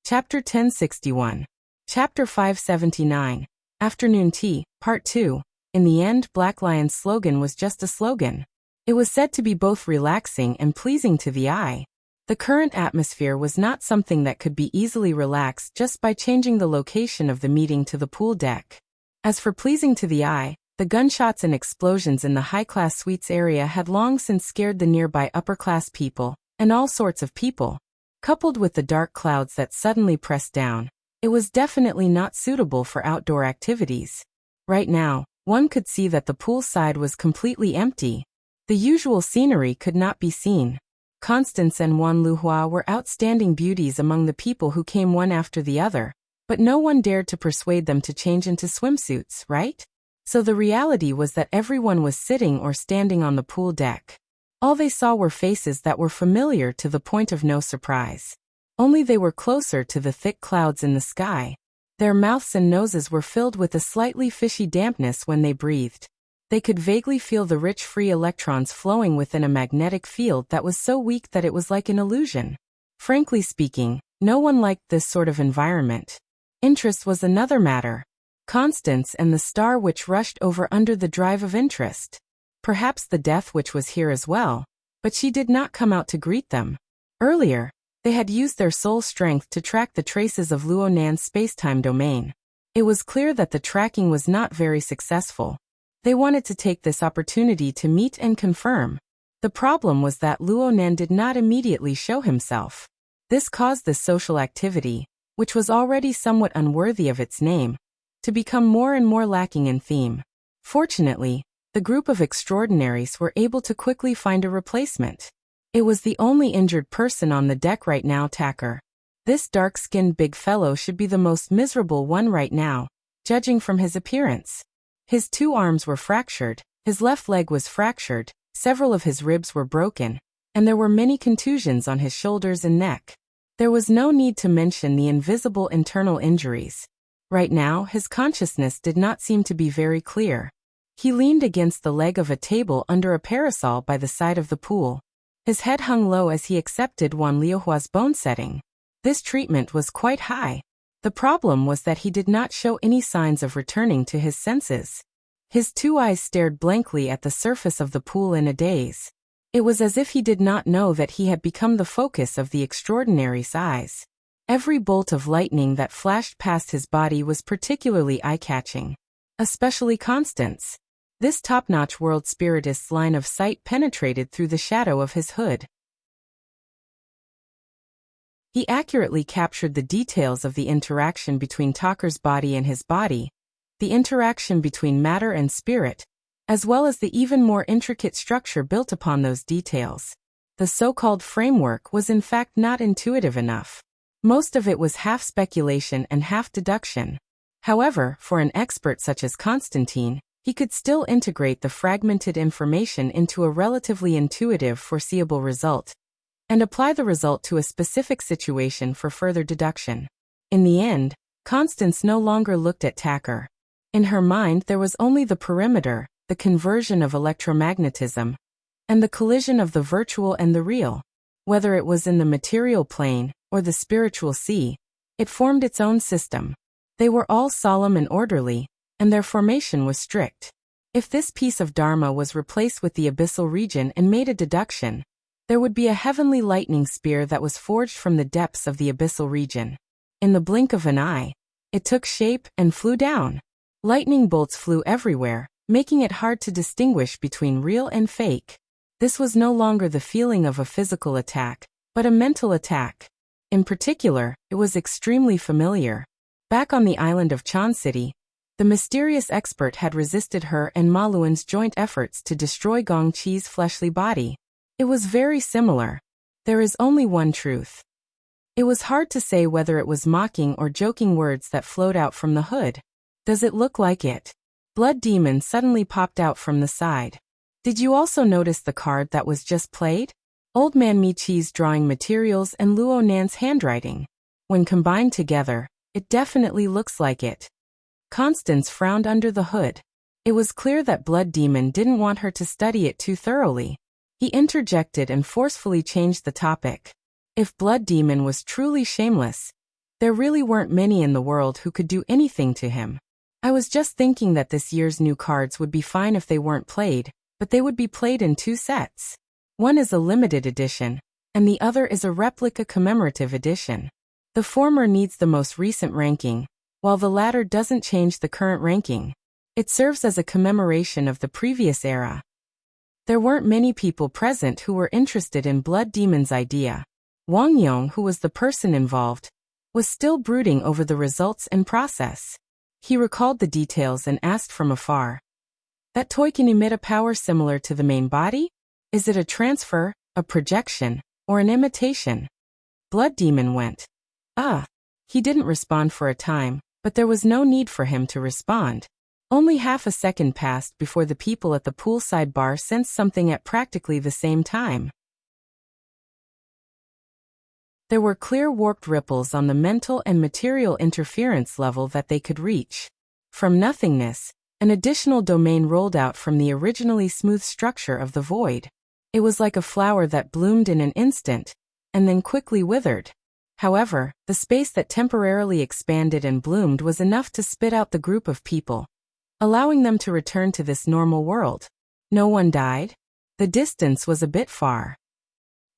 Chapter 1061. Chapter 579. Afternoon Tea, Part 2. In the end, Black Lion's slogan was just a slogan. It was said to be both relaxing and pleasing to the eye. The current atmosphere was not something that could be easily relaxed just by changing the location of the meeting to the pool deck. As for pleasing to the eye, the gunshots and explosions in the high-class suites area had long since scared the nearby upper-class people, and all sorts of people. Coupled with the dark clouds that suddenly pressed down, it was definitely not suitable for outdoor activities. Right now, one could see that the poolside was completely empty. The usual scenery could not be seen. Constance and Wan Luhua were outstanding beauties among the people who came one after the other, but no one dared to persuade them to change into swimsuits, right? So the reality was that everyone was sitting or standing on the pool deck. All they saw were faces that were familiar to the point of no surprise. Only they were closer to the thick clouds in the sky. Their mouths and noses were filled with a slightly fishy dampness when they breathed. They could vaguely feel the rich free electrons flowing within a magnetic field that was so weak that it was like an illusion. Frankly speaking, no one liked this sort of environment. Interest was another matter. Constance and the star which rushed over under the drive of interest. Perhaps the death which was here as well, but she did not come out to greet them. Earlier, they had used their soul strength to track the traces of Luo Nan's spacetime domain. It was clear that the tracking was not very successful. They wanted to take this opportunity to meet and confirm. The problem was that Luo Nan did not immediately show himself. This caused this social activity, which was already somewhat unworthy of its name, to become more and more lacking in theme. Fortunately, the group of extraordinaries were able to quickly find a replacement. It was the only injured person on the deck right now, Tacker. This dark-skinned big fellow should be the most miserable one right now, judging from his appearance. His 2 arms were fractured, his left leg was fractured, several of his ribs were broken, and there were many contusions on his shoulders and neck. There was no need to mention the invisible internal injuries. Right now, his consciousness did not seem to be very clear. He leaned against the leg of a table under a parasol by the side of the pool. His head hung low as he accepted Wan Liuhua's bone setting. This treatment was quite high. The problem was that he did not show any signs of returning to his senses. His 2 eyes stared blankly at the surface of the pool in a daze. It was as if he did not know that he had become the focus of the extraordinary's eyes. Every bolt of lightning that flashed past his body was particularly eye-catching. Especially Constance. This top-notch world spiritist's line of sight penetrated through the shadow of his hood. He accurately captured the details of the interaction between Talker's body and his body, the interaction between matter and spirit, as well as the even more intricate structure built upon those details. The so-called framework was in fact not intuitive enough. Most of it was half speculation and half deduction. However, for an expert such as Constantine, he could still integrate the fragmented information into a relatively intuitive, foreseeable result, and apply the result to a specific situation for further deduction. In the end, Constance no longer looked at Tacker. In her mind there was only the perimeter, the conversion of electromagnetism, and the collision of the virtual and the real. Whether it was in the material plane or the spiritual sea, it formed its own system. They were all solemn and orderly, and their formation was strict. If this piece of Dharma was replaced with the abyssal region and made a deduction, there would be a heavenly lightning spear that was forged from the depths of the abyssal region. In the blink of an eye, it took shape and flew down. Lightning bolts flew everywhere, making it hard to distinguish between real and fake. This was no longer the feeling of a physical attack, but a mental attack. In particular, it was extremely familiar. Back on the island of Chan City, the mysterious expert had resisted her and Ma Luan's joint efforts to destroy Gong Qi's fleshly body. It was very similar. There is only one truth. It was hard to say whether it was mocking or joking words that flowed out from the hood. Does it look like it? Blood Demon suddenly popped out from the side. Did you also notice the card that was just played? Old Man Mi Chi's drawing materials and Luo Nan's handwriting. When combined together, it definitely looks like it. Constance frowned under the hood. It was clear that Blood Demon didn't want her to study it too thoroughly. He interjected and forcefully changed the topic. If Blood Demon was truly shameless, there really weren't many in the world who could do anything to him. I was just thinking that this year's new cards would be fine if they weren't played, but they would be played in 2 sets. One is a limited edition, and the other is a replica commemorative edition. The former needs the most recent ranking, while the latter doesn't change the current ranking. It serves as a commemoration of the previous era. There weren't many people present who were interested in Blood Demon's idea. Wang Yong, who was the person involved, was still brooding over the results and process. He recalled the details and asked from afar, "That toy can emit a power similar to the main body? Is it a transfer, a projection, or an imitation?" Blood Demon went, He didn't respond for a time, but there was no need for him to respond. Only half a second passed before the people at the poolside bar sensed something at practically the same time. There were clear warped ripples on the mental and material interference level that they could reach. From nothingness, an additional domain rolled out from the originally smooth structure of the void. It was like a flower that bloomed in an instant, and then quickly withered. However, the space that temporarily expanded and bloomed was enough to spit out the group of people, allowing them to return to this normal world. No one died. The distance was a bit far.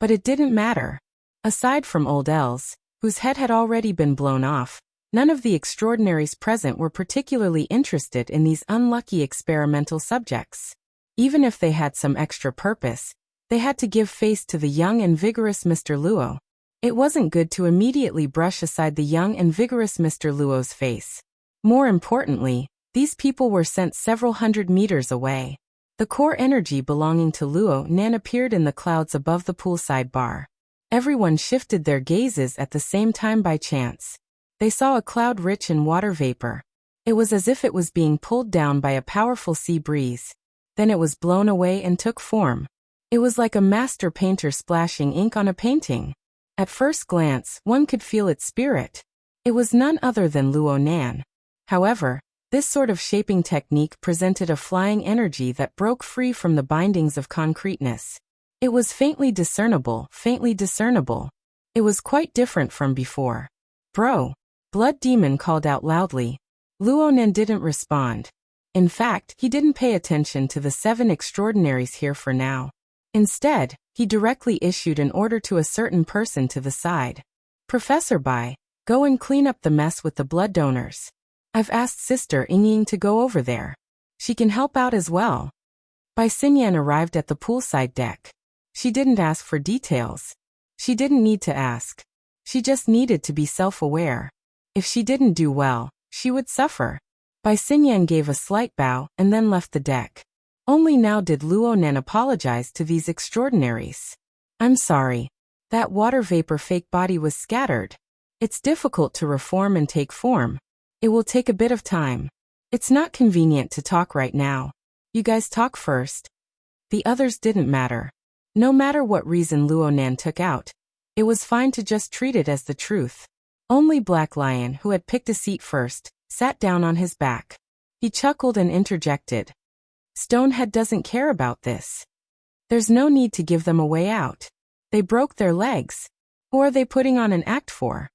But it didn't matter. Aside from Old Els, whose head had already been blown off, none of the extraordinaries present were particularly interested in these unlucky experimental subjects. Even if they had some extra purpose, they had to give face to the young and vigorous Mr. Luo. It wasn't good to immediately brush aside the young and vigorous Mr. Luo's face. More importantly, these people were sent several hundred meters away. The core energy belonging to Luo Nan appeared in the clouds above the poolside bar. Everyone shifted their gazes at the same time by chance. They saw a cloud rich in water vapor. It was as if it was being pulled down by a powerful sea breeze. Then it was blown away and took form. It was like a master painter splashing ink on a painting. At first glance, one could feel its spirit. It was none other than Luo Nan. However, this sort of shaping technique presented a flying energy that broke free from the bindings of concreteness. It was faintly discernible, faintly discernible. It was quite different from before. "Bro!" Blood Demon called out loudly. Luo Nan didn't respond. In fact, he didn't pay attention to the 7 extraordinaries here for now. Instead, he directly issued an order to a certain person to the side. "Professor Bai, go and clean up the mess with the blood donors. I've asked Sister Ying to go over there. She can help out as well." Bai Xinyan arrived at the poolside deck. She didn't ask for details. She didn't need to ask. She just needed to be self-aware. If she didn't do well, she would suffer. Bai Xinyan gave a slight bow and then left the deck. Only now did Luonan apologize to these extraordinaries. I'm sorry. That water vapor fake body was scattered. It's difficult to reform and take form. It will take a bit of time. It's not convenient to talk right now. You guys talk first. The others didn't matter. No matter what reason Luonan took out, it was fine to just treat it as the truth. Only Black Lion, who had picked a seat first, sat down on his back. He chuckled and interjected. Stonehead doesn't care about this. There's no need to give them a way out. They broke their legs. Who are they putting on an act for?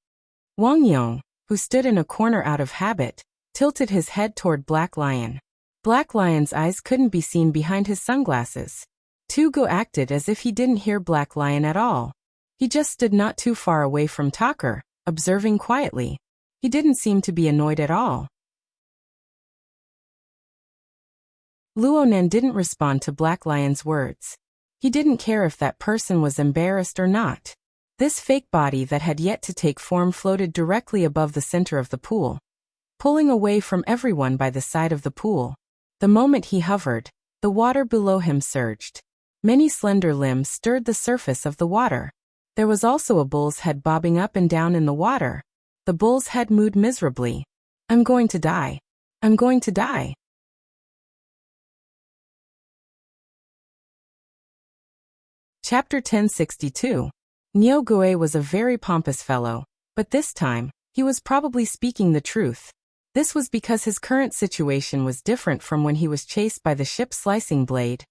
Wang Yong, who stood in a corner out of habit, tilted his head toward Black Lion. Black Lion's eyes couldn't be seen behind his sunglasses. Tugo acted as if he didn't hear Black Lion at all. He just stood not too far away from Talker, observing quietly. He didn't seem to be annoyed at all. Luonan didn't respond to Black Lion's words. He didn't care if that person was embarrassed or not. This fake body that had yet to take form floated directly above the center of the pool, pulling away from everyone by the side of the pool. The moment he hovered, the water below him surged. Many slender limbs stirred the surface of the water. There was also a bull's head bobbing up and down in the water. The bull's head mooed miserably. I'm going to die. I'm going to die. Chapter 1062. Niu Gui was a very pompous fellow, but this time, he was probably speaking the truth. This was because his current situation was different from when he was chased by the ship's slicing blade,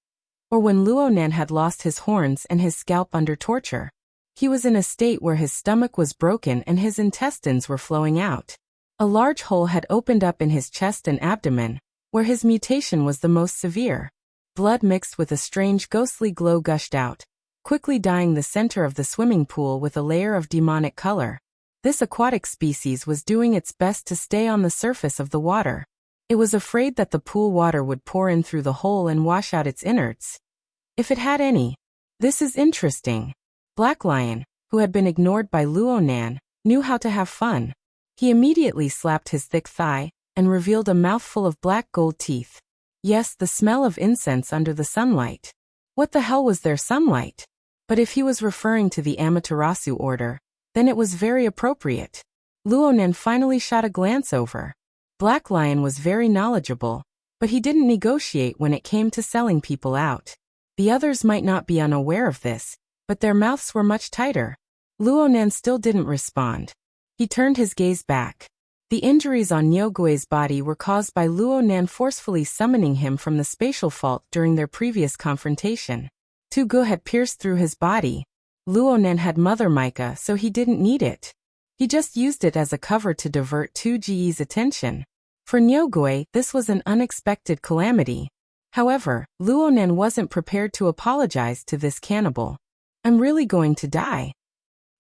or when Luonan had lost his horns and his scalp under torture. He was in a state where his stomach was broken and his intestines were flowing out. A large hole had opened up in his chest and abdomen, where his mutation was the most severe. Blood mixed with a strange ghostly glow gushed out, quickly dyeing the center of the swimming pool with a layer of demonic color. This aquatic species was doing its best to stay on the surface of the water. It was afraid that the pool water would pour in through the hole and wash out its innards, if it had any. This is interesting. Black Lion, who had been ignored by Luonan, knew how to have fun. He immediately slapped his thick thigh and revealed a mouthful of black gold teeth. Yes, the smell of incense under the sunlight. What the hell was their sunlight? But if he was referring to the Amaterasu order, then it was very appropriate. Luonan finally shot a glance over. Black Lion was very knowledgeable, but he didn't negotiate when it came to selling people out. The others might not be unaware of this, but their mouths were much tighter. Luonan still didn't respond. He turned his gaze back. The injuries on Nyogue's body were caused by Luonan forcefully summoning him from the spatial fault during their previous confrontation. Tugu had pierced through his body. Luonan had Mother Micah, so he didn't need it. He just used it as a cover to divert Tuji's attention. For Nyogue, this was an unexpected calamity. However, Luonan wasn't prepared to apologize to this cannibal. I'm really going to die.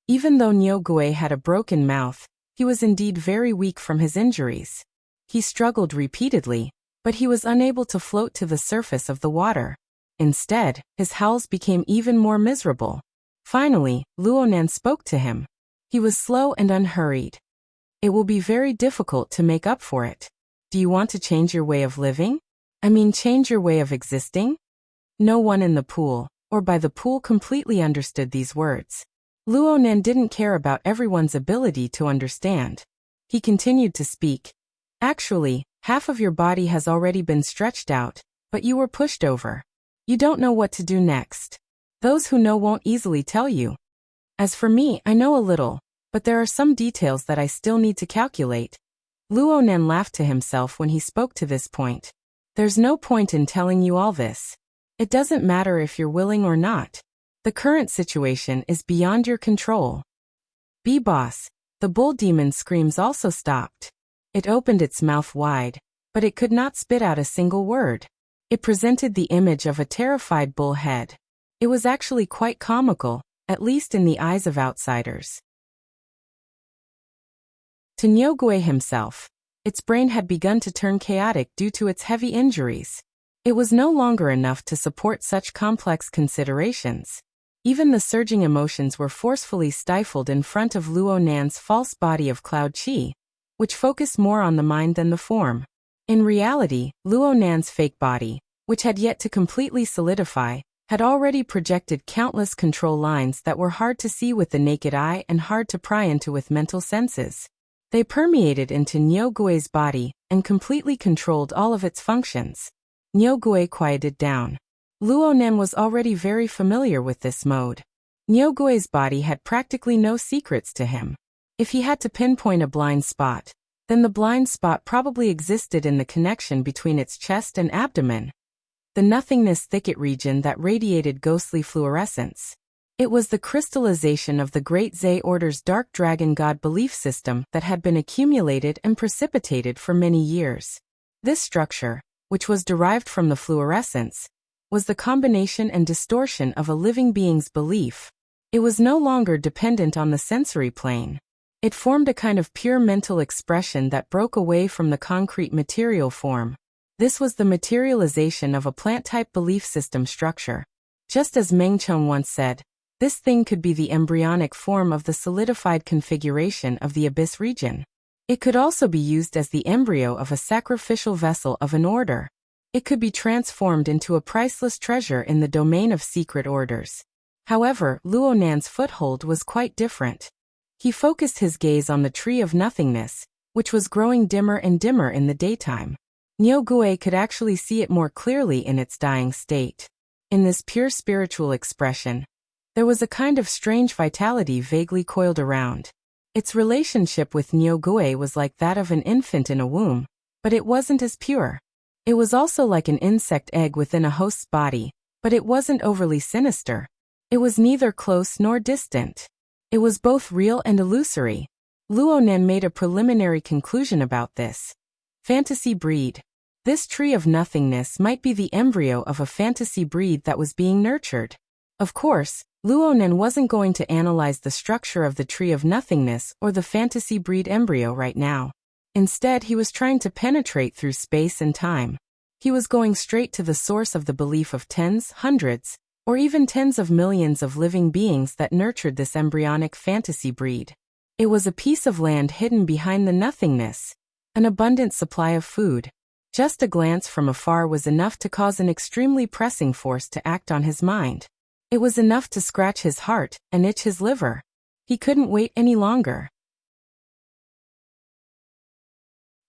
Even though Nyogue had a broken mouth, he was indeed very weak from his injuries. He struggled repeatedly, but he was unable to float to the surface of the water. Instead, his howls became even more miserable. Finally, Luonan spoke to him. He was slow and unhurried. It will be very difficult to make up for it. Do you want to change your way of living? I mean, change your way of existing? No one in the pool, or by the pool, completely understood these words. Luonan didn't care about everyone's ability to understand. He continued to speak. Actually, half of your body has already been stretched out, but you were pushed over. You don't know what to do next. Those who know won't easily tell you. As for me, I know a little, but there are some details that I still need to calculate. Luonan laughed to himself when he spoke to this point. There's no point in telling you all this. It doesn't matter if you're willing or not. The current situation is beyond your control. B-Boss, the bull demon's screams also stopped. It opened its mouth wide, but it could not spit out a single word. It presented the image of a terrified bull head. It was actually quite comical, at least in the eyes of outsiders. To Nyogue himself, its brain had begun to turn chaotic due to its heavy injuries. It was no longer enough to support such complex considerations. Even the surging emotions were forcefully stifled in front of Luo Nan's false body of cloud qi, which focused more on the mind than the form. In reality, Luo Nan's fake body, which had yet to completely solidify, had already projected countless control lines that were hard to see with the naked eye and hard to pry into with mental senses. They permeated into Niu Gui's body and completely controlled all of its functions. Niu Gui quieted down. Luo Nan was already very familiar with this mode. Niu Gui's body had practically no secrets to him. If he had to pinpoint a blind spot, then the blind spot probably existed in the connection between its chest and abdomen, the nothingness thicket region that radiated ghostly fluorescence. It was the crystallization of the Great Zay Order's Dark Dragon God belief system that had been accumulated and precipitated for many years. This structure, which was derived from the fluorescence, was the combination and distortion of a living being's belief. It was no longer dependent on the sensory plane. It formed a kind of pure mental expression that broke away from the concrete material form. This was the materialization of a plant-type belief system structure. Just as Meng Chong once said, this thing could be the embryonic form of the solidified configuration of the abyss region. It could also be used as the embryo of a sacrificial vessel of an order. It could be transformed into a priceless treasure in the domain of secret orders. However, Luo Nan's foothold was quite different. He focused his gaze on the tree of nothingness, which was growing dimmer and dimmer in the daytime. Niu Gui could actually see it more clearly in its dying state. In this pure spiritual expression, there was a kind of strange vitality vaguely coiled around. Its relationship with Niu Gui was like that of an infant in a womb, but it wasn't as pure. It was also like an insect egg within a host's body, but it wasn't overly sinister. It was neither close nor distant. It was both real and illusory. Luo Nan made a preliminary conclusion about this. Fantasy breed. This tree of nothingness might be the embryo of a fantasy breed that was being nurtured. Of course, Luo Nan wasn't going to analyze the structure of the tree of nothingness or the fantasy breed embryo right now. Instead, he was trying to penetrate through space and time. He was going straight to the source of the belief of tens, hundreds, or even tens of millions of living beings that nurtured this embryonic fantasy breed. It was a piece of land hidden behind the nothingness, an abundant supply of food. Just a glance from afar was enough to cause an extremely pressing force to act on his mind. It was enough to scratch his heart and itch his liver. He couldn't wait any longer.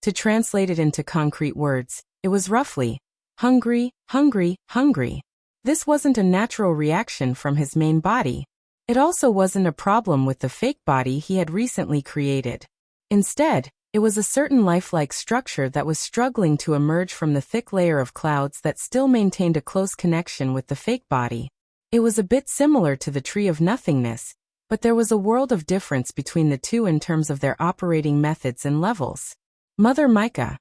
To translate it into concrete words, it was roughly, hungry, hungry, hungry. This wasn't a natural reaction from his main body. It also wasn't a problem with the fake body he had recently created. Instead, it was a certain lifelike structure that was struggling to emerge from the thick layer of clouds that still maintained a close connection with the fake body. It was a bit similar to the tree of nothingness, but there was a world of difference between the two in terms of their operating methods and levels. Mother Micah.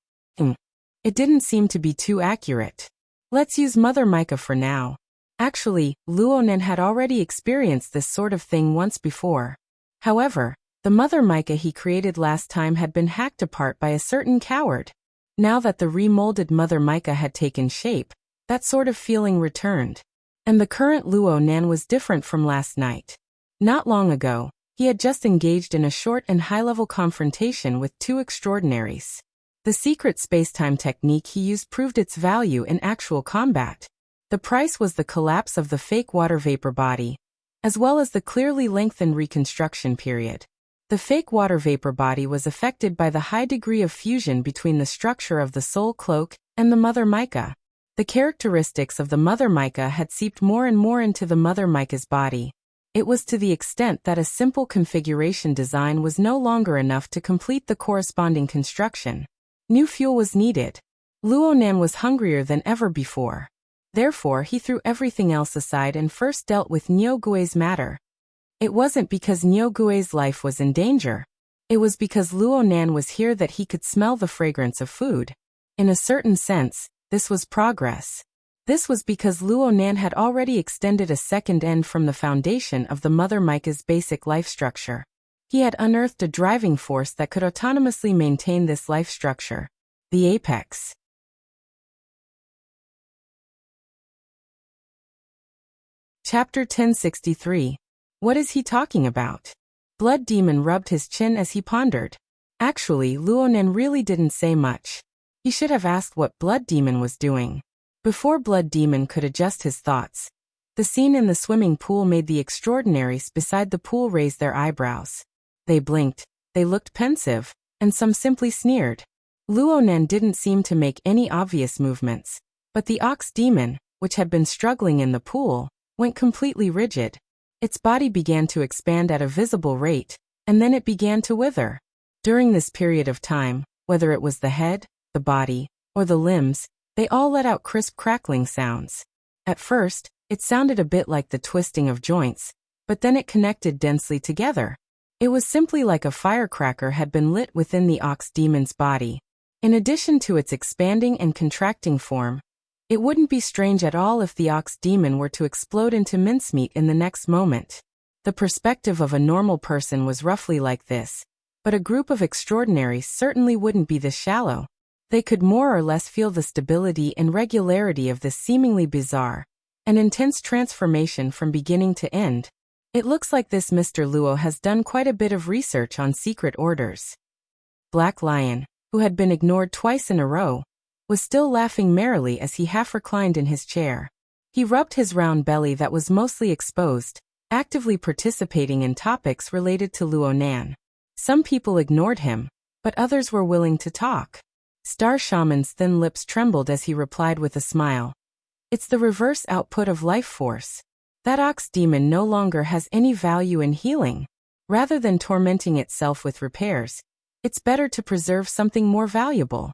It didn't seem to be too accurate. Let's use Mother Micah for now. Actually, Luo Nan had already experienced this sort of thing once before. However, the Mother Micah he created last time had been hacked apart by a certain coward. Now that the remolded Mother Micah had taken shape, that sort of feeling returned. And the current Luo Nan was different from last night. Not long ago, he had just engaged in a short and high-level confrontation with two extraordinaries. The secret spacetime technique he used proved its value in actual combat. The price was the collapse of the fake water vapor body, as well as the clearly lengthened reconstruction period. The fake water vapor body was affected by the high degree of fusion between the structure of the soul cloak and the Mother Micah. The characteristics of the Mother Micah had seeped more and more into the Mother Micah's body. It was to the extent that a simple configuration design was no longer enough to complete the corresponding construction. New fuel was needed. Luo Nan was hungrier than ever before. Therefore, he threw everything else aside and first dealt with Niu Gui's matter. It wasn't because Niu Gui's life was in danger. It was because Luo Nan was here that he could smell the fragrance of food. In a certain sense, this was progress. This was because Luo Nan had already extended a second end from the foundation of the Mother Micah's basic life structure. He had unearthed a driving force that could autonomously maintain this life structure. The apex. Chapter 1063. What is he talking about? Blood Demon rubbed his chin as he pondered. Actually, Luonan really didn't say much. He should have asked what Blood Demon was doing. Before Blood Demon could adjust his thoughts, the scene in the swimming pool made the extraordinaries beside the pool raise their eyebrows. They blinked, they looked pensive, and some simply sneered. Luonan didn't seem to make any obvious movements, but the ox demon, which had been struggling in the pool, went completely rigid. Its body began to expand at a visible rate, and then it began to wither. During this period of time, whether it was the head, the body, or the limbs, they all let out crisp crackling sounds. At first, it sounded a bit like the twisting of joints, but then it connected densely together. It was simply like a firecracker had been lit within the ox demon's body. In addition to its expanding and contracting form, it wouldn't be strange at all if the ox demon were to explode into mincemeat in the next moment. The perspective of a normal person was roughly like this, but a group of extraordinaries certainly wouldn't be this shallow. They could more or less feel the stability and regularity of this seemingly bizarre and intense transformation from beginning to end. It looks like this Mr. Luo has done quite a bit of research on secret orders. Black Lion, who had been ignored twice in a row, was still laughing merrily as he half reclined in his chair. He rubbed his round belly that was mostly exposed, actively participating in topics related to Luonan. Some people ignored him, but others were willing to talk. Star Shaman's thin lips trembled as he replied with a smile. It's the reverse output of life force. That ox demon no longer has any value in healing. Rather than tormenting itself with repairs, it's better to preserve something more valuable.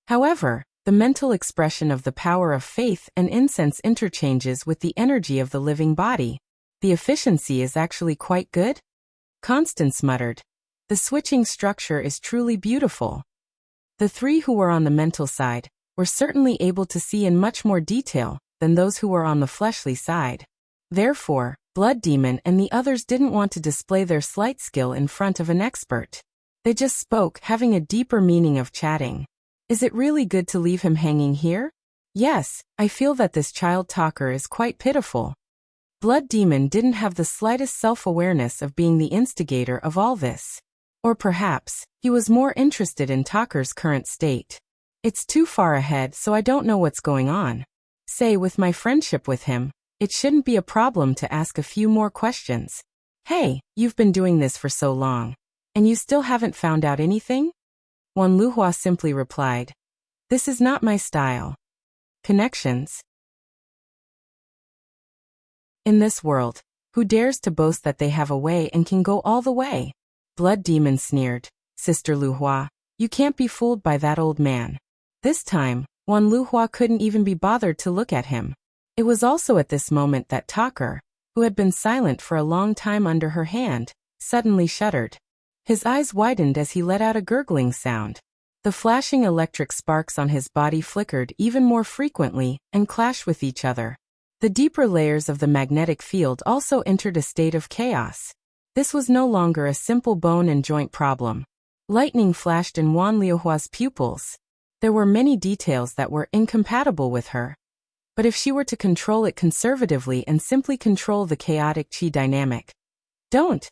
However, the mental expression of the power of faith and incense interchanges with the energy of the living body. The efficiency is actually quite good? Constance muttered. The switching structure is truly beautiful. The three who were on the mental side were certainly able to see in much more detail than those who were on the fleshly side. Therefore, Blood Demon and the others didn't want to display their slight skill in front of an expert. They just spoke, having a deeper meaning of chatting. Is it really good to leave him hanging here? Yes, I feel that this child talker is quite pitiful. Blood Demon didn't have the slightest self-awareness of being the instigator of all this. Or perhaps, he was more interested in Talker's current state. It's too far ahead, so I don't know what's going on. Say, with my friendship with him, it shouldn't be a problem to ask a few more questions. Hey, you've been doing this for so long, and you still haven't found out anything? Wan Luhua simply replied, This is not my style. Connections. In this world, who dares to boast that they have a way and can go all the way? Blood Demon sneered, Sister Luhua, you can't be fooled by that old man. This time, Wan Luhua couldn't even be bothered to look at him. It was also at this moment that Talker, who had been silent for a long time under her hand, suddenly shuddered. His eyes widened as he let out a gurgling sound. The flashing electric sparks on his body flickered even more frequently and clashed with each other. The deeper layers of the magnetic field also entered a state of chaos. This was no longer a simple bone and joint problem. Lightning flashed in Wan Liuhua's pupils. There were many details that were incompatible with her. But if she were to control it conservatively and simply control the chaotic qi dynamic. Don't!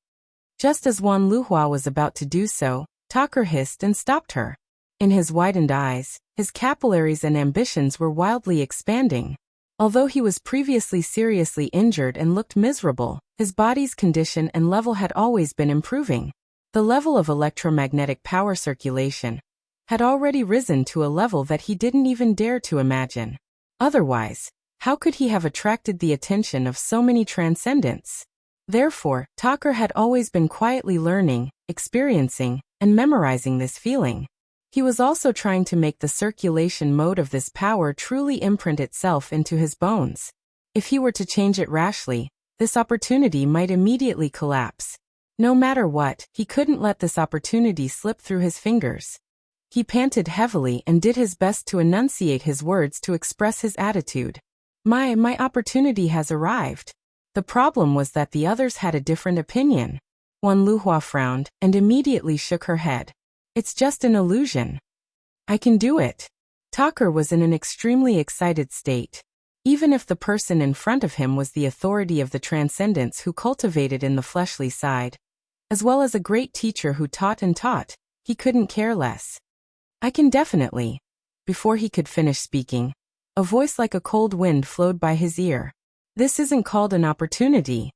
Just as Wan Luhua was about to do so, Talker hissed and stopped her. In his widened eyes, his capillaries and ambitions were wildly expanding. Although he was previously seriously injured and looked miserable, his body's condition and level had always been improving. The level of electromagnetic power circulation had already risen to a level that he didn't even dare to imagine. Otherwise, how could he have attracted the attention of so many transcendents? Therefore, Talker had always been quietly learning, experiencing, and memorizing this feeling. He was also trying to make the circulation mode of this power truly imprint itself into his bones. If he were to change it rashly, this opportunity might immediately collapse. No matter what, he couldn't let this opportunity slip through his fingers. He panted heavily and did his best to enunciate his words to express his attitude. My opportunity has arrived. The problem was that the others had a different opinion. Wan Luhua frowned and immediately shook her head. It's just an illusion. I can do it. Talker was in an extremely excited state. even if the person in front of him was the authority of the transcendence who cultivated in the fleshly side, as well as a great teacher who taught and taught, he couldn't care less. I can definitely. Before he could finish speaking, a voice like a cold wind flowed by his ear. This isn't called an opportunity.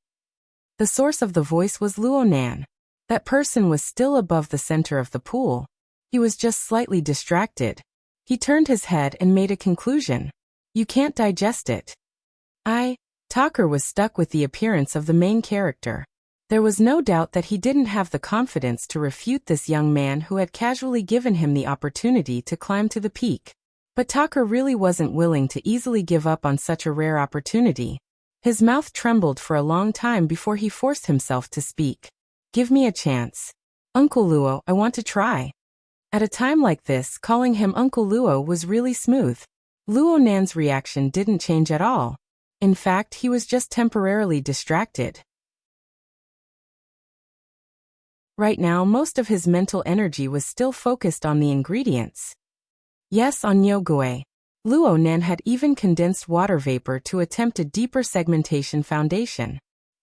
The source of the voice was Luo Nan. That person was still above the center of the pool. He was just slightly distracted. He turned his head and made a conclusion. You can't digest it. Talker was stuck with the appearance of the main character. There was no doubt that he didn't have the confidence to refute this young man who had casually given him the opportunity to climb to the peak. But Talker really wasn't willing to easily give up on such a rare opportunity. His mouth trembled for a long time before he forced himself to speak. Give me a chance. Uncle Luo, I want to try. At a time like this, calling him Uncle Luo was really smooth. Luo Nan's reaction didn't change at all. In fact, he was just temporarily distracted. Right now, most of his mental energy was still focused on the ingredients. Yes, on Nyogue. Luo Nan had even condensed water vapor to attempt a deeper segmentation foundation.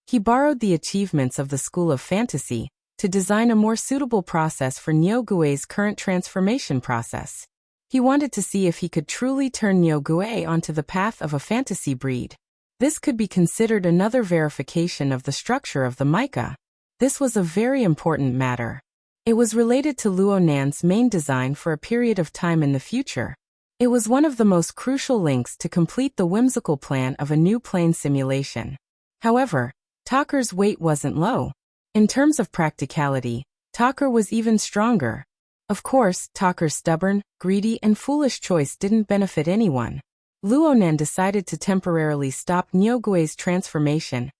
He borrowed the achievements of the School of Fantasy to design a more suitable process for Nyogue's current transformation process. He wanted to see if he could truly turn Nyogue onto the path of a fantasy breed. This could be considered another verification of the structure of the mica. This was a very important matter. It was related to Luo Nan's main design for a period of time in the future. It was one of the most crucial links to complete the whimsical plan of a new plane simulation. However, Talker's weight wasn't low. In terms of practicality, Talker was even stronger. Of course, Talker's stubborn, greedy, and foolish choice didn't benefit anyone. Luo Nan decided to temporarily stop Nyogue's transformation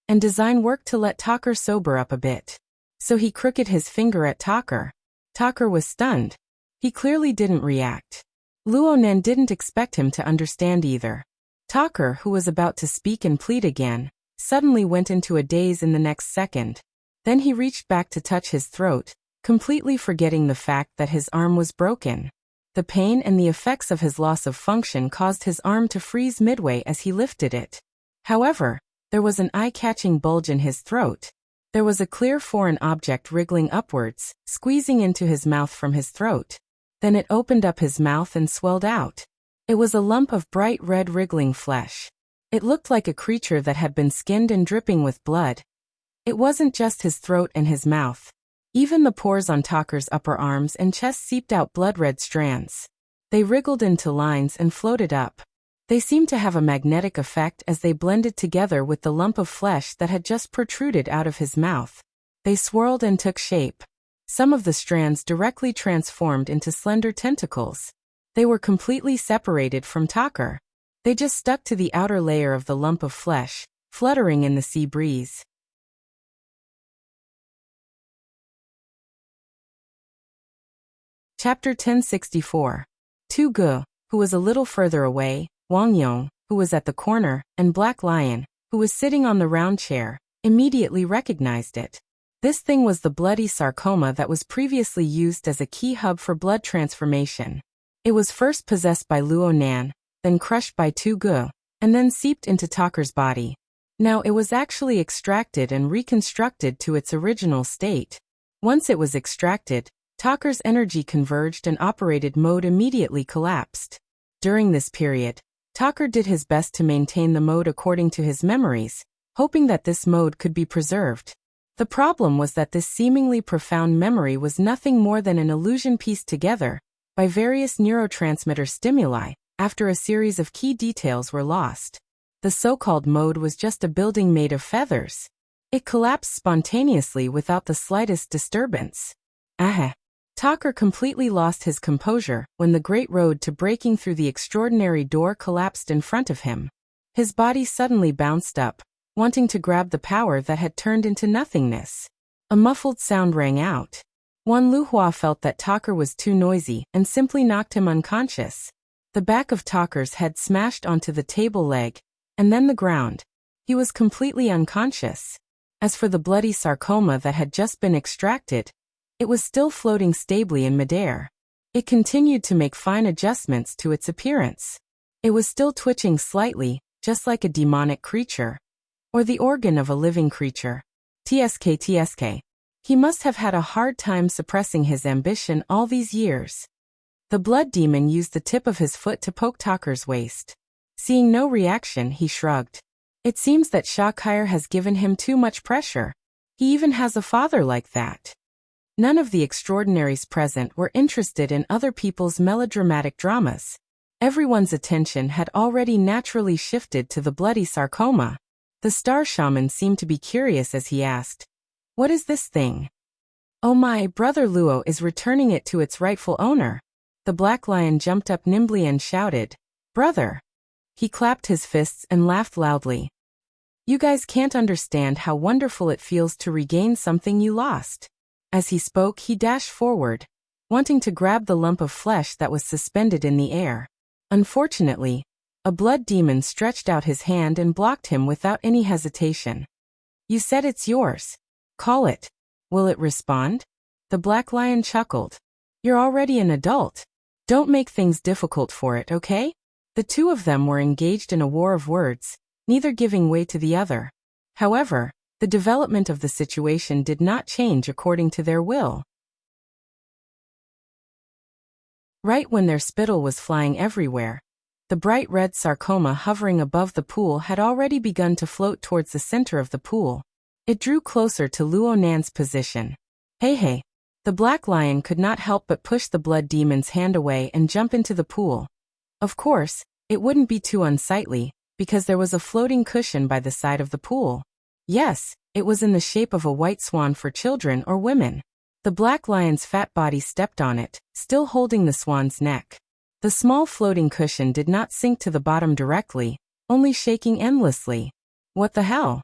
and design work to let Talker sober up a bit. So he crooked his finger at Talker. Talker was stunned. He clearly didn't react. Luo Nan didn't expect him to understand either. Talker, who was about to speak and plead again, suddenly went into a daze in the next second. Then he reached back to touch his throat, completely forgetting the fact that his arm was broken. The pain and the effects of his loss of function caused his arm to freeze midway as he lifted it. However, there was an eye-catching bulge in his throat. There was a clear foreign object wriggling upwards, squeezing into his mouth from his throat. Then it opened up his mouth and swelled out. It was a lump of bright red wriggling flesh. It looked like a creature that had been skinned and dripping with blood. It wasn't just his throat and his mouth. Even the pores on Talker's upper arms and chest seeped out blood-red strands. They wriggled into lines and floated up. They seemed to have a magnetic effect as they blended together with the lump of flesh that had just protruded out of his mouth. They swirled and took shape. Some of the strands directly transformed into slender tentacles. They were completely separated from Talker. They just stuck to the outer layer of the lump of flesh, fluttering in the sea breeze. Chapter 1064. Tu Gu, who was a little further away, Wang Yong, who was at the corner, and Black Lion, who was sitting on the round chair, immediately recognized it. This thing was the bloody sarcoma that was previously used as a key hub for blood transformation. It was first possessed by Luo Nan, then crushed by Tu Gu, and then seeped into Talker's body. Now it was actually extracted and reconstructed to its original state. Once it was extracted, Talker's energy converged and operated mode immediately collapsed. During this period, Talker did his best to maintain the mode according to his memories, hoping that this mode could be preserved. The problem was that this seemingly profound memory was nothing more than an illusion pieced together by various neurotransmitter stimuli after a series of key details were lost. The so-called mode was just a building made of feathers. It collapsed spontaneously without the slightest disturbance. Talker completely lost his composure when the great road to breaking through the extraordinary door collapsed in front of him. His body suddenly bounced up, wanting to grab the power that had turned into nothingness. A muffled sound rang out. Wan Luhua felt that Talker was too noisy and simply knocked him unconscious. The back of Talker's head smashed onto the table leg, and then the ground. He was completely unconscious. As for the bloody sarcoma that had just been extracted, it was still floating stably in midair. It continued to make fine adjustments to its appearance. It was still twitching slightly, just like a demonic creature. Or the organ of a living creature. TSK. He must have had a hard time suppressing his ambition all these years. The blood demon used the tip of his foot to poke Tucker's waist. Seeing no reaction, he shrugged. It seems that Shakire has given him too much pressure. He even has a father like that. None of the extraordinaries present were interested in other people's melodramatic dramas. Everyone's attention had already naturally shifted to the bloody sarcoma. The star shaman seemed to be curious as he asked, "What is this thing?" "Oh my, Brother Luo is returning it to its rightful owner." The black lion jumped up nimbly and shouted, "Brother!" He clapped his fists and laughed loudly. "You guys can't understand how wonderful it feels to regain something you lost." As he spoke, he dashed forward, wanting to grab the lump of flesh that was suspended in the air. Unfortunately, a blood demon stretched out his hand and blocked him without any hesitation. "You said it's yours. Call it. Will it respond?" The black lion chuckled. "You're already an adult. Don't make things difficult for it, okay?" The two of them were engaged in a war of words, neither giving way to the other. However, the development of the situation did not change according to their will. Right when their spittle was flying everywhere, the bright red sarcoma hovering above the pool had already begun to float towards the center of the pool. It drew closer to Luo Nan's position. Hey. The black lion could not help but push the blood demon's hand away and jump into the pool. Of course, it wouldn't be too unsightly, because there was a floating cushion by the side of the pool. Yes, it was in the shape of a white swan for children or women. The black lion's fat body stepped on it, still holding the swan's neck. The small floating cushion did not sink to the bottom directly, only shaking endlessly. What the hell?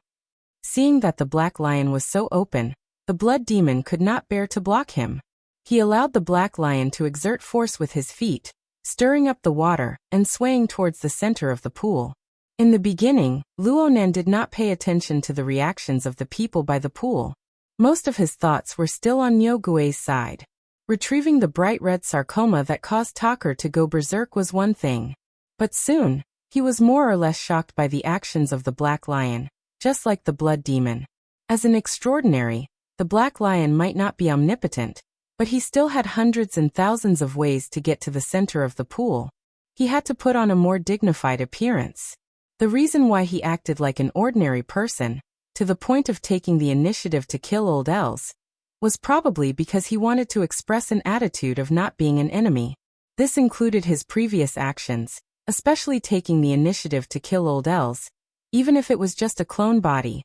Seeing that the black lion was so open, the blood demon could not bear to block him. He allowed the black lion to exert force with his feet, stirring up the water and swaying towards the center of the pool. In the beginning, Luo Nan did not pay attention to the reactions of the people by the pool. Most of his thoughts were still on Niu Gui's side. Retrieving the bright red sarcoma that caused Tucker to go berserk was one thing. But soon, he was more or less shocked by the actions of the black lion, just like the blood demon. As an extraordinary, the black lion might not be omnipotent, but he still had hundreds and thousands of ways to get to the center of the pool. He had to put on a more dignified appearance. The reason why he acted like an ordinary person, to the point of taking the initiative to kill Old Els, was probably because he wanted to express an attitude of not being an enemy. This included his previous actions, especially taking the initiative to kill Old Els, even if it was just a clone body.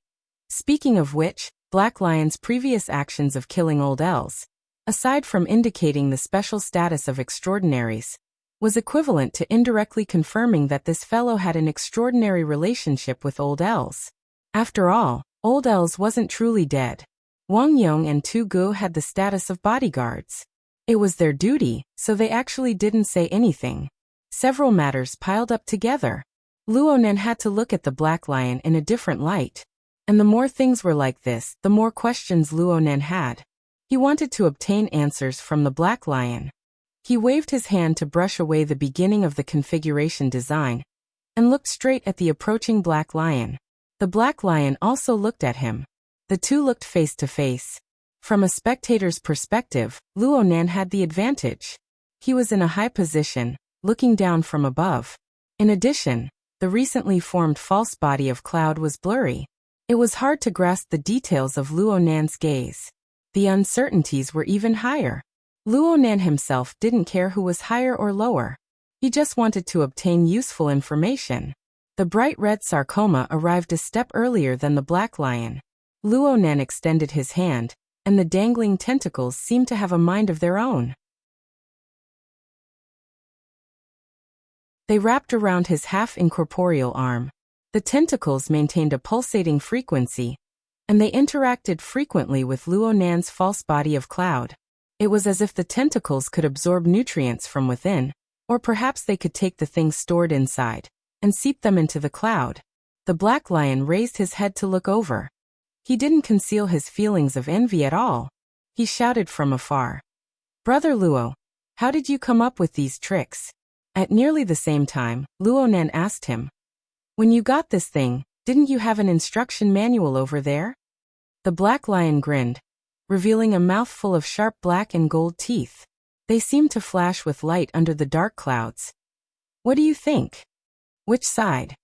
Speaking of which, Black Lion's previous actions of killing Old Els, aside from indicating the special status of extraordinaries, was equivalent to indirectly confirming that this fellow had an extraordinary relationship with Old Els. After all, Old Els wasn't truly dead. Wang Yong and Tu Gu had the status of bodyguards. It was their duty, so they actually didn't say anything. Several matters piled up together. Luo Nan had to look at the Black Lion in a different light. And the more things were like this, the more questions Luo Nan had. He wanted to obtain answers from the Black Lion. He waved his hand to brush away the beginning of the configuration design, and looked straight at the approaching Black Lion. The Black Lion also looked at him. The two looked face to face. From a spectator's perspective, Luo Nan had the advantage. He was in a high position, looking down from above. In addition, the recently formed false body of Cloud was blurry. It was hard to grasp the details of Luo Nan's gaze. The uncertainties were even higher. Luo Nan himself didn't care who was higher or lower. He just wanted to obtain useful information. The bright red sarcoma arrived a step earlier than the Black Lion. Luo Nan extended his hand, and the dangling tentacles seemed to have a mind of their own. They wrapped around his half-incorporeal arm. The tentacles maintained a pulsating frequency, and they interacted frequently with Luo Nan's false body of Cloud. It was as if the tentacles could absorb nutrients from within, or perhaps they could take the things stored inside and seep them into the cloud. The Black Lion raised his head to look over. He didn't conceal his feelings of envy at all. He shouted from afar, "Brother Luo, how did you come up with these tricks?" At nearly the same time, Luonan asked him, "When you got this thing, didn't you have an instruction manual over there?" The black lion grinned, revealing a mouthful of sharp black and gold teeth. They seemed to flash with light under the dark clouds. "What do you think? Which side?"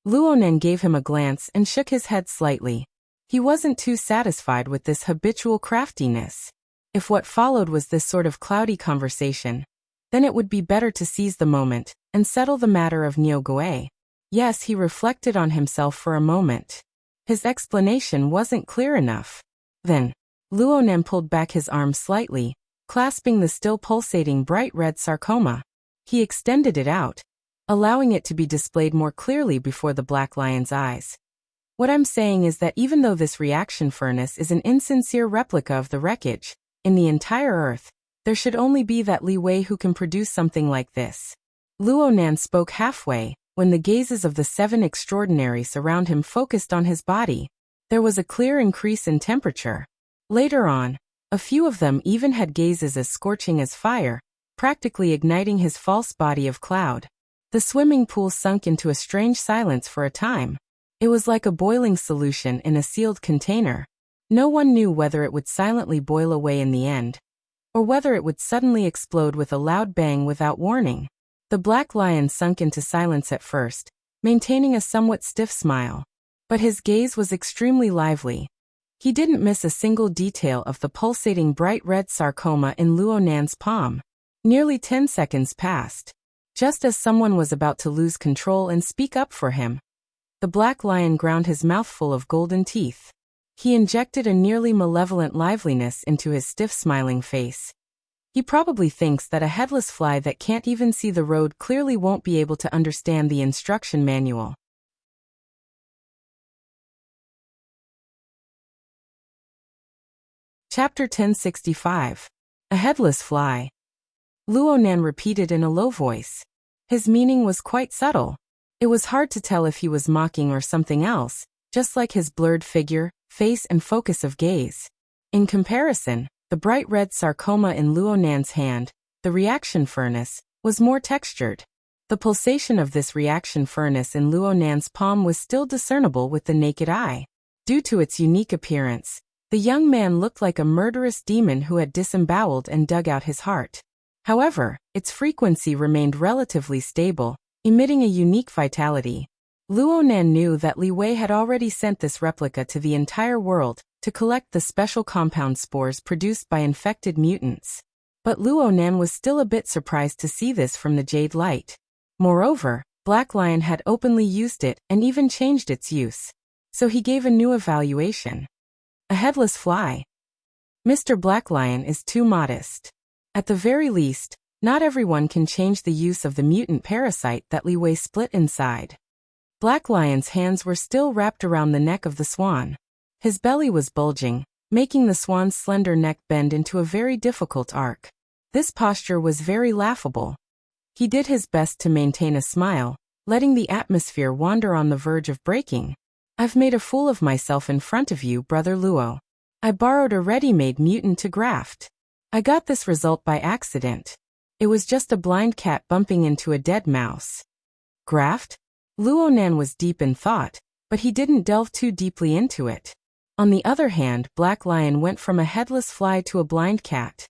Luonan gave him a glance and shook his head slightly. He wasn't too satisfied with this habitual craftiness. If what followed was this sort of cloudy conversation, then it would be better to seize the moment and settle the matter of Nyogoe. Yes, he reflected on himself for a moment. His explanation wasn't clear enough. Then, Luonan pulled back his arm slightly, clasping the still pulsating bright red sarcoma. He extended it out, allowing it to be displayed more clearly before the black lion's eyes. "What I'm saying is that even though this reaction furnace is an insincere replica of the wreckage, in the entire Earth, there should only be that Li Wei who can produce something like this." Luonan spoke halfway, when the gazes of the 7 extraordinaries around him focused on his body. There was a clear increase in temperature. Later on, a few of them even had gazes as scorching as fire, practically igniting his false body of cloud. The swimming pool sunk into a strange silence for a time. It was like a boiling solution in a sealed container. No one knew whether it would silently boil away in the end, or whether it would suddenly explode with a loud bang without warning. The black lion sunk into silence at first, maintaining a somewhat stiff smile. But his gaze was extremely lively. He didn't miss a single detail of the pulsating bright red sarcoma in Luonan's palm. Nearly 10 seconds passed. Just as someone was about to lose control and speak up for him, the black lion ground his mouth full of golden teeth. He injected a nearly malevolent liveliness into his stiff smiling face. He probably thinks that a headless fly that can't even see the road clearly won't be able to understand the instruction manual. Chapter 1065. A Headless Fly. Luonan repeated in a low voice. His meaning was quite subtle. It was hard to tell if he was mocking or something else, just like his blurred figure, face and focus of gaze. In comparison, the bright red sarcoma in Luonan's hand, the reaction furnace, was more textured. The pulsation of this reaction furnace in Luonan's palm was still discernible with the naked eye. Due to its unique appearance, the young man looked like a murderous demon who had disemboweled and dug out his heart. However, its frequency remained relatively stable, emitting a unique vitality. Luonan knew that Li Wei had already sent this replica to the entire world to collect the special compound spores produced by infected mutants. But Luonan was still a bit surprised to see this from the jade light. Moreover, Black Lion had openly used it and even changed its use. So he gave a new evaluation. A headless fly. Mr. Black Lion is too modest. At the very least, not everyone can change the use of the mutant parasite that Li Wei split inside. Black Lion's hands were still wrapped around the neck of the swan. His belly was bulging, making the swan's slender neck bend into a very difficult arc. This posture was very laughable. He did his best to maintain a smile, letting the atmosphere wander on the verge of breaking. "I've made a fool of myself in front of you, Brother Luo. I borrowed a ready-made mutant to graft. I got this result by accident. It was just a blind cat bumping into a dead mouse." Graft? Luonan was deep in thought, but he didn't delve too deeply into it. On the other hand, Black Lion went from a headless fly to a blind cat.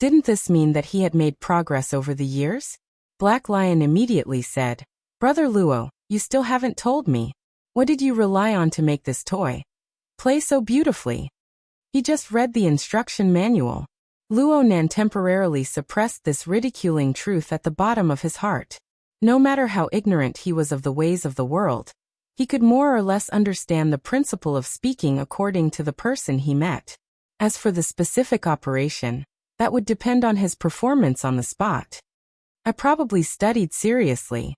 Didn't this mean that he had made progress over the years? Black Lion immediately said, "Brother Luo, you still haven't told me. What did you rely on to make this toy? Play so beautifully." He just read the instruction manual. Luonan temporarily suppressed this ridiculing truth at the bottom of his heart. No matter how ignorant he was of the ways of the world, he could more or less understand the principle of speaking according to the person he met. As for the specific operation, that would depend on his performance on the spot. "I probably studied seriously."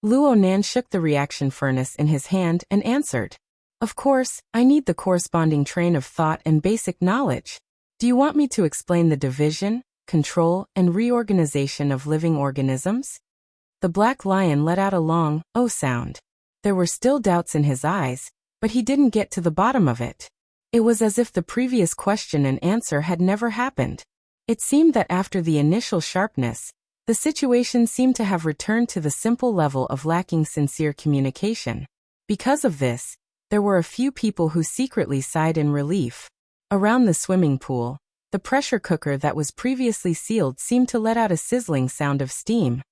Luonan shook the reaction furnace in his hand and answered, "Of course, I need the corresponding train of thought and basic knowledge. Do you want me to explain the division, control, and reorganization of living organisms?" The Black Lion let out a long, "oh" sound. There were still doubts in his eyes, but he didn't get to the bottom of it. It was as if the previous question and answer had never happened. It seemed that after the initial sharpness, The situation seemed to have returned to the simple level of lacking sincere communication. Because of this, there were a few people who secretly sighed in relief. Around the swimming pool, the pressure cooker that was previously sealed seemed to let out a sizzling sound of steam.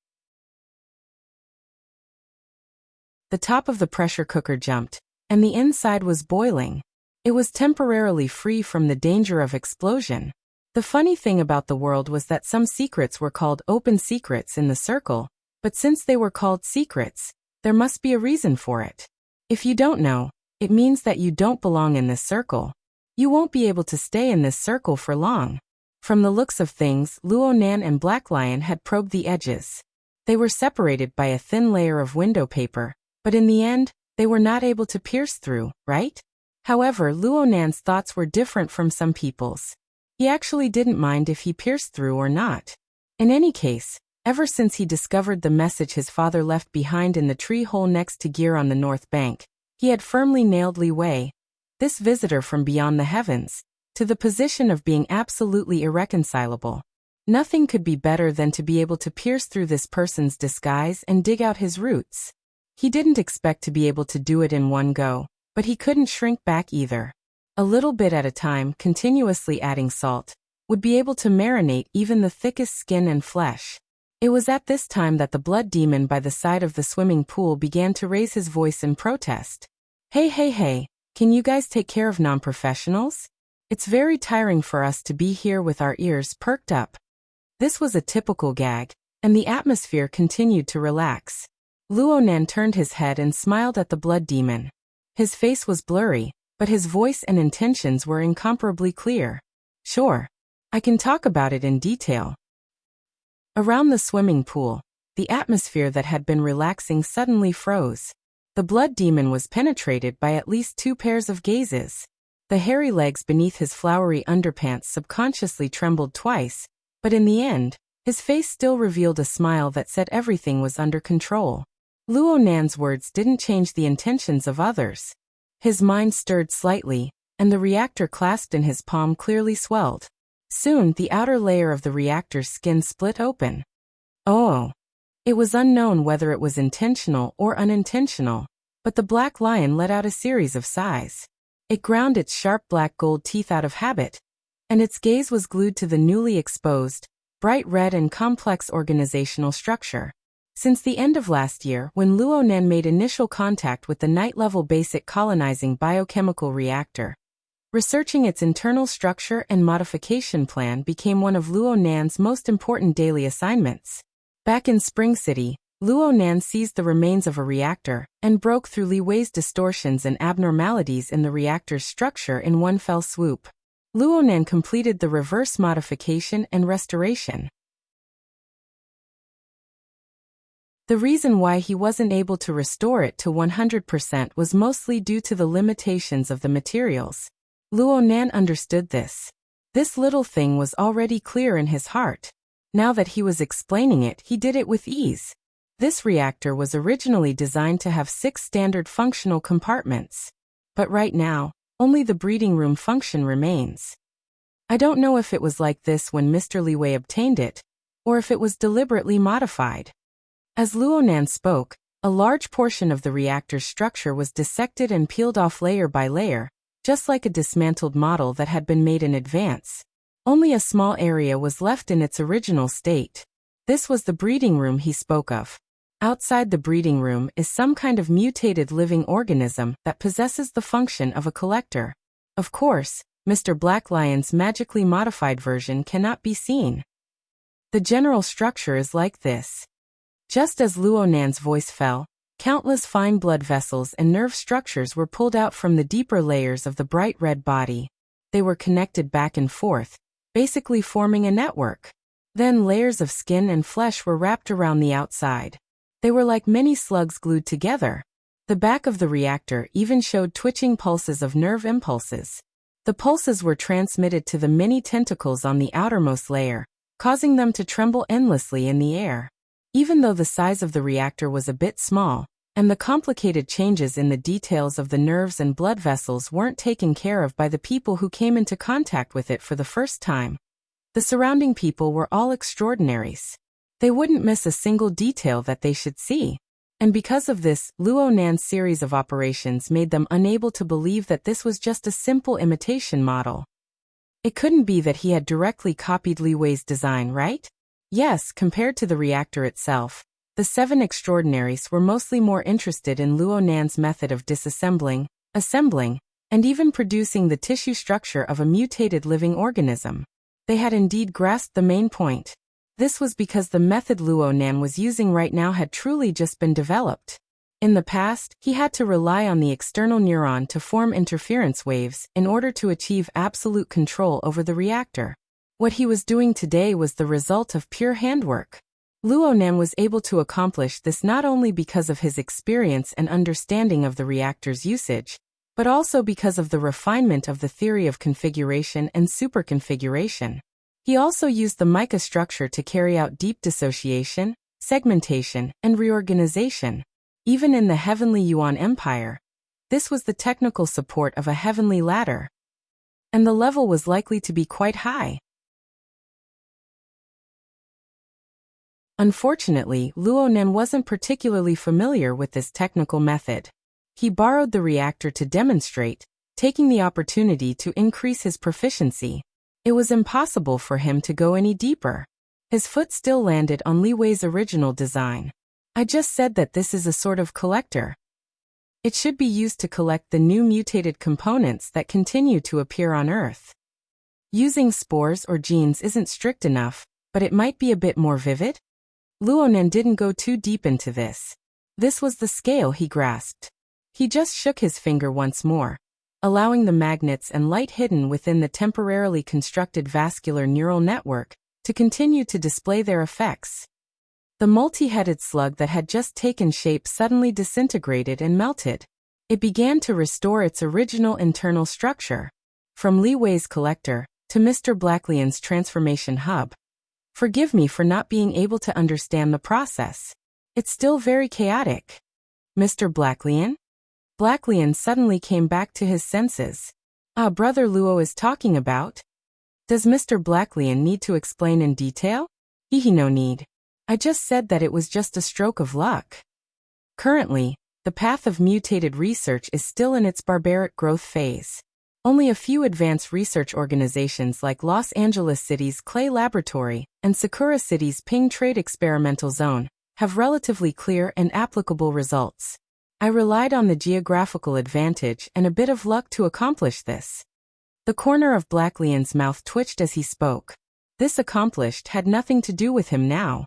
The top of the pressure cooker jumped, and the inside was boiling. It was temporarily free from the danger of explosion. The funny thing about the world was that some secrets were called open secrets in the circle, but since they were called secrets, there must be a reason for it. If you don't know, it means that you don't belong in this circle. You won't be able to stay in this circle for long. From the looks of things, Luo Nan and Black Lion had probed the edges. They were separated by a thin layer of window paper, but in the end, they were not able to pierce through, right? However, Luo Nan's thoughts were different from some people's. He actually didn't mind if he pierced through or not. In any case, ever since he discovered the message his father left behind in the tree hole next to Gear on the north bank, he had firmly nailed Li Wei, this visitor from beyond the heavens, to the position of being absolutely irreconcilable. Nothing could be better than to be able to pierce through this person's disguise and dig out his roots. He didn't expect to be able to do it in one go, but he couldn't shrink back either. A little bit at a time, continuously adding salt, would be able to marinate even the thickest skin and flesh. It was at this time that the blood demon by the side of the swimming pool began to raise his voice in protest. Hey, can you guys take care of non-professionals? It's very tiring for us to be here with our ears perked up. This was a typical gag, and the atmosphere continued to relax. Luo Nan turned his head and smiled at the blood demon. His face was blurry, but his voice and intentions were incomparably clear. Sure, I can talk about it in detail. Around the swimming pool, the atmosphere that had been relaxing suddenly froze. The blood demon was penetrated by at least 2 pairs of gazes. The hairy legs beneath his flowery underpants subconsciously trembled twice, but in the end, his face still revealed a smile that said everything was under control. Luo Nan's words didn't change the intentions of others. His mind stirred slightly, and the reactor clasped in his palm clearly swelled. Soon, the outer layer of the reactor's skin split open. Oh! It was unknown whether it was intentional or unintentional, but the Black Lion let out a series of sighs. It ground its sharp black gold teeth out of habit, and its gaze was glued to the newly exposed, bright red and complex organizational structure. Since the end of last year, when Luo Nan made initial contact with the night-level basic colonizing biochemical reactor, researching its internal structure and modification plan became one of Luo Nan's most important daily assignments. Back in Spring City, Luo Nan seized the remains of a reactor and broke through Li Wei's distortions and abnormalities in the reactor's structure in one fell swoop. Luo Nan completed the reverse modification and restoration. The reason why he wasn't able to restore it to 100% was mostly due to the limitations of the materials. Luo Nan understood this. This little thing was already clear in his heart. Now that he was explaining it, he did it with ease. This reactor was originally designed to have 6 standard functional compartments. But right now, only the breeding room function remains. I don't know if it was like this when Mr. Li Wei obtained it, or if it was deliberately modified. As Luo Nan spoke, a large portion of the reactor's structure was dissected and peeled off layer by layer, just like a dismantled model that had been made in advance. Only a small area was left in its original state. This was the breeding room he spoke of. Outside the breeding room is some kind of mutated living organism that possesses the function of a collector. Of course, Mr. Black Lion's magically modified version cannot be seen. The general structure is like this. Just as Luo Nan's voice fell, countless fine blood vessels and nerve structures were pulled out from the deeper layers of the bright red body. They were connected back and forth, basically forming a network. Then layers of skin and flesh were wrapped around the outside. They were like many slugs glued together. The back of the reactor even showed twitching pulses of nerve impulses. The pulses were transmitted to the many tentacles on the outermost layer, causing them to tremble endlessly in the air. Even though the size of the reactor was a bit small, and the complicated changes in the details of the nerves and blood vessels weren't taken care of by the people who came into contact with it for the first time, the surrounding people were all extraordinaries. They wouldn't miss a single detail that they should see. And because of this, Luo Nan's series of operations made them unable to believe that this was just a simple imitation model. It couldn't be that he had directly copied Li Wei's design, right? Yes, compared to the reactor itself, the 7 extraordinaries were mostly more interested in Luo Nan's method of disassembling, assembling, and even producing the tissue structure of a mutated living organism. They had indeed grasped the main point. This was because the method Luo Nan was using right now had truly just been developed. In the past, he had to rely on the external neuron to form interference waves in order to achieve absolute control over the reactor. What he was doing today was the result of pure handwork. Luo Nan was able to accomplish this not only because of his experience and understanding of the reactor's usage, but also because of the refinement of the theory of configuration and superconfiguration. He also used the mica structure to carry out deep dissociation, segmentation, and reorganization. Even in the Heavenly Yuan Empire, this was the technical support of a heavenly ladder. And the level was likely to be quite high. Unfortunately, Luo Nan wasn't particularly familiar with this technical method. He borrowed the reactor to demonstrate, taking the opportunity to increase his proficiency. It was impossible for him to go any deeper. His foot still landed on Li Wei's original design. I just said that this is a sort of collector. It should be used to collect the new mutated components that continue to appear on Earth. Using spores or genes isn't strict enough, but it might be a bit more vivid? Luo Nan didn't go too deep into this. This was the scale he grasped. He just shook his finger once more, allowing the magnets and light hidden within the temporarily constructed vascular neural network to continue to display their effects. The multi-headed slug that had just taken shape suddenly disintegrated and melted. It began to restore its original internal structure. From Li Wei's collector to Mr. Blacklian's transformation hub. Forgive me for not being able to understand the process. It's still very chaotic. Mr. Blacklian? Blacklian suddenly came back to his senses. Ah, Brother Luo is talking about? Does Mr. Blacklian need to explain in detail? No need. I just said that it was just a stroke of luck. Currently, the path of mutated research is still in its barbaric growth phase. Only a few advanced research organizations like Los Angeles City's Clay Laboratory and Sakura City's Ping Trade Experimental Zone have relatively clear and applicable results. I relied on the geographical advantage and a bit of luck to accomplish this. The corner of Blacklian's mouth twitched as he spoke. This accomplished had nothing to do with him now.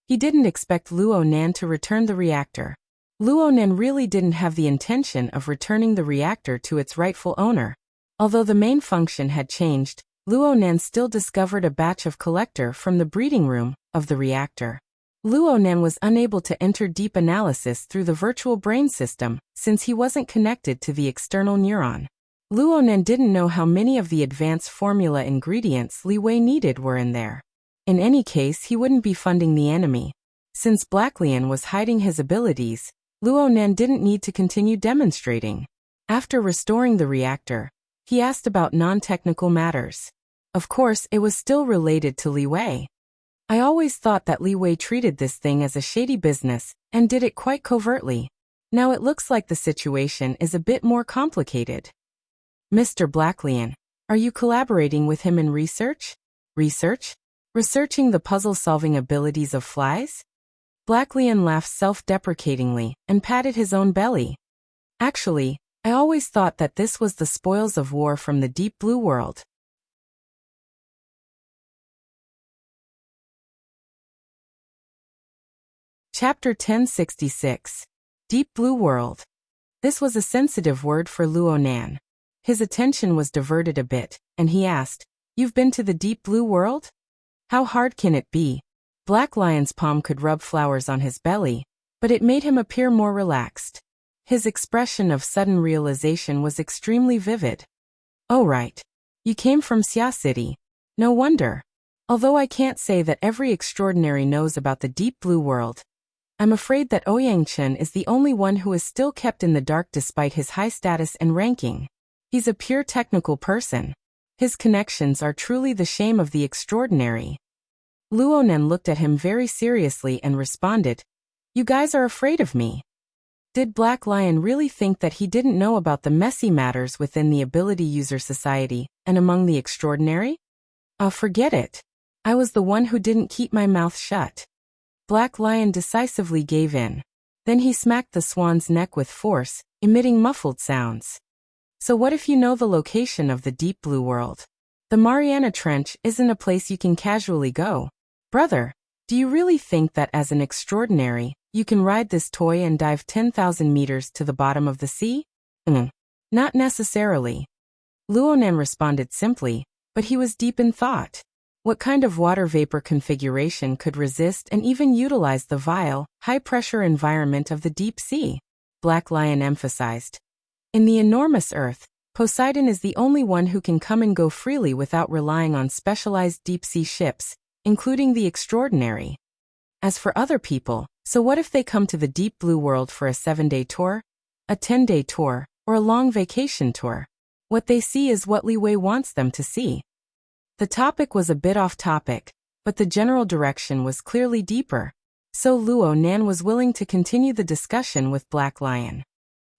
He didn't expect Luo Nan to return the reactor. Luo Nan really didn't have the intention of returning the reactor to its rightful owner. Although the main function had changed, Luo Nan still discovered a batch of collector from the breeding room of the reactor. Luo Nan was unable to enter deep analysis through the virtual brain system since he wasn't connected to the external neuron. Luo Nan didn't know how many of the advanced formula ingredients Li Wei needed were in there. In any case, he wouldn't be funding the enemy. Since Blacklian was hiding his abilities, Luo Nan didn't need to continue demonstrating. After restoring the reactor, he asked about non-technical matters. Of course, it was still related to Li Wei. I always thought that Li Wei treated this thing as a shady business and did it quite covertly. Now it looks like the situation is a bit more complicated. Mr. Blacklian, are you collaborating with him in research? Research? Researching the puzzle-solving abilities of flies? Blacklian laughed self-deprecatingly and patted his own belly. Actually, I always thought that this was the spoils of war from the Deep Blue World. Chapter 1066. Deep Blue World. This was a sensitive word for Luo Nan. His attention was diverted a bit, and he asked, "You've been to the Deep Blue World? How hard can it be?" Blacklion's palm could rub flowers on his belly, but it made him appear more relaxed. His expression of sudden realization was extremely vivid. "Oh right. You came from Xia City. No wonder. Although I can't say that every extraordinary knows about the Deep Blue World, I'm afraid that Ouyang Chen is the only one who is still kept in the dark despite his high status and ranking. He's a pure technical person. His connections are truly the shame of the extraordinary." Luonan looked at him very seriously and responded, "You guys are afraid of me." Did Black Lion really think that he didn't know about the messy matters within the Ability User Society and among the extraordinary? Forget it. I was the one who didn't keep my mouth shut. Black Lion decisively gave in. Then he smacked the swan's neck with force, emitting muffled sounds. So what if you know the location of the deep blue world? The Mariana Trench isn't a place you can casually go. Brother, do you really think that as an extraordinary, you can ride this toy and dive 10,000 meters to the bottom of the sea? Not necessarily. Luonan responded simply, but he was deep in thought. What kind of water vapor configuration could resist and even utilize the vile, high-pressure environment of the deep sea? Black Lion emphasized. In the enormous Earth, Poseidon is the only one who can come and go freely without relying on specialized deep-sea ships, including the extraordinary. As for other people, so what if they come to the deep blue world for a 7-day tour, a 10-day tour, or a long vacation tour? What they see is what Li Wei wants them to see. The topic was a bit off topic, but the general direction was clearly deeper. So Luonan was willing to continue the discussion with Black Lion.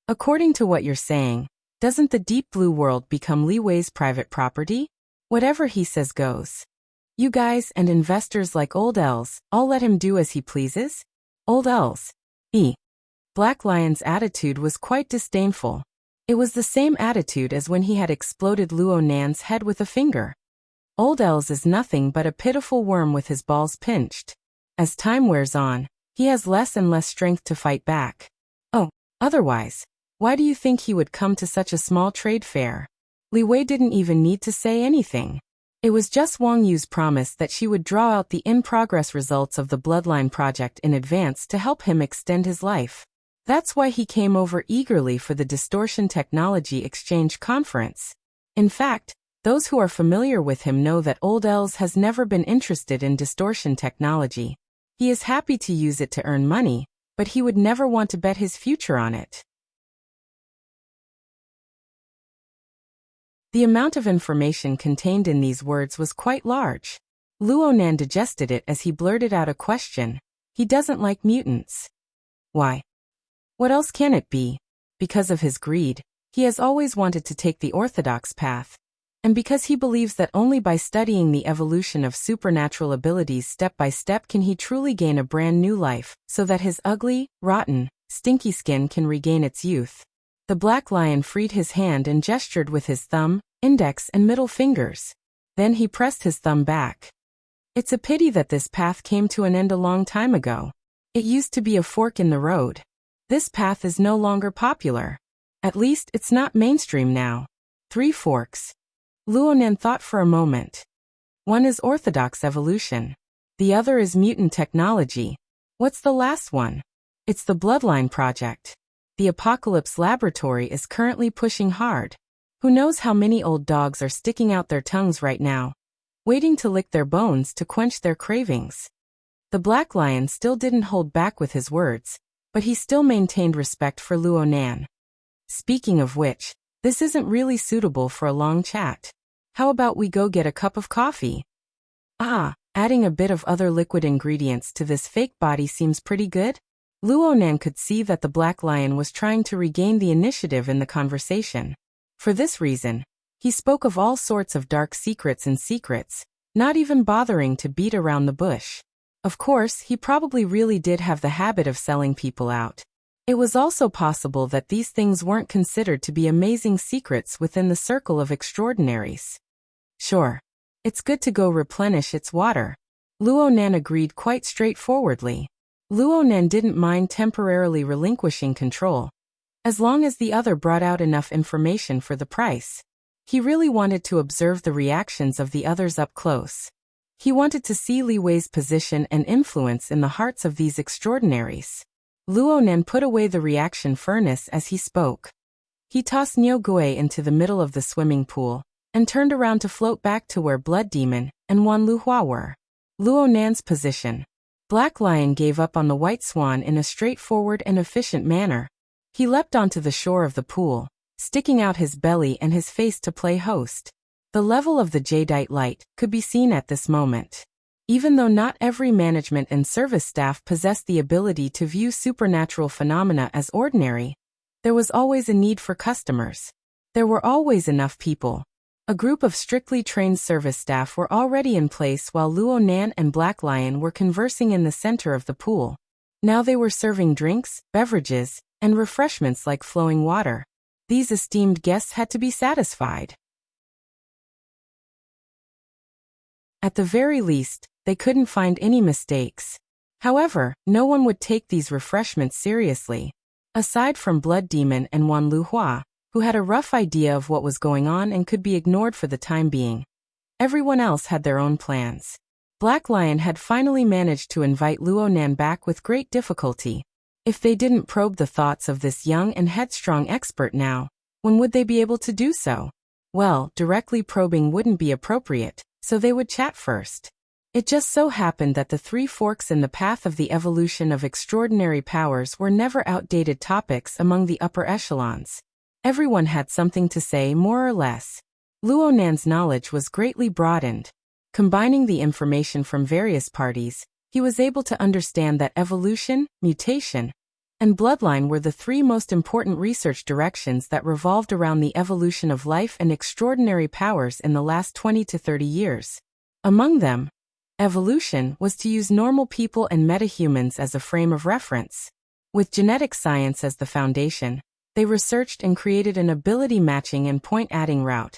According to what you're saying, doesn't the deep blue world become Li Wei's private property? Whatever he says goes. You guys and investors like Old Els, all let him do as he pleases? Old Els. Black Lion's attitude was quite disdainful. It was the same attitude as when he had exploded Luonan's head with a finger. Old Els is nothing but a pitiful worm with his balls pinched. As time wears on, he has less and less strength to fight back. Otherwise, why do you think he would come to such a small trade fair? Li Wei didn't even need to say anything. It was just Wang Yu's promise that she would draw out the in-progress results of the Bloodline project in advance to help him extend his life. That's why he came over eagerly for the Distortion Technology Exchange Conference. In fact, those who are familiar with him know that Old Els has never been interested in distortion technology. He is happy to use it to earn money, but he would never want to bet his future on it. The amount of information contained in these words was quite large. Luonan digested it as he blurted out a question. He doesn't like mutants. Why? What else can it be? Because of his greed, he has always wanted to take the orthodox path. And because he believes that only by studying the evolution of supernatural abilities step by step can he truly gain a brand new life, so that his ugly, rotten, stinky skin can regain its youth. The Black Lion freed his hand and gestured with his thumb, index and middle fingers. Then he pressed his thumb back. It's a pity that this path came to an end a long time ago. It used to be a fork in the road. This path is no longer popular. At least it's not mainstream now. 3 forks. Luonan thought for a moment. One is orthodox evolution. The other is mutant technology. What's the last one? It's the Bloodline project. The Apocalypse Laboratory is currently pushing hard. Who knows how many old dogs are sticking out their tongues right now, waiting to lick their bones to quench their cravings. The Black Lion still didn't hold back with his words, but he still maintained respect for Luonan. Speaking of which, this isn't really suitable for a long chat. How about we go get a cup of coffee? Adding a bit of other liquid ingredients to this fake body seems pretty good? Luonan could see that the Black Lion was trying to regain the initiative in the conversation. For this reason, he spoke of all sorts of dark secrets and secrets, not even bothering to beat around the bush. Of course, he probably really did have the habit of selling people out. It was also possible that these things weren't considered to be amazing secrets within the circle of extraordinaries. Sure. It's good to go replenish its water. Luonan agreed quite straightforwardly. Luonan didn't mind temporarily relinquishing control, as long as the other brought out enough information for the price. He really wanted to observe the reactions of the others up close. He wanted to see Li Wei's position and influence in the hearts of these extraordinaries. Luonan put away the reaction furnace as he spoke. He tossed Niu Gui into the middle of the swimming pool, and turned around to float back to where Blood Demon and Wan Luhua were. Luonan's position. Black Lion gave up on the White Swan in a straightforward and efficient manner. He leapt onto the shore of the pool, sticking out his belly and his face to play host. The level of the jadeite light could be seen at this moment. Even though not every management and service staff possessed the ability to view supernatural phenomena as ordinary, there was always a need for customers. There were always enough people. A group of strictly trained service staff were already in place while Luo Nan and Black Lion were conversing in the center of the pool. Now they were serving drinks, beverages, and refreshments like flowing water. These esteemed guests had to be satisfied. At the very least, they couldn't find any mistakes. However, no one would take these refreshments seriously. Aside from Blood Demon and Wan Luhua, who had a rough idea of what was going on and could be ignored for the time being, everyone else had their own plans. Black Lion had finally managed to invite Luo Nan back with great difficulty. If they didn't probe the thoughts of this young and headstrong expert now, when would they be able to do so? Well, directly probing wouldn't be appropriate, so they would chat first. It just so happened that the three forks in the path of the evolution of extraordinary powers were never outdated topics among the upper echelons. Everyone had something to say more or less. Luo Nan's knowledge was greatly broadened. Combining the information from various parties, he was able to understand that evolution, mutation, and bloodline were the three most important research directions that revolved around the evolution of life and extraordinary powers in the last 20 to 30 years. Among them, evolution was to use normal people and metahumans as a frame of reference. With genetic science as the foundation, they researched and created an ability matching and point adding route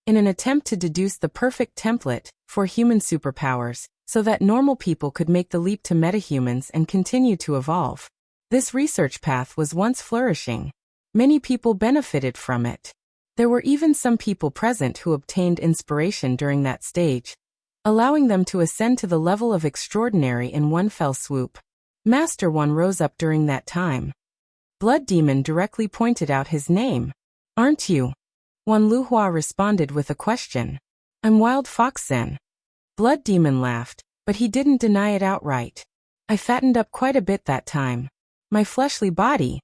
in an attempt to deduce the perfect template for human superpowers so that normal people could make the leap to metahumans and continue to evolve. This research path was once flourishing. Many people benefited from it. There were even some people present who obtained inspiration during that stage, allowing them to ascend to the level of extraordinary in one fell swoop. Master One rose up during that time. Blood Demon directly pointed out his name. "Aren't you?" Wan Luhua responded with a question. "I'm Wild Fox Zen." Blood Demon laughed, but he didn't deny it outright. "I fattened up quite a bit that time. My fleshly body."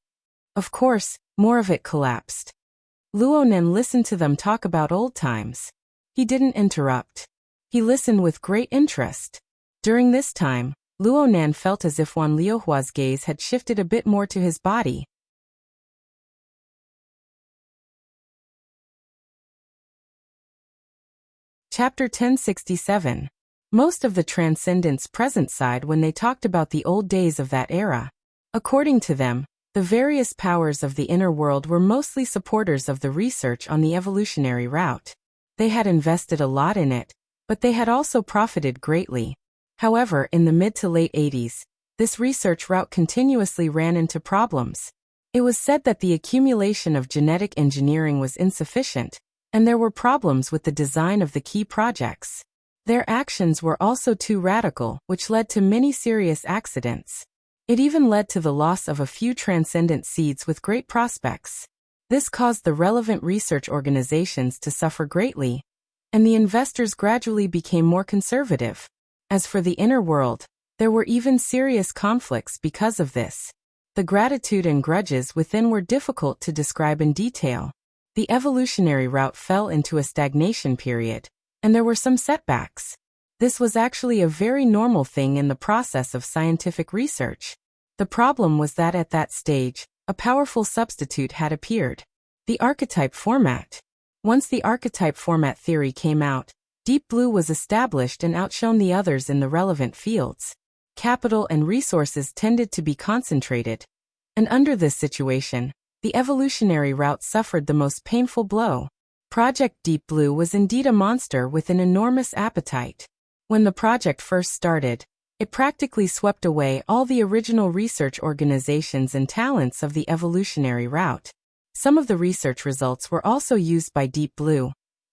Of course, more of it collapsed. Luo Nan listened to them talk about old times. He didn't interrupt. He listened with great interest. During this time, Luo Nan felt as if Wan Liuhua's gaze had shifted a bit more to his body. Chapter 1067. Most of the Transcendent's present side when they talked about the old days of that era. According to them, the various powers of the inner world were mostly supporters of the research on the evolutionary route. They had invested a lot in it, but they had also profited greatly. However, in the mid to late 80s, this research route continuously ran into problems. It was said that the accumulation of genetic engineering was insufficient, and there were problems with the design of the key projects. Their actions were also too radical, which led to many serious accidents. It even led to the loss of a few transcendent seeds with great prospects. This caused the relevant research organizations to suffer greatly, and the investors gradually became more conservative. As for the inner world, there were even serious conflicts because of this. The gratitude and grudges within were difficult to describe in detail. The evolutionary route fell into a stagnation period, and there were some setbacks. This was actually a very normal thing in the process of scientific research. The problem was that at that stage, a powerful substitute had appeared. The archetype format. Once the archetype format theory came out, Deep Blue was established and outshone the others in the relevant fields. Capital and resources tended to be concentrated. And under this situation, the evolutionary route suffered the most painful blow. Project Deep Blue was indeed a monster with an enormous appetite. When the project first started, it practically swept away all the original research organizations and talents of the evolutionary route. Some of the research results were also used by Deep Blue,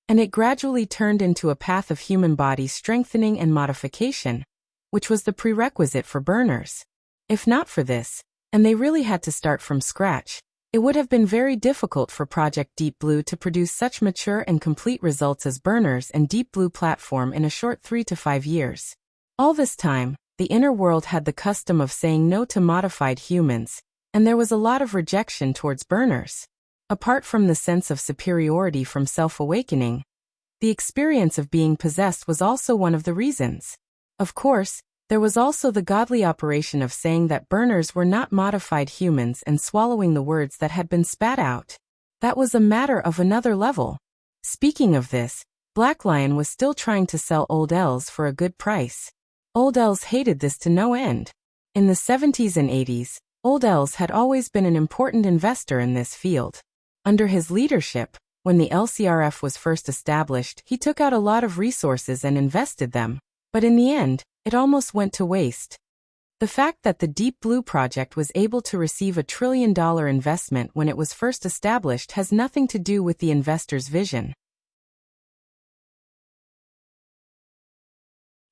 and it gradually turned into a path of human body strengthening and modification, which was the prerequisite for burners. If not for this, and they really had to start from scratch, it would have been very difficult for Project Deep Blue to produce such mature and complete results as burners and Deep Blue platform in a short 3 to 5 years. All this time, the inner world had the custom of saying no to modified humans, and there was a lot of rejection towards burners. Apart from the sense of superiority from self-awakening, the experience of being possessed was also one of the reasons. Of course, there was also the godly operation of saying that burners were not modified humans and swallowing the words that had been spat out. That was a matter of another level. Speaking of this, Black Lion was still trying to sell Old Els for a good price. Old Els hated this to no end. In the 70s and 80s, Old Els had always been an important investor in this field. Under his leadership, when the LCRF was first established, he took out a lot of resources and invested them, but in the end, it almost went to waste. The fact that the Deep Blue project was able to receive $1 trillion investment when it was first established has nothing to do with the investor's vision.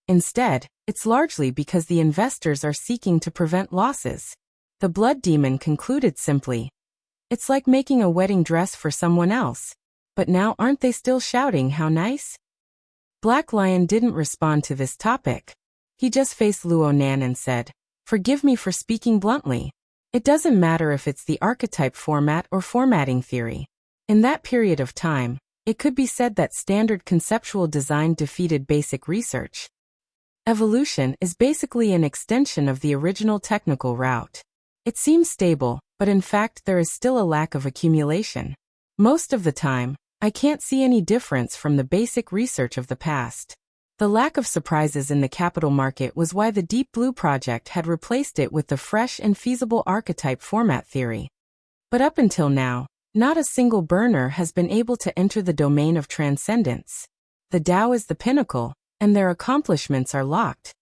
Instead, it's largely because the investors are seeking to prevent losses. The Blood Demon concluded simply, "It's like making a wedding dress for someone else. But now aren't they still shouting how nice?" Black Lion didn't respond to this topic. He just faced Luo Nan and said, "Forgive me for speaking bluntly. It doesn't matter if it's the archetype format or formatting theory. In that period of time, it could be said that standard conceptual design defeated basic research. Evolution is basically an extension of the original technical route. It seems stable, but in fact there is still a lack of accumulation. Most of the time, I can't see any difference from the basic research of the past. The lack of surprises in the capital market was why the Deep Blue project had replaced it with the fresh and feasible archetype format theory. But up until now, not a single burner has been able to enter the domain of transcendence. The Tao is the pinnacle, and their accomplishments are locked.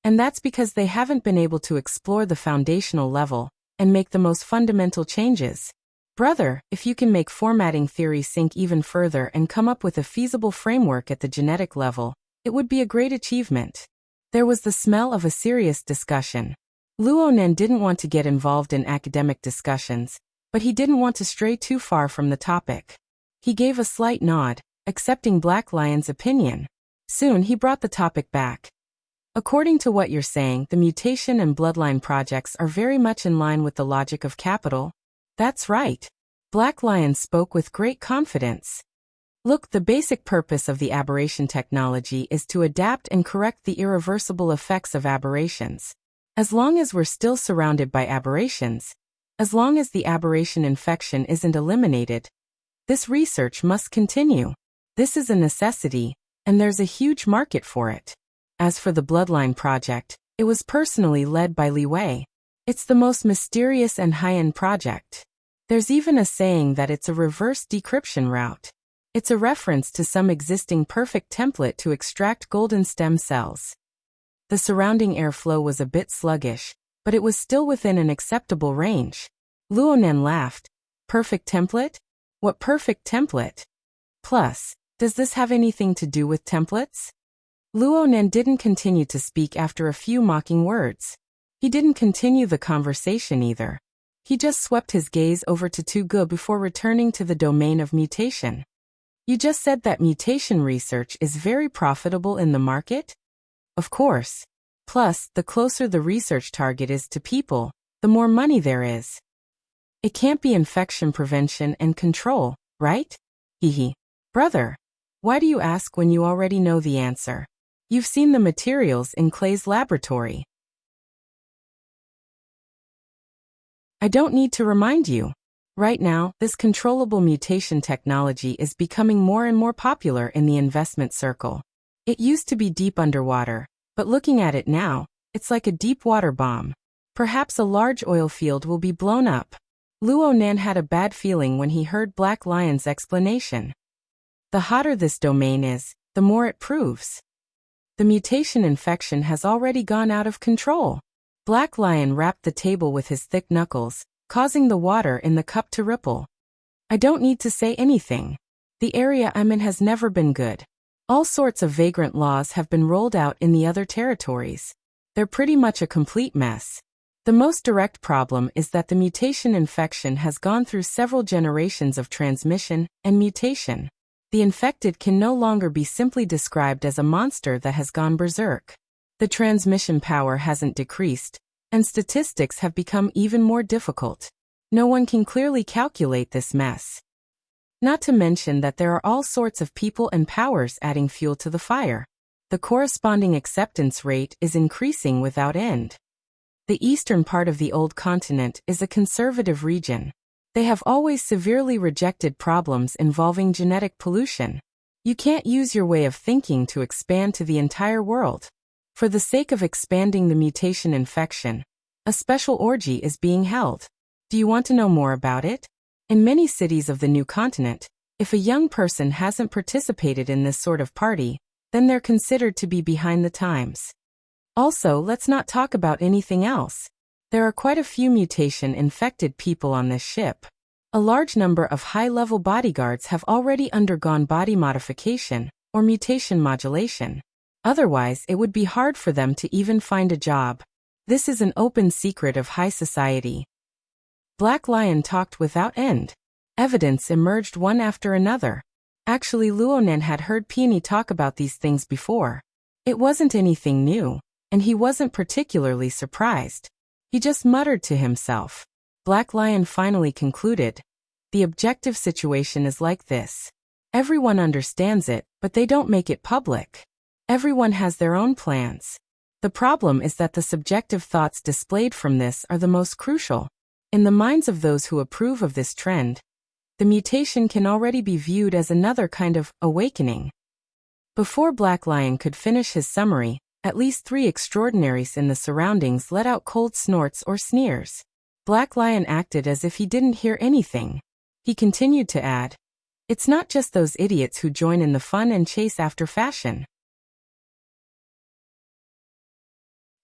And that's because they haven't been able to explore the foundational level and make the most fundamental changes. Brother, if you can make formatting theory sink even further and come up with a feasible framework at the genetic level, it would be a great achievement." There was the smell of a serious discussion. Luo Nan didn't want to get involved in academic discussions, but he didn't want to stray too far from the topic. He gave a slight nod, accepting Black Lion's opinion. Soon he brought the topic back. "According to what you're saying, the mutation and bloodline projects are very much in line with the logic of capital." "That's right." Black Lion spoke with great confidence. "Look, the basic purpose of the aberration technology is to adapt and correct the irreversible effects of aberrations. As long as we're still surrounded by aberrations, as long as the aberration infection isn't eliminated, this research must continue. This is a necessity, and there's a huge market for it." As for the Bloodline project, it was personally led by Li Wei. It's the most mysterious and high-end project. There's even a saying that it's a reverse decryption route. It's a reference to some existing perfect template to extract golden stem cells. The surrounding airflow was a bit sluggish, but it was still within an acceptable range. Luo Nan laughed. "Perfect template? What perfect template? Plus, does this have anything to do with templates?" Luo Nan didn't continue to speak after a few mocking words. He didn't continue the conversation either. He just swept his gaze over to Tu Gu before returning to the domain of mutation. "You just said that mutation research is very profitable in the market?" "Of course. Plus, the closer the research target is to people, the more money there is. It can't be infection prevention and control, right?" "Hehe. Brother, why do you ask when you already know the answer? You've seen the materials in Clay's laboratory." "I don't need to remind you. Right now, this controllable mutation technology is becoming more and more popular in the investment circle. It used to be deep underwater, but looking at it now, it's like a deep water bomb. Perhaps a large oil field will be blown up." Luo Nan had a bad feeling when he heard Black Lion's explanation. The hotter this domain is, the more it proves. The mutation infection has already gone out of control. Black Lion rapped the table with his thick knuckles, causing the water in the cup to ripple. "I don't need to say anything. The area I'm in has never been good. All sorts of vagrant laws have been rolled out in the other territories. They're pretty much a complete mess. The most direct problem is that the mutation infection has gone through several generations of transmission and mutation. The infected can no longer be simply described as a monster that has gone berserk. The transmission power hasn't decreased, and statistics have become even more difficult. No one can clearly calculate this mess. Not to mention that there are all sorts of people and powers adding fuel to the fire. The corresponding acceptance rate is increasing without end. The eastern part of the old continent is a conservative region. They have always severely rejected problems involving genetic pollution. You can't use your way of thinking to expand to the entire world. For the sake of expanding the mutation infection, a special orgy is being held. Do you want to know more about it? In many cities of the new continent, if a young person hasn't participated in this sort of party, then they're considered to be behind the times. Also, let's not talk about anything else. There are quite a few mutation-infected people on this ship. A large number of high-level bodyguards have already undergone body modification or mutation modulation. Otherwise, it would be hard for them to even find a job. This is an open secret of high society. Black Lion talked without end. Evidence emerged one after another. Actually, Luonan had heard Peony talk about these things before. It wasn't anything new, and he wasn't particularly surprised. He just muttered to himself. Black Lion finally concluded. The objective situation is like this. Everyone understands it, but they don't make it public. Everyone has their own plans. The problem is that the subjective thoughts displayed from this are the most crucial. In the minds of those who approve of this trend, the mutation can already be viewed as another kind of awakening. Before Black Lion could finish his summary, at least 3 extraordinaries in the surroundings let out cold snorts or sneers. Black Lion acted as if he didn't hear anything. He continued to add, "It's not just those idiots who join in the fun and chase after fashion.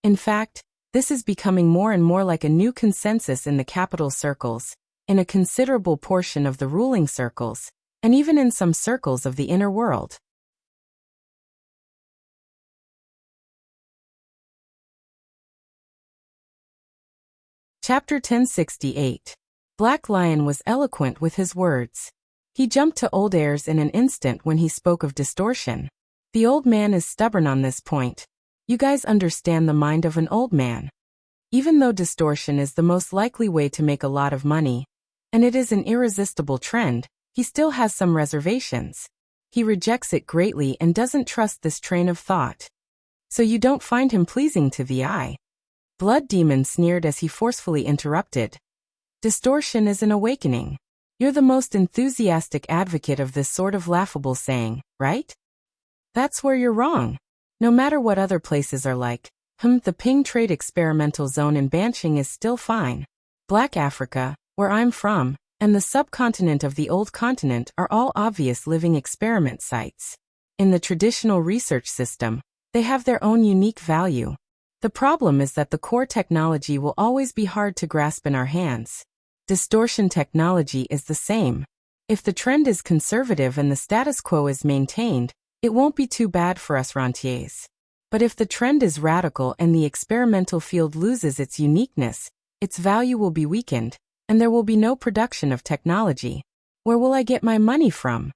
In fact, this is becoming more and more like a new consensus in the capital circles, in a considerable portion of the ruling circles, and even in some circles of the inner world." Chapter 1068. Black Lion was eloquent with his words. He jumped to old airs in an instant when he spoke of distortion. The old man is stubborn on this point. You guys understand the mind of an old man. Even though distortion is the most likely way to make a lot of money, and it is an irresistible trend, he still has some reservations. He rejects it greatly and doesn't trust this train of thought. So you don't find him pleasing to the eye. Blood Demon sneered as he forcefully interrupted. Distortion is an awakening. You're the most enthusiastic advocate of this sort of laughable saying, right? That's where you're wrong. No matter what other places are like, the Ping Trade Experimental Zone in Banshing is still fine. Black Africa, where I'm from, and the subcontinent of the old continent are all obvious living experiment sites. In the traditional research system, they have their own unique value. The problem is that the core technology will always be hard to grasp in our hands. Distortion technology is the same. If the trend is conservative and the status quo is maintained, it won't be too bad for us rentiers. But if the trend is radical and the experimental field loses its uniqueness, its value will be weakened, and there will be no production of technology. Where will I get my money from?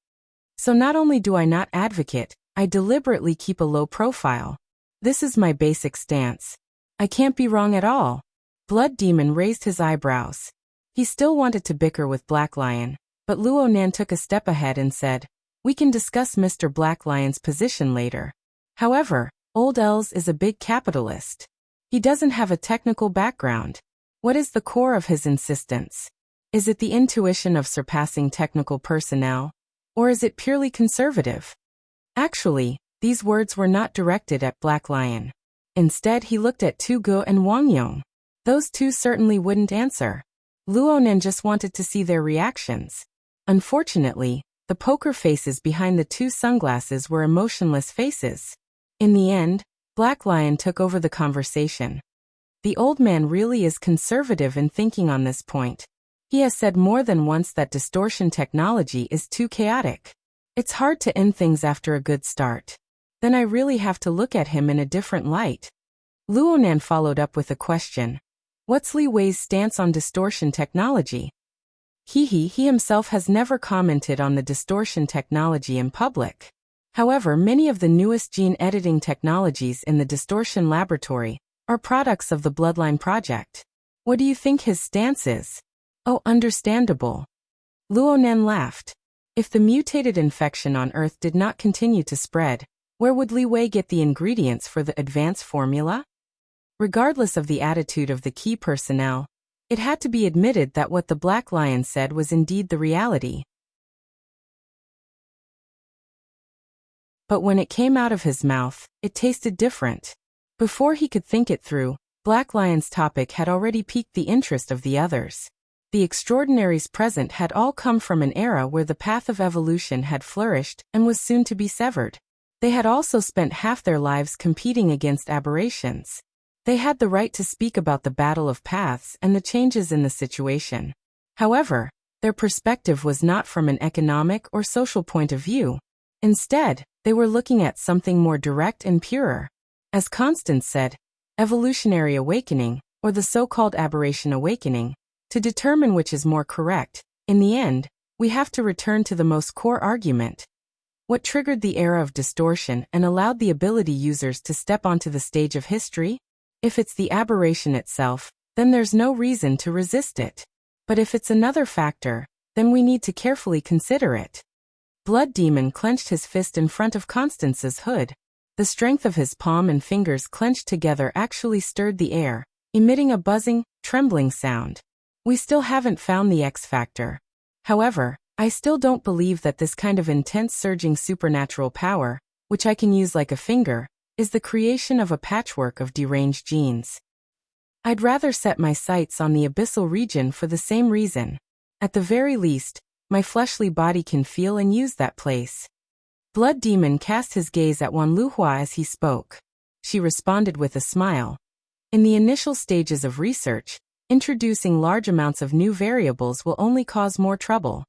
So not only do I not advocate, I deliberately keep a low profile. This is my basic stance. I can't be wrong at all. Blood Demon raised his eyebrows. He still wanted to bicker with Black Lion, but Luonan took a step ahead and said, "We can discuss Mr. Black Lion's position later. However, Old Els is a big capitalist. He doesn't have a technical background. What is the core of his insistence? Is it the intuition of surpassing technical personnel? Or is it purely conservative?" Actually, these words were not directed at Black Lion. Instead, he looked at Tu Gu and Wang Yong. Those two certainly wouldn't answer. Luonan just wanted to see their reactions. Unfortunately, the poker faces behind the 2 sunglasses were emotionless faces. In the end, Black Lion took over the conversation. The old man really is conservative in thinking on this point. He has said more than once that distortion technology is too chaotic. It's hard to end things after a good start. Then I really have to look at him in a different light. Luonan followed up with a question. What's Li Wei's stance on distortion technology? He himself has never commented on the distortion technology in public. However, many of the newest gene editing technologies in the distortion laboratory are products of the Bloodline Project. What do you think his stance is? Oh, understandable. Luonan laughed. If the mutated infection on Earth did not continue to spread, Where would Li Wei get the ingredients for the advanced formula? Regardless of the attitude of the key personnel, it had to be admitted that what the Black Lion said was indeed the reality. But when it came out of his mouth, it tasted different. Before he could think it through, Black Lion's topic had already piqued the interest of the others. The extraordinaries present had all come from an era where the path of evolution had flourished and was soon to be severed. They had also spent half their lives competing against aberrations. They had the right to speak about the battle of paths and the changes in the situation. However, their perspective was not from an economic or social point of view. Instead, they were looking at something more direct and purer. As Constance said, evolutionary awakening, or the so-called aberration awakening, to determine which is more correct, in the end, we have to return to the most core argument. What triggered the era of distortion and allowed the ability users to step onto the stage of history? If it's the aberration itself, then there's no reason to resist it. But if it's another factor, then we need to carefully consider it. Blood Demon clenched his fist in front of Constance's hood. The strength of his palm and fingers clenched together actually stirred the air, emitting a buzzing, trembling sound. We still haven't found the X factor. However, I still don't believe that this kind of intense surging supernatural power, which I can use like a finger, is the creation of a patchwork of deranged genes. I'd rather set my sights on the abyssal region for the same reason. At the very least, my fleshly body can feel and use that place. Blood Demon cast his gaze at Wan Luhua as he spoke. She responded with a smile. In the initial stages of research, introducing large amounts of new variables will only cause more trouble.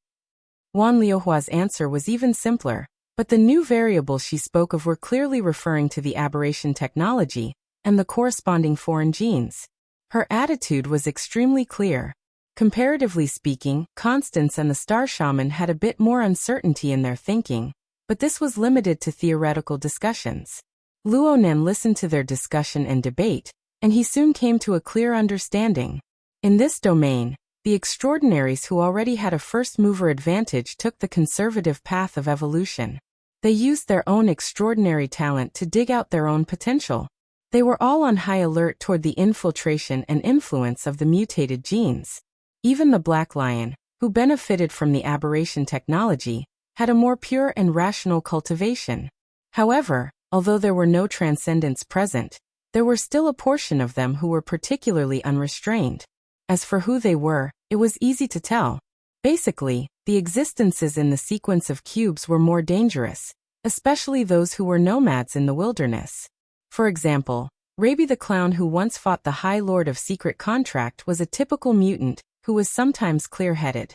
Wan Luhua's answer was even simpler, but the new variables she spoke of were clearly referring to the aberration technology and the corresponding foreign genes. Her attitude was extremely clear. Comparatively speaking, Constance and the Star Shaman had a bit more uncertainty in their thinking, but this was limited to theoretical discussions. Luonan listened to their discussion and debate, and he soon came to a clear understanding. In this domain, the extraordinaries who already had a first-mover advantage took the conservative path of evolution. They used their own extraordinary talent to dig out their own potential. They were all on high alert toward the infiltration and influence of the mutated genes. Even the Black Lion, who benefited from the aberration technology, had a more pure and rational cultivation. However, although there were no transcendents present, there were still a portion of them who were particularly unrestrained. As for who they were, it was easy to tell. Basically, the existences in the sequence of cubes were more dangerous, especially those who were nomads in the wilderness. For example, Raby the Clown, who once fought the High Lord of Secret Contract, was a typical mutant who was sometimes clear-headed.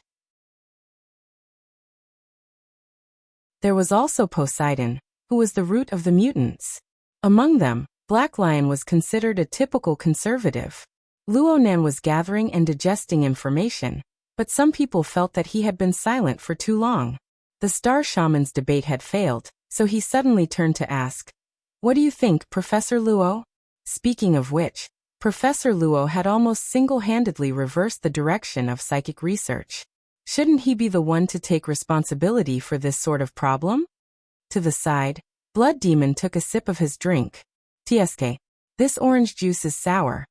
There was also Poseidon, who was the root of the mutants. Among them, Black Lion was considered a typical conservative. Luonan was gathering and digesting information, but some people felt that he had been silent for too long. The Star Shaman's debate had failed, so he suddenly turned to ask, "What do you think, Professor Luo?" Speaking of which, Professor Luo had almost single-handedly reversed the direction of psychic research. Shouldn't he be the one to take responsibility for this sort of problem? To the side, Blood Demon took a sip of his drink. "TSK, this orange juice is sour."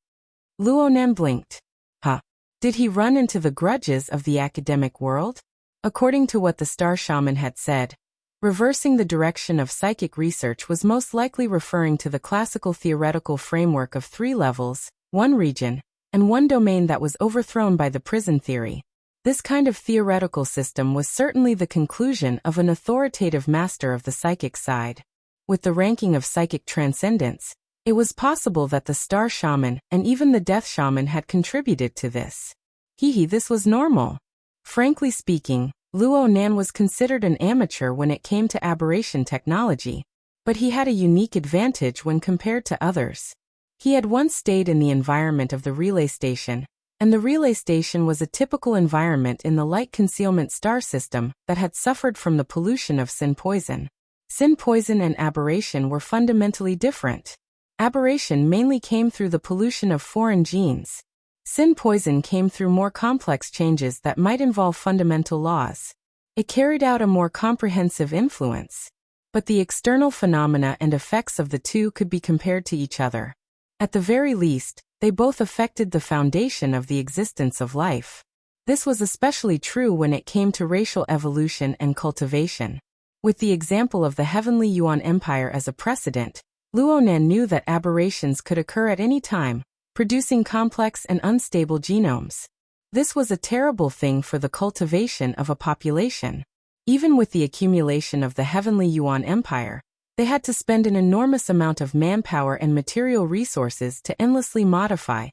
Luonan blinked. Huh. Did he run into the grudges of the academic world? According to what the Star Shaman had said, reversing the direction of psychic research was most likely referring to the classical theoretical framework of 3 levels, 1 region, and 1 domain that was overthrown by the prison theory. This kind of theoretical system was certainly the conclusion of an authoritative master of the psychic side. With the ranking of psychic transcendence, it was possible that the Star Shaman and even the Death Shaman had contributed to this. This was normal. Frankly speaking, Luonan was considered an amateur when it came to aberration technology, but he had a unique advantage when compared to others. He had once stayed in the environment of the relay station, and the relay station was a typical environment in the light concealment star system that had suffered from the pollution of sin poison. Sin poison and aberration were fundamentally different. Aberration mainly came through the pollution of foreign genes. Sin poison came through more complex changes that might involve fundamental laws. It carried out a more comprehensive influence. but the external phenomena and effects of the two could be compared to each other. At the very least, they both affected the foundation of the existence of life. This was especially true when it came to racial evolution and cultivation. With the example of the heavenly Yuan Empire as a precedent, Luonan knew that aberrations could occur at any time, producing complex and unstable genomes. This was a terrible thing for the cultivation of a population. Even with the accumulation of the heavenly Yuan Empire, they had to spend an enormous amount of manpower and material resources to endlessly modify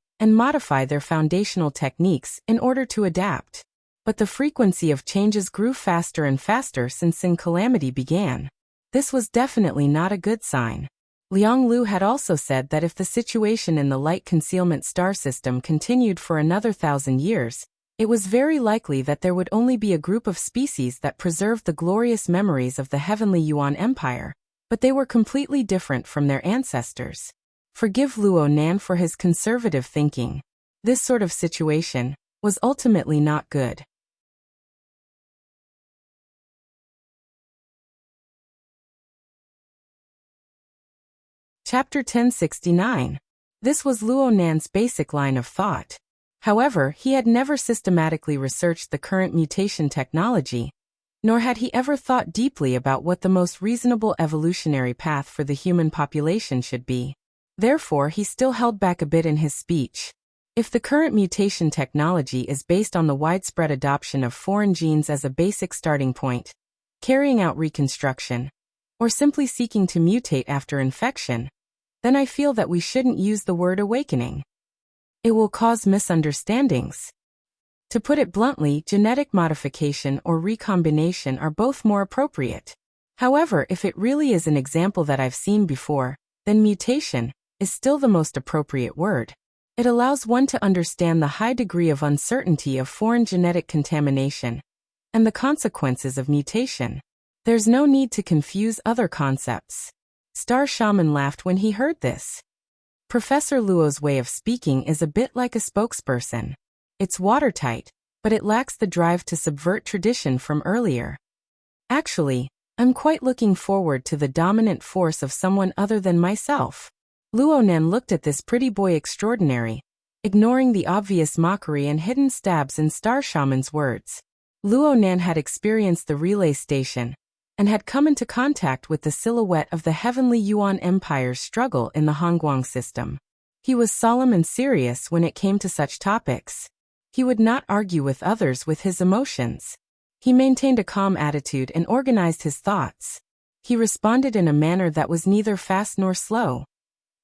their foundational techniques in order to adapt. But the frequency of changes grew faster and faster since Sin Calamity began. This was definitely not a good sign. Liang Lu had also said that if the situation in the light concealment star system continued for another 1,000 years, it was very likely that there would only be a group of species that preserved the glorious memories of the heavenly Yuan Empire, but they were completely different from their ancestors. Forgive Luonan for his conservative thinking. This sort of situation was ultimately not good. Chapter 1069. This was Luonan's basic line of thought. However, he had never systematically researched the current mutation technology, nor had he ever thought deeply about what the most reasonable evolutionary path for the human population should be. Therefore, he still held back a bit in his speech. If the current mutation technology is based on the widespread adoption of foreign genes as a basic starting point, carrying out reconstruction, or simply seeking to mutate after infection, then I feel that we shouldn't use the word awakening. It will cause misunderstandings. To put it bluntly, genetic modification or recombination are both more appropriate. However, if it really is an example that I've seen before, then mutation is still the most appropriate word. It allows one to understand the high degree of uncertainty of foreign genetic contamination and the consequences of mutation. There's no need to confuse other concepts. Star Shaman laughed when he heard this. Professor Luo's way of speaking is a bit like a spokesperson. It's watertight, but it lacks the drive to subvert tradition from earlier. Actually, I'm quite looking forward to the dominant force of someone other than myself. Luonan looked at this pretty boy extraordinary, ignoring the obvious mockery and hidden stabs in Star Shaman's words. Luonan had experienced the relay station and had come into contact with the silhouette of the heavenly Yuan Empire's struggle in the Hongguang system. He was solemn and serious when it came to such topics. He would not argue with others with his emotions. He maintained a calm attitude and organized his thoughts. He responded in a manner that was neither fast nor slow.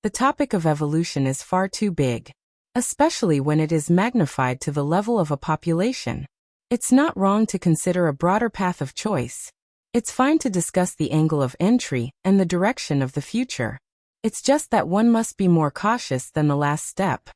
The topic of evolution is far too big, especially when it is magnified to the level of a population. It's not wrong to consider a broader path of choice. It's fine to discuss the angle of entry and the direction of the future. It's just that one must be more cautious than the last step.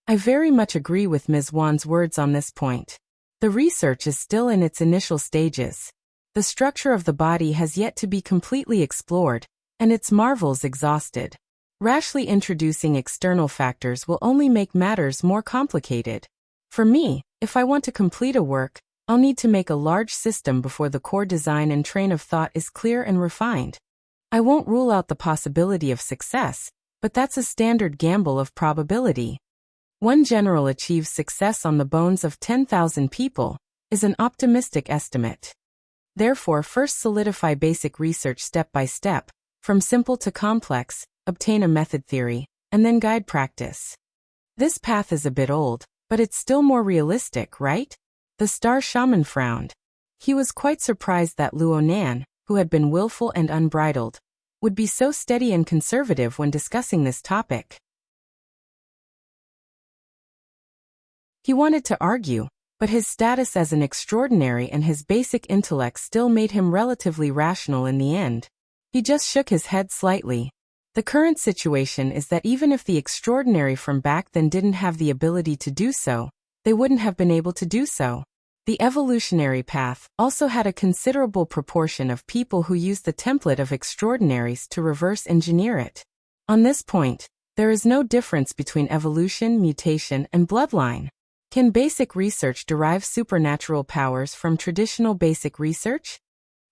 I very much agree with Ms. Wan's words on this point. The research is still in its initial stages. The structure of the body has yet to be completely explored, and its marvels exhausted. Rashly introducing external factors will only make matters more complicated. For me, if I want to complete a work, I'll need to make a large system before the core design and train of thought is clear and refined. I won't rule out the possibility of success, but that's a standard gamble of probability. One general achieves success on the bones of 10,000 people, is an optimistic estimate. Therefore, first solidify basic research step by step, from simple to complex, obtain a method theory, and then guide practice. This path is a bit old, but it's still more realistic, right? The Star Shaman frowned. He was quite surprised that Luonan, who had been willful and unbridled, would be so steady and conservative when discussing this topic. He wanted to argue, but his status as an extraordinary and his basic intellect still made him relatively rational in the end. He just shook his head slightly. The current situation is that even if the extraordinary from back then didn't have the ability to do so, they wouldn't have been able to do so. The evolutionary path also had a considerable proportion of people who used the template of extraordinaries to reverse engineer it. On this point, there is no difference between evolution, mutation, and bloodline. Can basic research derive supernatural powers from traditional basic research?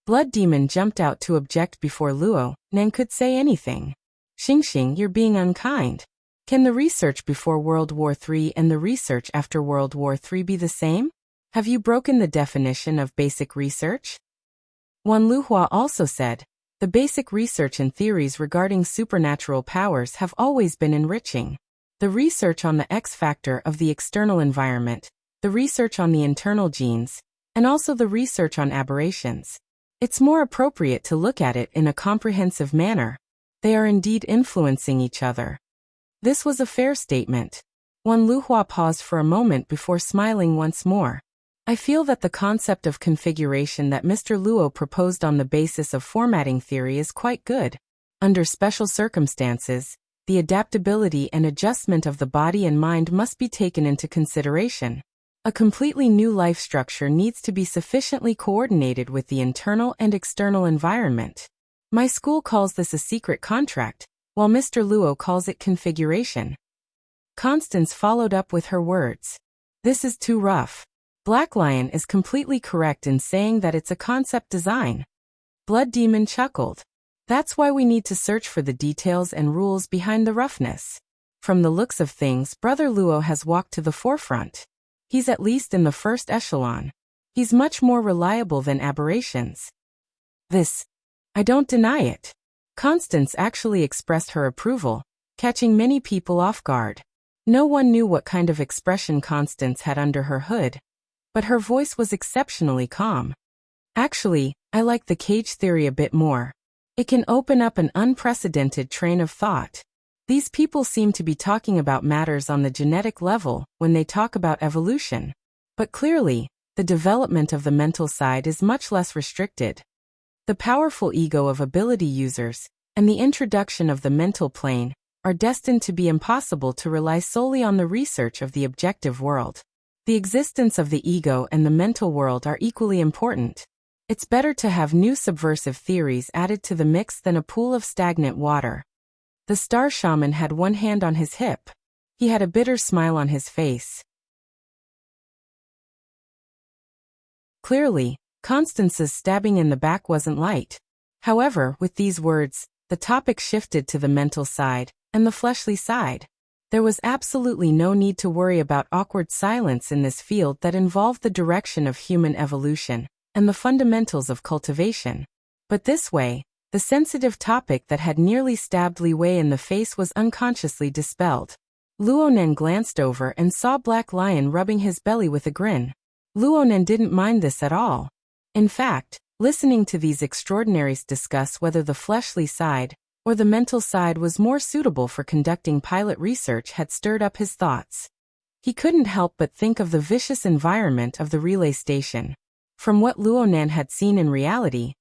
Blood Demon jumped out to object before Luo Nan could say anything. Xingxing, you're being unkind. Can the research before World War III and the research after World War III be the same? Have you broken the definition of basic research? Wan Luhua also said, the basic research and theories regarding supernatural powers have always been enriching. The research on the X factor of the external environment, the research on the internal genes, and also the research on aberrations. It's more appropriate to look at it in a comprehensive manner. They are indeed influencing each other. This was a fair statement. Wan Luhua paused for a moment before smiling once more. I feel that the concept of configuration that Mr. Luo proposed on the basis of formatting theory is quite good. Under special circumstances, the adaptability and adjustment of the body and mind must be taken into consideration. A completely new life structure needs to be sufficiently coordinated with the internal and external environment. My school calls this a secret contract, while Mr. Luo calls it configuration. Constance followed up with her words. This is too rough. Black Lion is completely correct in saying that it's a concept design. Blood Demon chuckled. That's why we need to search for the details and rules behind the roughness. From the looks of things, Brother Luo has walked to the forefront. He's at least in the first echelon. He's much more reliable than aberrations. I don't deny it. Constance actually expressed her approval, catching many people off guard. No one knew what kind of expression Constance had under her hood, but her voice was exceptionally calm. Actually, I like the cage theory a bit more. It can open up an unprecedented train of thought. These people seem to be talking about matters on the genetic level when they talk about evolution. But clearly, the development of the mental side is much less restricted. The powerful ego of ability users and the introduction of the mental plane are destined to be impossible to rely solely on the research of the objective world. The existence of the ego and the mental world are equally important. It's better to have new subversive theories added to the mix than a pool of stagnant water. The star shaman had one hand on his hip. He had a bitter smile on his face. Clearly, Constance's stabbing in the back wasn't light. However, with these words, the topic shifted to the mental side and the fleshly side. There was absolutely no need to worry about awkward silence in this field that involved the direction of human evolution and the fundamentals of cultivation. But this way, the sensitive topic that had nearly stabbed Li Wei in the face was unconsciously dispelled. Luonen glanced over and saw Black Lion rubbing his belly with a grin. Luonen didn't mind this at all. In fact, listening to these extraordinaries discuss whether the fleshly side or the mental side was more suitable for conducting pilot research had stirred up his thoughts. He couldn't help but think of the vicious environment of the relay station. From what Luonan had seen in reality,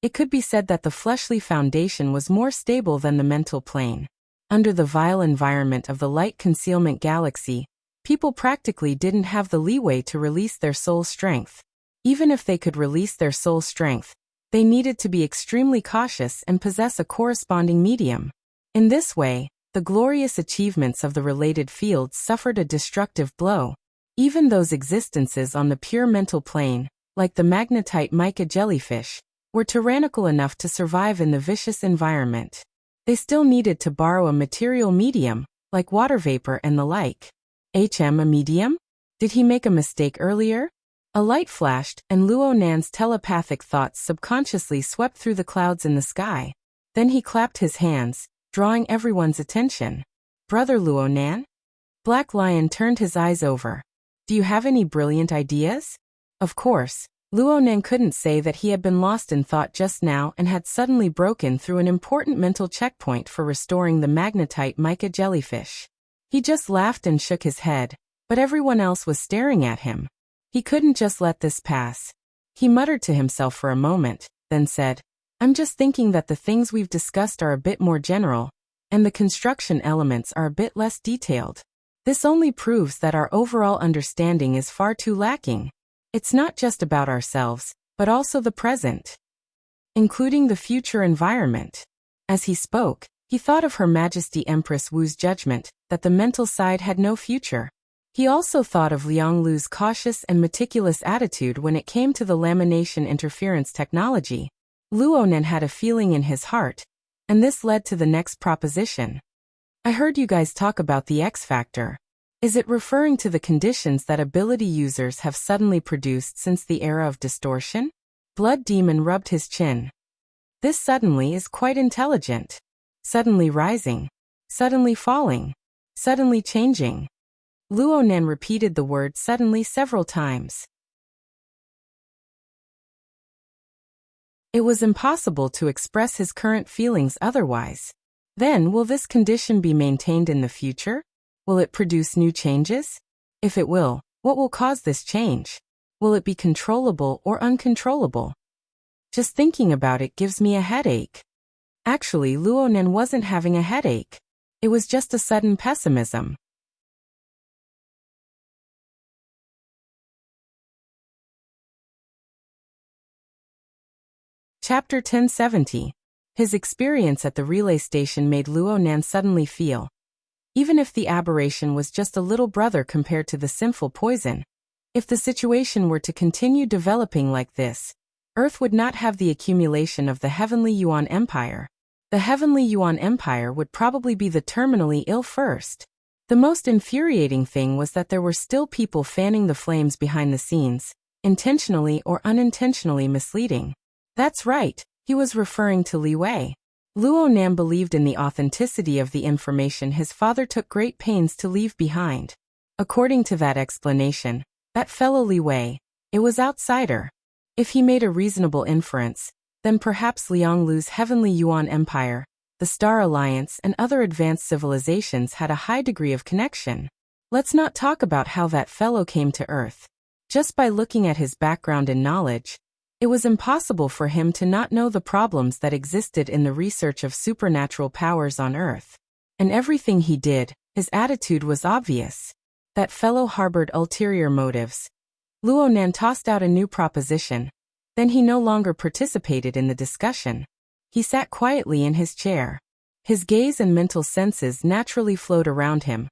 it could be said that the fleshly foundation was more stable than the mental plane. Under the vile environment of the light concealment galaxy, people practically didn't have the leeway to release their soul strength. Even if they could release their soul strength, they needed to be extremely cautious and possess a corresponding medium. In this way, the glorious achievements of the related fields suffered a destructive blow. Even those existences on the pure mental plane, like the magnetite mica jellyfish, were tyrannical enough to survive in the vicious environment. They still needed to borrow a material medium, like water vapor and the like. A medium? Did he make a mistake earlier? A light flashed, and Luonan's telepathic thoughts subconsciously swept through the clouds in the sky. Then he clapped his hands, drawing everyone's attention. Brother Luonan? Black Lion turned his eyes over. Do you have any brilliant ideas? Of course, Luonan couldn't say that he had been lost in thought just now and had suddenly broken through an important mental checkpoint for restoring the magnetite mica jellyfish. He just laughed and shook his head, but everyone else was staring at him. He couldn't just let this pass. He muttered to himself for a moment, then said, I'm just thinking that the things we've discussed are a bit more general, and the construction elements are a bit less detailed. This only proves that our overall understanding is far too lacking. It's not just about ourselves, but also the present, including the future environment. As he spoke, he thought of Her Majesty Empress Wu's judgment that the mental side had no future. He also thought of Liang Lu's cautious and meticulous attitude when it came to the lamination interference technology. Luonan had a feeling in his heart, and this led to the next proposition. I heard you guys talk about the X factor. Is it referring to the conditions that ability users have suddenly produced since the era of distortion? Blood Demon rubbed his chin. This suddenly is quite intelligent. Suddenly rising. Suddenly falling. Suddenly changing. Luonan repeated the word suddenly several times. It was impossible to express his current feelings otherwise. Then, will this condition be maintained in the future? Will it produce new changes? If it will, what will cause this change? Will it be controllable or uncontrollable? Just thinking about it gives me a headache. Actually, Luonan wasn't having a headache. It was just a sudden pessimism. Chapter 1070. His experience at the relay station made Luonan suddenly feel, even if the aberration was just a little brother compared to the sinful poison, if the situation were to continue developing like this, Earth would not have the accumulation of the Heavenly Yuan Empire. The Heavenly Yuan Empire would probably be the terminally ill first. The most infuriating thing was that there were still people fanning the flames behind the scenes, intentionally or unintentionally misleading. That's right, he was referring to Li Wei. Luonan believed in the authenticity of the information his father took great pains to leave behind. According to that explanation, that fellow Li Wei, it was outsider. If he made a reasonable inference, then perhaps Lianglu's Heavenly Yuan Empire, the Star Alliance and other advanced civilizations had a high degree of connection. Let's not talk about how that fellow came to Earth. Just by looking at his background and knowledge, it was impossible for him to not know the problems that existed in the research of supernatural powers on Earth. And everything he did, his attitude was obvious. That fellow harbored ulterior motives. Luonan tossed out a new proposition. Then he no longer participated in the discussion. He sat quietly in his chair. His gaze and mental senses naturally flowed around him,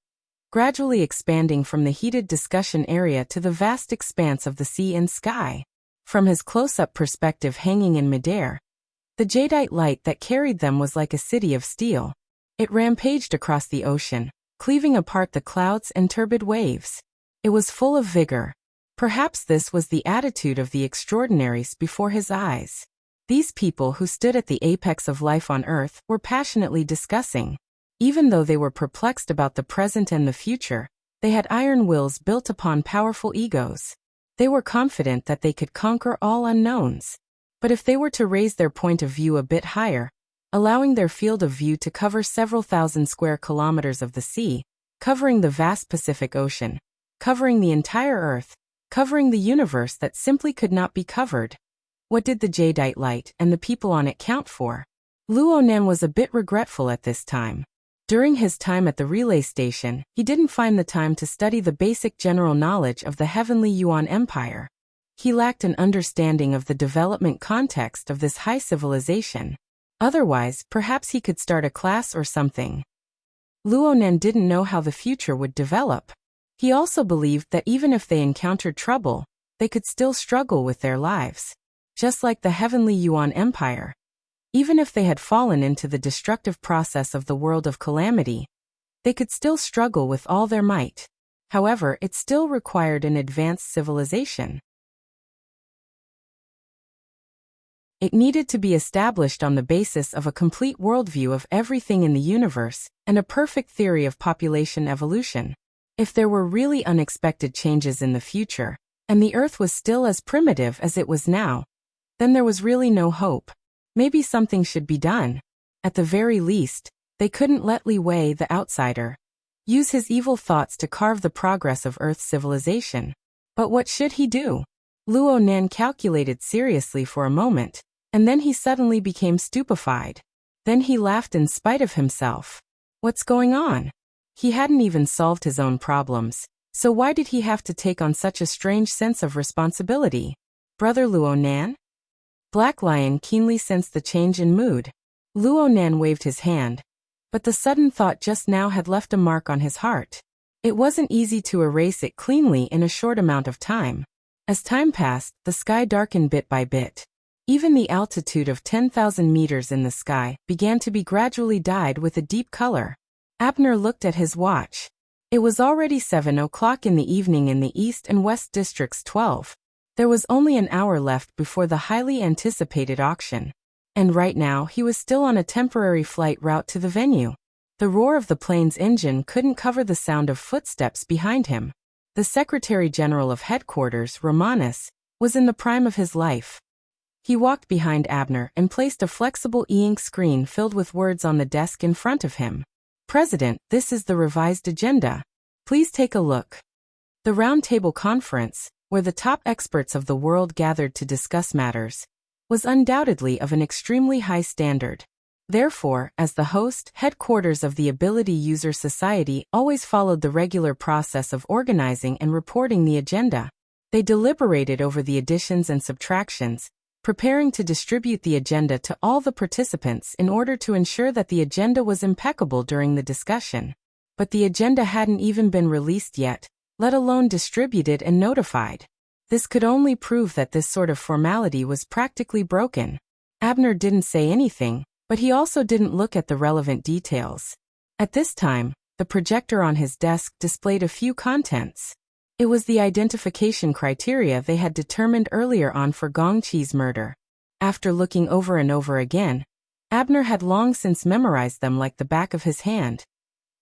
gradually expanding from the heated discussion area to the vast expanse of the sea and sky. From his close-up perspective hanging in midair, the jadeite light that carried them was like a city of steel. It rampaged across the ocean, cleaving apart the clouds and turbid waves. It was full of vigor. Perhaps this was the attitude of the extraordinaries before his eyes. These people who stood at the apex of life on Earth were passionately discussing. Even though they were perplexed about the present and the future, they had iron wills built upon powerful egos. They were confident that they could conquer all unknowns. But if they were to raise their point of view a bit higher, allowing their field of view to cover several thousand square kilometers of the sea, covering the vast Pacific Ocean, covering the entire Earth, covering the universe that simply could not be covered. What did the jadeite light and the people on it count for? Luonan was a bit regretful at this time. During his time at the relay station, he didn't find the time to study the basic general knowledge of the Heavenly Yuan Empire. He lacked an understanding of the development context of this high civilization. Otherwise, perhaps he could start a class or something. Luonan didn't know how the future would develop. He also believed that even if they encountered trouble, they could still struggle with their lives. Just like the Heavenly Yuan Empire. Even if they had fallen into the destructive process of the world of calamity, they could still struggle with all their might. However, it still required an advanced civilization. It needed to be established on the basis of a complete worldview of everything in the universe and a perfect theory of population evolution. If there were really unexpected changes in the future, and the Earth was still as primitive as it was now, then there was really no hope. Maybe something should be done. At the very least, they couldn't let Li Wei, the outsider, use his evil thoughts to carve the progress of Earth's civilization. But what should he do? Luonan calculated seriously for a moment, and then he suddenly became stupefied. Then he laughed in spite of himself. What's going on? He hadn't even solved his own problems, so why did he have to take on such a strange sense of responsibility? Brother Luonan? Black Lion keenly sensed the change in mood. Luonan waved his hand, but the sudden thought just now had left a mark on his heart. It wasn't easy to erase it cleanly in a short amount of time. As time passed, the sky darkened bit by bit. Even the altitude of 10,000 meters in the sky began to be gradually dyed with a deep color. Abner looked at his watch. It was already 7 o'clock in the evening in the East and West Districts 12. There was only an hour left before the highly anticipated auction. And right now he was still on a temporary flight route to the venue. The roar of the plane's engine couldn't cover the sound of footsteps behind him. The Secretary General of Headquarters, Romanus, was in the prime of his life. He walked behind Abner and placed a flexible e-ink screen filled with words on the desk in front of him. President, this is the revised agenda. Please take a look. The roundtable conference, where the top experts of the world gathered to discuss matters, was undoubtedly of an extremely high standard. Therefore, as the host, headquarters of the Ability User Society always followed the regular process of organizing and reporting the agenda. They deliberated over the additions and subtractions, preparing to distribute the agenda to all the participants in order to ensure that the agenda was impeccable during the discussion. But the agenda hadn't even been released yet, let alone distributed and notified. This could only prove that this sort of formality was practically broken. Abner didn't say anything, but he also didn't look at the relevant details. At this time, the projector on his desk displayed a few contents. It was the identification criteria they had determined earlier on for Gongqi's murder. After looking over and over again, Abner had long since memorized them like the back of his hand.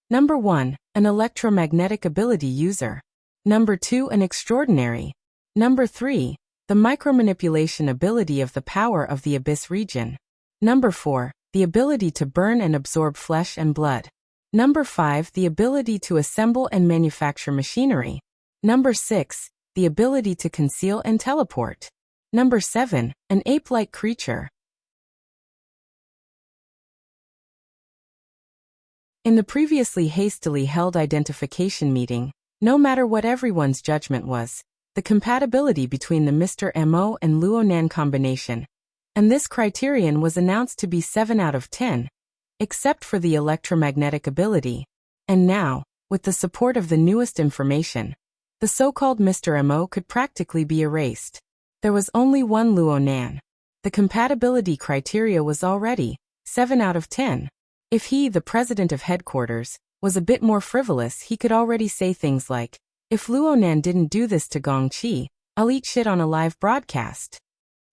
Number 1, an electromagnetic ability user. Number 2, an extraordinary. Number 3, the micromanipulation ability of the power of the abyss region. Number 4, the ability to burn and absorb flesh and blood. Number 5, the ability to assemble and manufacture machinery. Number 6, the ability to conceal and teleport. Number 7, an ape-like creature. In the previously hastily held identification meeting, no matter what everyone's judgment was, the compatibility between the Mr. Mo and Luo Nan combination, and this criterion was announced to be 7 out of 10, except for the electromagnetic ability. And now, with the support of the newest information, the so-called Mr. Mo could practically be erased. There was only one Luo Nan. The compatibility criteria was already 7 out of 10. If he, the president of headquarters, was a bit more frivolous, he could already say things like, if Luo Nan didn't do this to Gongqi, I'll eat shit on a live broadcast.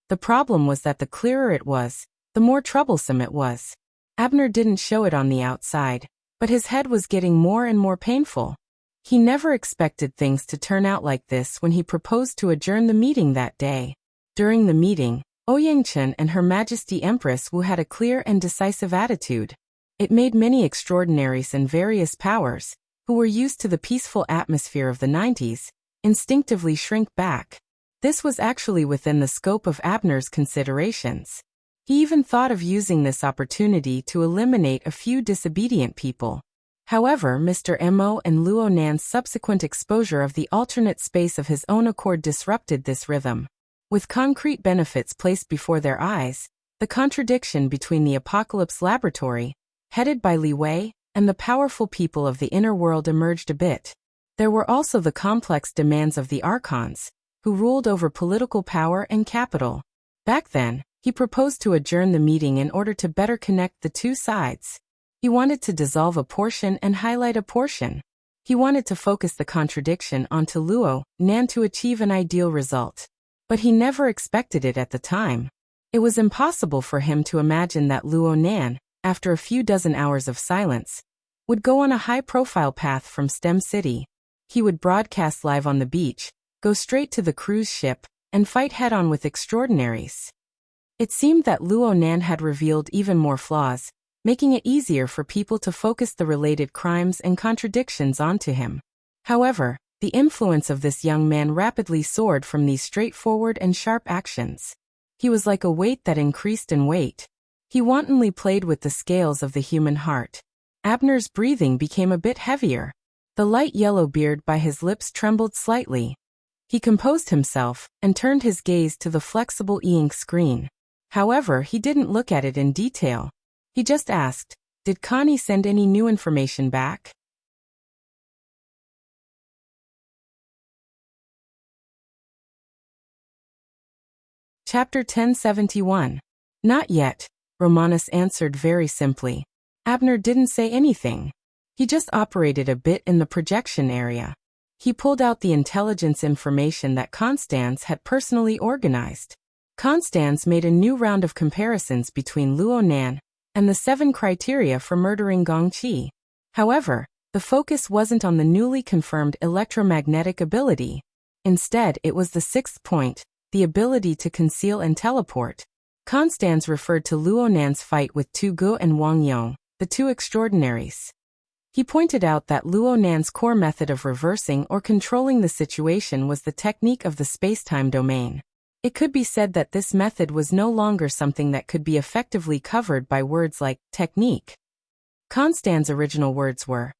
The problem was that the clearer it was, the more troublesome it was. Abner didn't show it on the outside, but his head was getting more and more painful. He never expected things to turn out like this when he proposed to adjourn the meeting that day. During the meeting, Ouyangchen and Her Majesty Empress Wu had a clear and decisive attitude. It made many extraordinaries and various powers, who were used to the peaceful atmosphere of the 90s, instinctively shrink back. This was actually within the scope of Abner's considerations. He even thought of using this opportunity to eliminate a few disobedient people. However, Mr. Mo and Luo Nan's subsequent exposure of the alternate space of his own accord disrupted this rhythm. With concrete benefits placed before their eyes, the contradiction between the Apocalypse Laboratory, headed by Li Wei, and the powerful people of the inner world emerged a bit. There were also the complex demands of the Archons, who ruled over political power and capital. Back then, he proposed to adjourn the meeting in order to better connect the two sides. He wanted to dissolve a portion and highlight a portion. He wanted to focus the contradiction onto Luo Nan to achieve an ideal result. But he never expected it at the time. It was impossible for him to imagine that Luo Nan, after a few dozen hours of silence, would go on a high-profile path from STEM City. He would broadcast live on the beach, go straight to the cruise ship, and fight head-on with extraordinaries. It seemed that Luo Nan had revealed even more flaws, making it easier for people to focus the related crimes and contradictions onto him. However, the influence of this young man rapidly soared from these straightforward and sharp actions. He was like a weight that increased in weight. He wantonly played with the scales of the human heart. Abner's breathing became a bit heavier. The light yellow beard by his lips trembled slightly. He composed himself and turned his gaze to the flexible e-ink screen. However, he didn't look at it in detail. He just asked, "Did Connie send any new information back?" Chapter 1071. Not yet, Romanus answered very simply. Abner didn't say anything. He just operated a bit in the projection area. He pulled out the intelligence information that Constans had personally organized. Constans made a new round of comparisons between Luo Nan and the 7 criteria for murdering Gong Qi. However, the focus wasn't on the newly confirmed electromagnetic ability. Instead, it was the 6th point, the ability to conceal and teleport. Constans referred to Luo Nan's fight with Tu Gu and Wang Yong, the 2 extraordinaries. He pointed out that Luo Nan's core method of reversing or controlling the situation was the technique of the space-time domain. It could be said that this method was no longer something that could be effectively covered by words like technique. Constans' original words were,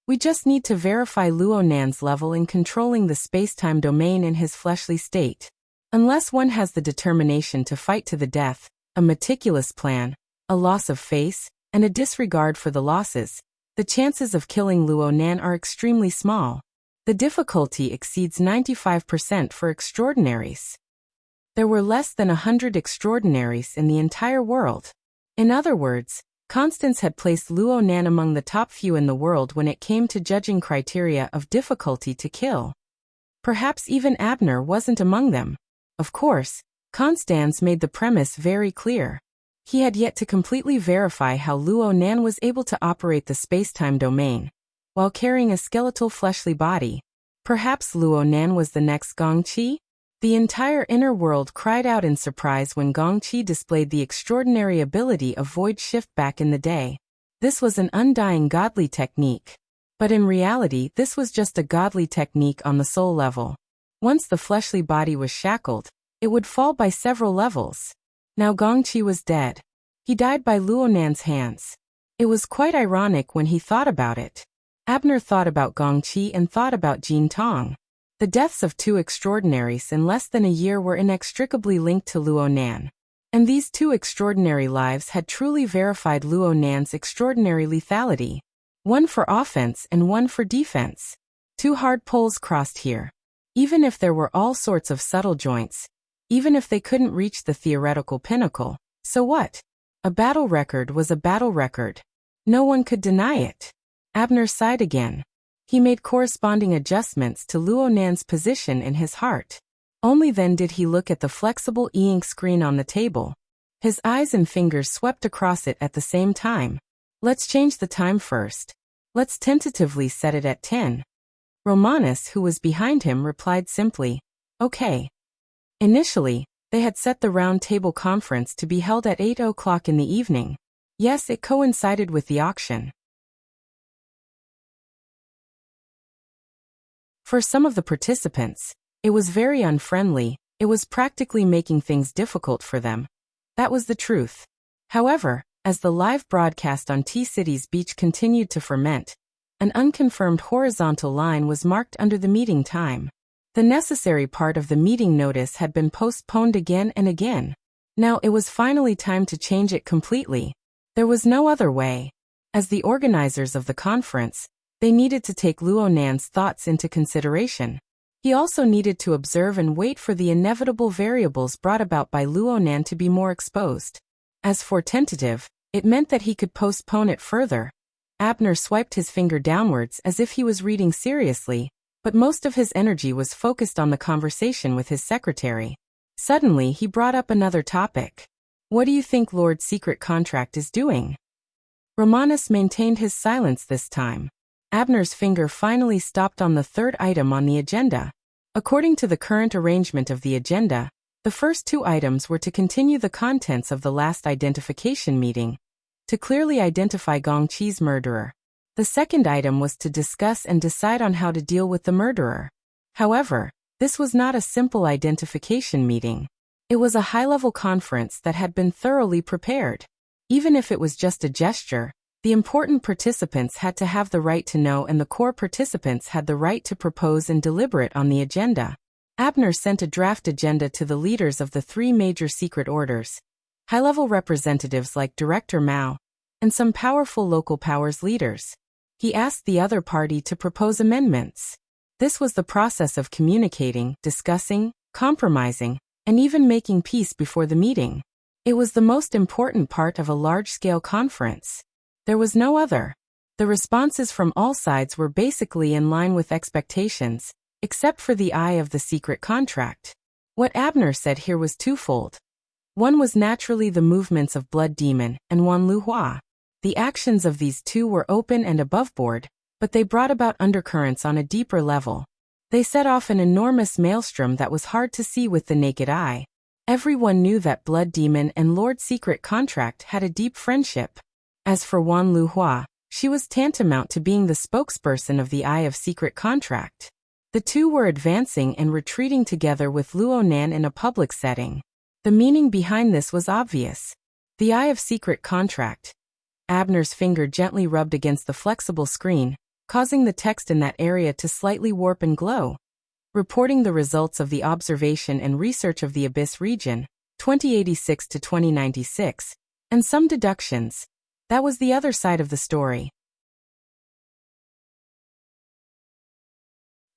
"We just need to verify Luo Nan's level in controlling the space-time domain in his fleshly state. Unless one has the determination to fight to the death, a meticulous plan, a loss of face, and a disregard for the losses, the chances of killing Luo Nan are extremely small. The difficulty exceeds 95% for extraordinaries. There were less than 100 extraordinaries in the entire world." In other words, Constans had placed Luo Nan among the top few in the world when it came to judging criteria of difficulty to kill. Perhaps even Abner wasn't among them. Of course, Constans made the premise very clear. He had yet to completely verify how Luo Nan was able to operate the space-time domain while carrying a skeletal fleshly body. Perhaps Luo Nan was the next Gong Qi? The entire inner world cried out in surprise when Gong Qi displayed the extraordinary ability of void shift back in the day. This was an undying godly technique. But in reality, this was just a godly technique on the soul level. Once the fleshly body was shackled, it would fall by several levels. Now Gong Qi was dead. He died by Luo Nan's hands. It was quite ironic when he thought about it. Abner thought about Gong Qi and thought about Jin Tong. The deaths of 2 extraordinaries in less than a year were inextricably linked to Luo Nan. And these 2 extraordinary lives had truly verified Luo Nan's extraordinary lethality. One for offense and one for defense. 2 hard poles crossed here. Even if there were all sorts of subtle joints, even if they couldn't reach the theoretical pinnacle, so what? A battle record was a battle record. No one could deny it. Abner sighed again. He made corresponding adjustments to Luo Nan's position in his heart. Only then did he look at the flexible e-ink screen on the table. His eyes and fingers swept across it at the same time. Let's change the time first. Let's tentatively set it at 10. Romanus, who was behind him, replied simply, "Okay." Initially, they had set the round table conference to be held at 8 o'clock in the evening. Yes, it coincided with the auction. For some of the participants, it was very unfriendly. It was practically making things difficult for them. That was the truth. However, as the live broadcast on T-City's beach continued to ferment, an unconfirmed horizontal line was marked under the meeting time. The necessary part of the meeting notice had been postponed again and again. Now it was finally time to change it completely. There was no other way. As the organizers of the conference, they needed to take Luo Nan's thoughts into consideration. He also needed to observe and wait for the inevitable variables brought about by Luo Nan to be more exposed. As for tentative, it meant that he could postpone it further. Abner swiped his finger downwards as if he was reading seriously, but most of his energy was focused on the conversation with his secretary. Suddenly he brought up another topic. "What do you think Lord Secret Contract is doing?" Romanus maintained his silence this time. Abner's finger finally stopped on the 3rd item on the agenda. According to the current arrangement of the agenda, the first 2 items were to continue the contents of the last identification meeting, to clearly identify Gong Qi's murderer. The second item was to discuss and decide on how to deal with the murderer. However, this was not a simple identification meeting. It was a high-level conference that had been thoroughly prepared. Even if it was just a gesture, the important participants had to have the right to know, and the core participants had the right to propose and deliberate on the agenda. Abner sent a draft agenda to the leaders of the 3 major secret orders, high-level representatives like Director Mao, and some powerful local powers leaders. He asked the other party to propose amendments. This was the process of communicating, discussing, compromising, and even making peace before the meeting. It was the most important part of a large-scale conference. There was no other. The responses from all sides were basically in line with expectations, except for the eye of the secret contract. What Abner said here was twofold. One was naturally the movements of Blood Demon and Wan Luhua. The actions of these two were open and aboveboard, but they brought about undercurrents on a deeper level. They set off an enormous maelstrom that was hard to see with the naked eye. Everyone knew that Blood Demon and Lord Secret Contract had a deep friendship. As for Wan Luhua, she was tantamount to being the spokesperson of the Eye of Secret Contract. The two were advancing and retreating together with Luo Nan in a public setting. The meaning behind this was obvious. The Eye of Secret Contract. Abner's finger gently rubbed against the flexible screen, causing the text in that area to slightly warp and glow. Reporting the results of the observation and research of the Abyss region, 2086 to 2096, and some deductions. That was the other side of the story.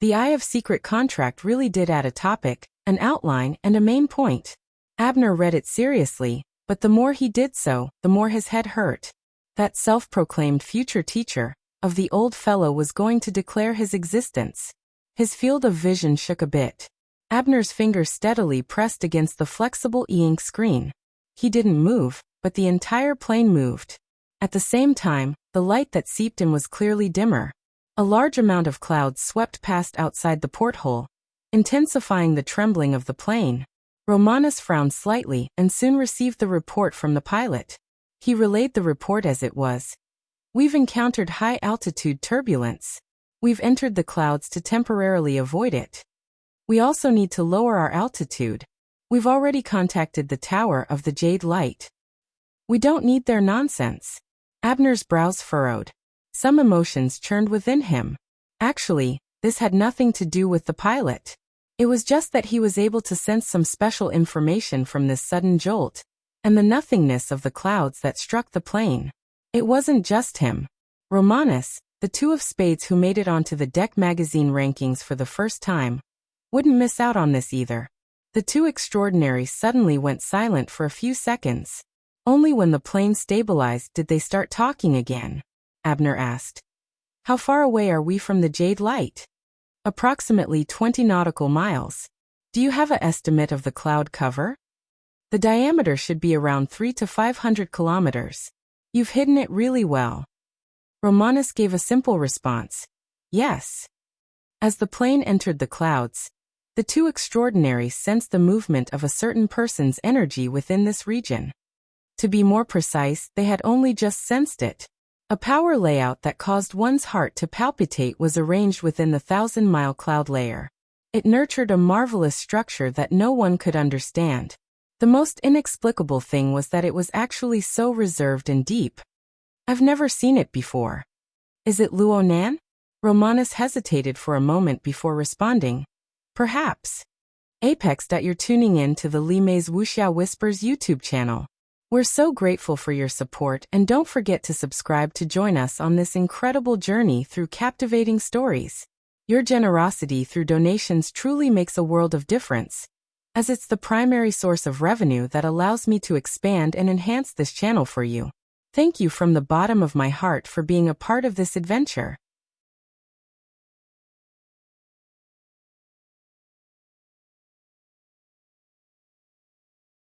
The Eye of Secret Contract really did add a topic, an outline, and a main point. Abner read it seriously, but the more he did so, the more his head hurt. That self-proclaimed future teacher of the old fellow was going to declare his existence. His field of vision shook a bit. Abner's fingers steadily pressed against the flexible e-ink screen. He didn't move, but the entire plane moved. At the same time, the light that seeped in was clearly dimmer. A large amount of clouds swept past outside the porthole, intensifying the trembling of the plane. Romanus frowned slightly and soon received the report from the pilot. He relayed the report as it was. We've encountered high-altitude turbulence. We've entered the clouds to temporarily avoid it. We also need to lower our altitude. We've already contacted the Tower of the Jade Light. We don't need their nonsense. Abner's brows furrowed. Some emotions churned within him. Actually, this had nothing to do with the pilot. It was just that he was able to sense some special information from this sudden jolt, and the nothingness of the clouds that struck the plane. It wasn't just him. Romanus, the two of spades who made it onto the Deck magazine rankings for the first time, wouldn't miss out on this either. The two extraordinaries suddenly went silent for a few seconds. Only when the plane stabilized did they start talking again. Abner asked. How far away are we from the Jade Light? Approximately 20 nautical miles. Do you have an estimate of the cloud cover? The diameter should be around 300 to 500 kilometers. You've hidden it really well. Romanus gave a simple response. Yes. As the plane entered the clouds, the two extraordinaries sensed the movement of a certain person's energy within this region. To be more precise, they had only just sensed it. A power layout that caused one's heart to palpitate was arranged within the 1,000-mile cloud layer. It nurtured a marvelous structure that no one could understand. The most inexplicable thing was that it was actually so reserved and deep. I've never seen it before. Is it Luo Nan? Romanus hesitated for a moment before responding. Perhaps. Apex. You're tuning in to the Li Mei's Wuxia Whispers YouTube channel. We're so grateful for your support, and don't forget to subscribe to join us on this incredible journey through captivating stories. Your generosity through donations truly makes a world of difference, as it's the primary source of revenue that allows me to expand and enhance this channel for you. Thank you from the bottom of my heart for being a part of this adventure.